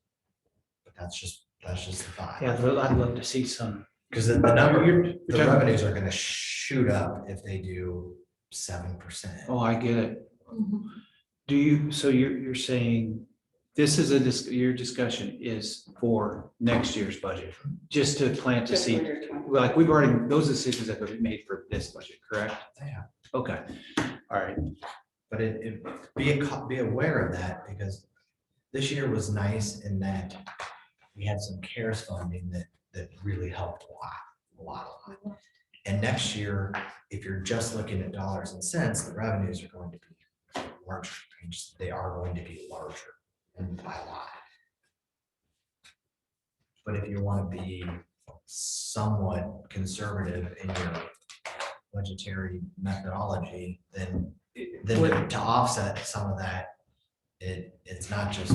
But that's just the thought. Yeah, I'd love to see some. Because the number, You're the talking- revenues are gonna shoot up if they do 7%. Oh, I get it. Do you, so you're saying this is your discussion is for next year's budget, just to plant the Fiscal seed? year 20. Like, we've already, those decisions have been made for this budget, correct? Yeah. Okay, all right. But be aware of that, because this year was nice in that we had some CARES funding that really helped a lot. And next year, if you're just looking at dollars and cents, the revenues are going to be larger. They are going to be larger, and by a lot. But if you want to be somewhat conservative in your budgetary methodology, then to offset some of that, it's not just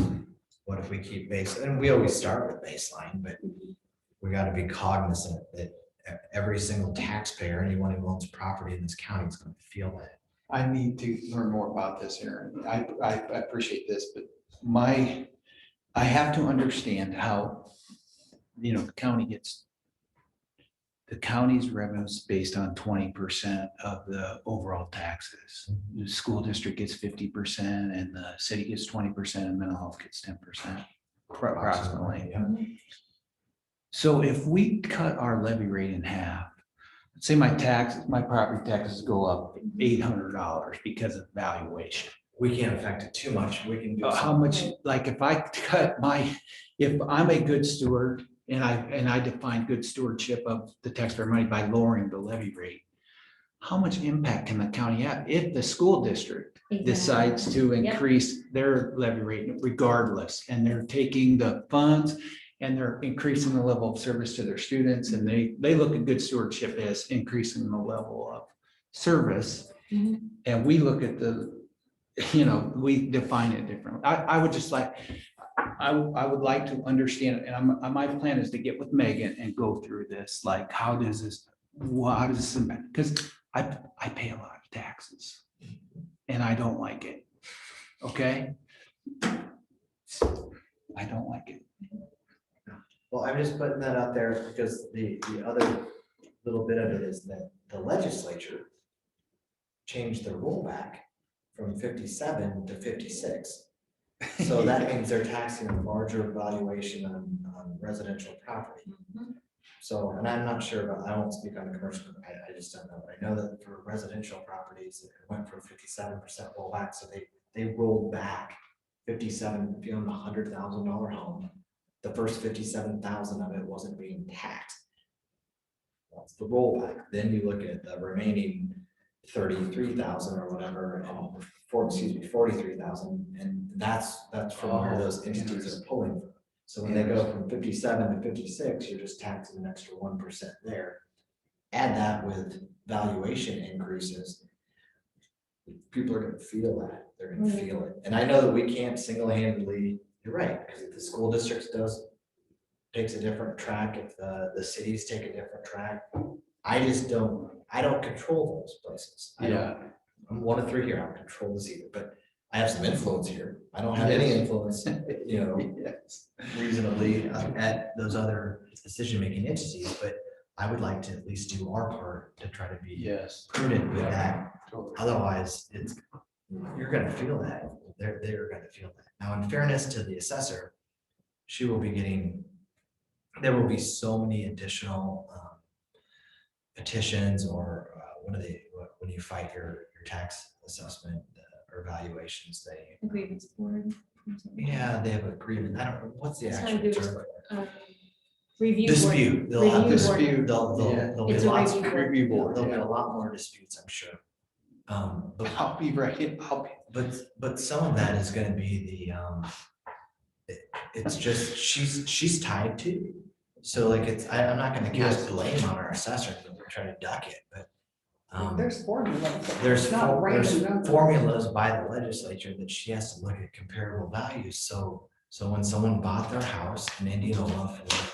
what if we keep base, and we always start with baseline, but we got to be cognizant that every single taxpayer, anyone who owns property in this county is going to feel that. I need to learn more about this, Aaron. I appreciate this, but I have to understand how, the county gets, the county's revenues based on 20% of the overall taxes. The school district gets 50% and the city gets 20% and mental health gets 10%. Approximately. Yeah. So if we cut our levy rate in half, let's say my property taxes go up $800 because of valuation. We can't affect it too much. We can do. How much, like if I cut if I'm a good steward and I define good stewardship of the taxpayer money by lowering the levy rate, how much impact can the county have if the school district decides to increase their levy rate regardless, and they're taking the funds and they're increasing the level of service to their students, and they look at good stewardship as increasing the level of service. And we look at we define it differently. I would just like, I would like to understand it, and my plan is to get with Megan and go through this, like, how does this impact? Because I pay a lot of taxes and I don't like it. Okay? I don't like it. Well, I'm just putting that out there because the other little bit of it is that the legislature changed the rollback from 57 to 56. So that means they're taxing a larger valuation on residential property. So, and I'm not sure, but I won't speak on the commercial, I just don't know. I know that for residential properties, it went from 57% rollback, so they rolled back 57, if you own a $100,000 home, the first 57,000 of it wasn't being taxed. That's the rollback. Then you look at the remaining 33,000 or whatever, and 43,000, and that's from where those entities are pulling from. So when they go from 57 to 56, you're just taxing an extra 1% there. Add that with valuation increases. People are gonna feel that, they're gonna feel it. And I know that we can't single-handedly, you're right, because if the school districts takes a different track, if the cities take a different track, I don't control those places. I'm one of three here, I don't control this either, but I have some influence here. I don't have any influence, reasonably at those other decision-making entities, but I would like to at least do our part to try to be prudent with that. Otherwise, you're gonna feel that. They're gonna feel that. Now, in fairness to the assessor, she will be getting, there will be so many additional petitions or when you fight your tax assessment or valuations, A grievance board. yeah, they have a grievance. I don't know, what's the It's not actual a term? Review board. Dispute. They'll have Review board. dispute. There'll be It's a lots, review board. there'll be a lot more disputes, I'm sure. But I'll be right, But some of that is gonna be it's just, she's tied to. So like I'm not gonna cast blame on our assessor, but we're trying to duck it, but. There's formulas. There's not random numbers. formulas by the legislature that she has to look at comparable values. So when someone bought their house in Indianola for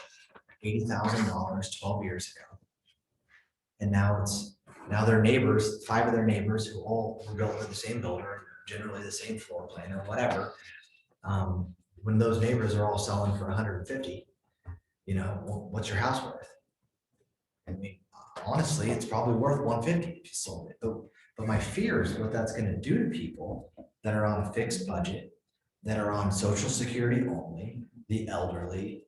$80,000 12 years ago. And now their neighbors, 5 of their neighbors who all were built with the same builder, generally the same floor plan or whatever. When those neighbors are all selling for 150, what's your house worth? I mean, honestly, it's probably worth 150 if you sold it. But my fear is what that's gonna do to people that are on a fixed budget, that are on Social Security only, the elderly,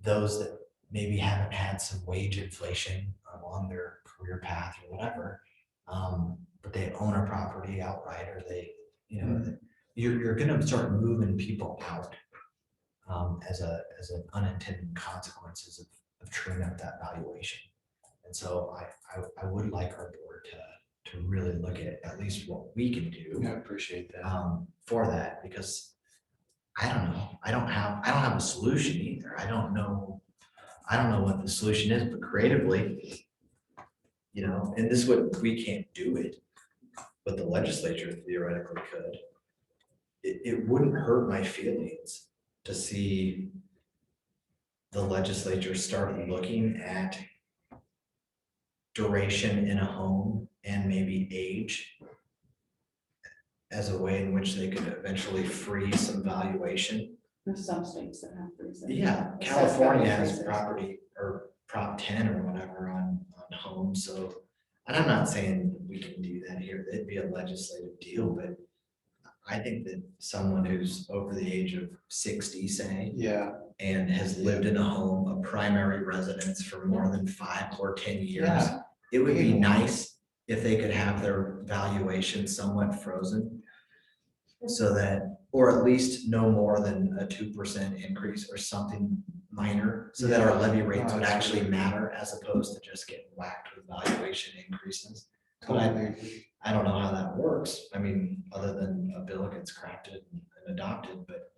those that maybe haven't had some wage inflation on their career path or whatever, but they own a property outright, or you're gonna start moving people out as an unintended consequences of trimming up that valuation. And so I would like our board to really look at least what we can do. I appreciate that. For that, because I don't know, I don't have a solution either. I don't know what the solution is, but creatively, and this would, we can't do it, but the legislature theoretically could. It wouldn't hurt my feelings to see the legislature start looking at duration in a home and maybe age as a way in which they could eventually free some valuation. There's some states that have freezing. Yeah, California has property or Prop 10 or whatever on homes, so, and I'm not saying we can do that here, it'd be a legislative deal, but I think that someone who's over the age of 60, say, and has lived in a home, a primary residence for more than 5 or 10 years, it would be nice if they could have their valuation somewhat frozen. So that, or at least no more than a 2% increase or something minor, so that our levy rates would actually matter as opposed to just getting whacked with valuation increases. But I don't know how that works. I mean, other than a bill gets crafted and adopted, but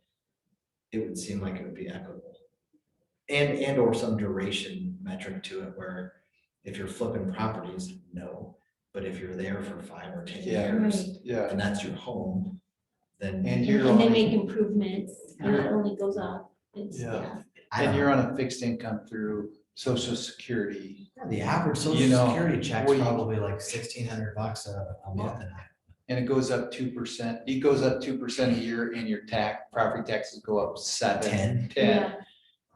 it would seem like it would be equitable. And or some duration metric to it where if you're flipping properties, no, but if you're there for 5 or 10 years, and that's your home, then. And they make improvements, and it only goes up. And you're on a fixed income through Social Security. The average Social Security check's probably like $1,600 a month. And it goes up 2%. It goes up 2% a year, and your property taxes go up 10.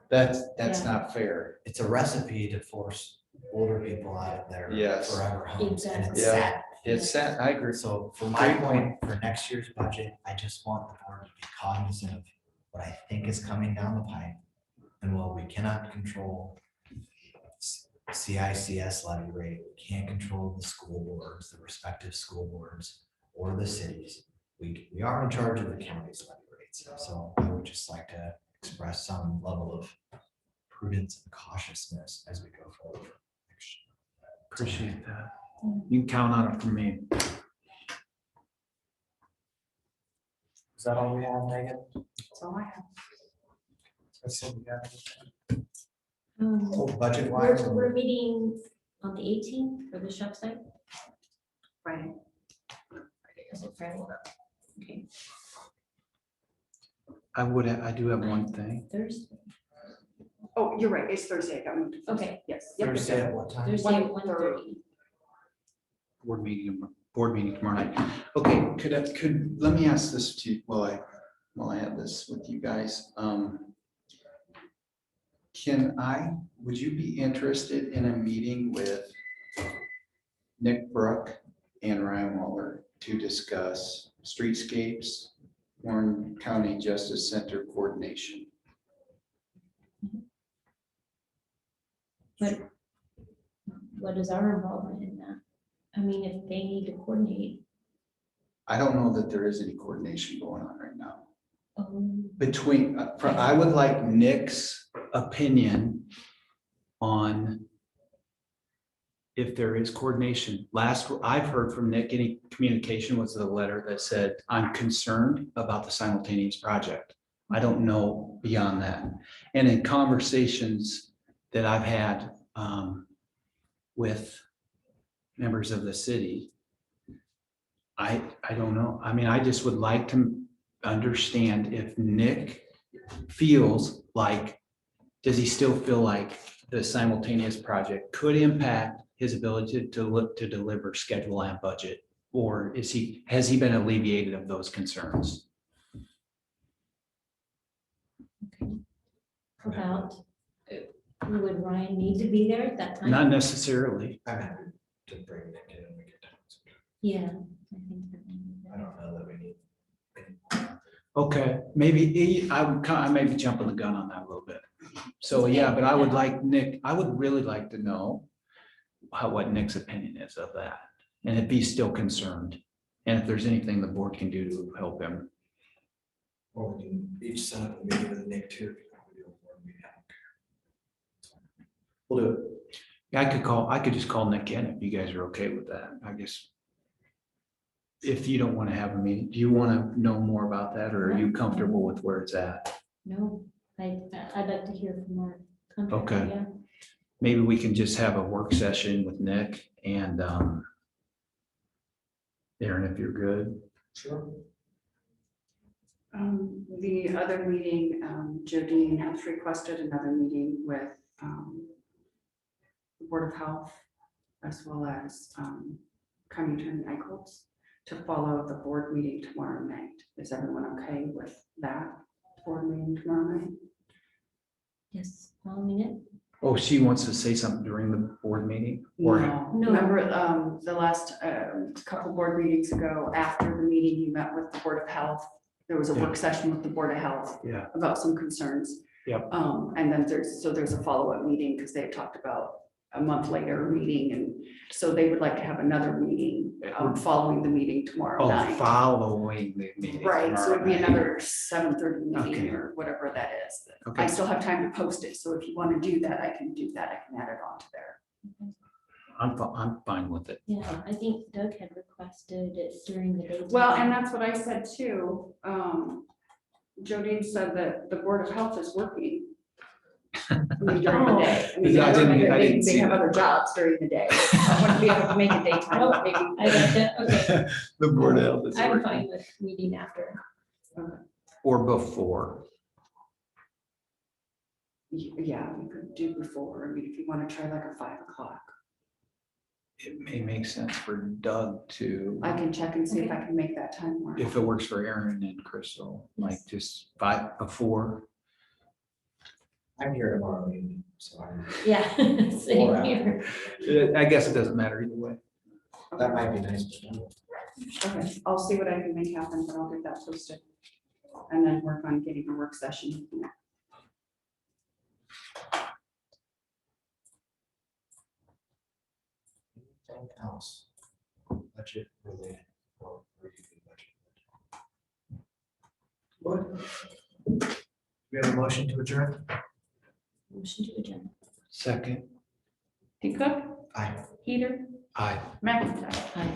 That's not fair. It's a recipe to force older people out of their Yes. forever homes, and it's Exactly. sad. It's sad, I agree. So for my point, for next year's budget, I just want the board to be cognizant of what I think is coming down the pipe. And while we cannot control CICS levy rate, we can't control the school boards, the respective school boards, or the cities. We are in charge of the county's levy rates. So I would just like to express some level of prudence and cautiousness as we go forward. Appreciate that. You can count on it from me. Is that all we have, Megan? That's all I have. Oh, budget We're, wise. we're meeting on the 18th for the shop site. Friday. Is it Friday? Okay, I do have one thing. Thursday. Oh, you're right, it's Thursday. I got moved to Thursday. Okay. Yes. Yep. Thursday at what time? Thursday at 1:30. 1:30. Board meeting tomorrow night. Okay, let me ask this to you while I have this with you guys. Would you be interested in a meeting with Nick Brook and Ryan Waller to discuss streetscapes, Warren County Justice Center coordination? But what is our involvement in that? I mean, if they need to coordinate. I don't know that there is any coordination going on right now. Between. I would like Nick's opinion on if there is coordination. Last I've heard from Nick, any communication was the letter that said, I'm concerned about the simultaneous project. I don't know beyond that. And in conversations that I've had with members of the city, I don't know. I mean, I just would like to understand if Nick feels like, does he still feel like the simultaneous project could impact his ability to deliver schedule and budget? Or has he been alleviated of those concerns? About, would Ryan need to be there at that time? Not necessarily. I'm happy to bring Nick in and we can talk. Yeah. I think that I don't know that we need. Okay, maybe I may be jumping the gun on that a little bit. So, yeah, but I would like Nick, I would really like to know what Nick's opinion is of that. And if he's still concerned, and if there's anything the board can do to help him. Or we can each set up a meeting with Nick too. We'll do it. I could just call Nick in if you guys are okay with that, I guess. If you don't want to have a meeting, do you want to know more about that, or are you comfortable with where it's at? No, I'd like to hear from our contractor. Okay. Yeah. Maybe we can just have a work session with Nick and Aaron, if you're good. Sure. The other meeting, Jodine has requested another meeting with the Board of Health as well as County Attorney Eichholz to follow the board meeting tomorrow night. Is everyone okay with that board meeting tomorrow night? Yes, following it. Oh, she wants to say something during the board meeting? Or No. No. Remember the last couple board meetings ago, after the meeting, you met with the Board of Health. There was a work session with the Board of Health Yeah. about some concerns. Yep. And then there's a follow-up meeting because they had talked about a month later meeting. And so they would like to have another meeting following the meeting tomorrow night. Following the meeting. Right, so it'd be tomorrow night. another 7:30 meeting Okay. or whatever that is. Okay. I still have time to post it, so if you want to do that, I can do that. I can add it on to there. I'm fine with it. Yeah, I think Doug had requested it during the day. Well, and that's what I said too. Jodine said that the Board of Health is working. I mean, during the day. I mean, I didn't they see have that. other jobs during the day. I wouldn't be able to make it daytime, but maybe. I got that, okay. The board of health is I'm working. fine with meeting after. Or before. Yeah, we could do before. I mean, if you want to try like a 5 o'clock. It may make sense for Doug to, I can check and see if I can make that time work. if it works for Aaron and Crystal, like just 5 before. I'm here tomorrow evening, so Yeah, same here. I guess it doesn't matter either way. that might be nice. Okay, I'll see what I can make happen, but I'll get that posted. And then work on getting a work session. Anything else? Budget related or review budget? What? We have a motion to adjourn? Motion to adjourn. Second. Cook, Aye. Peter, Aye. McIntyre. Aye.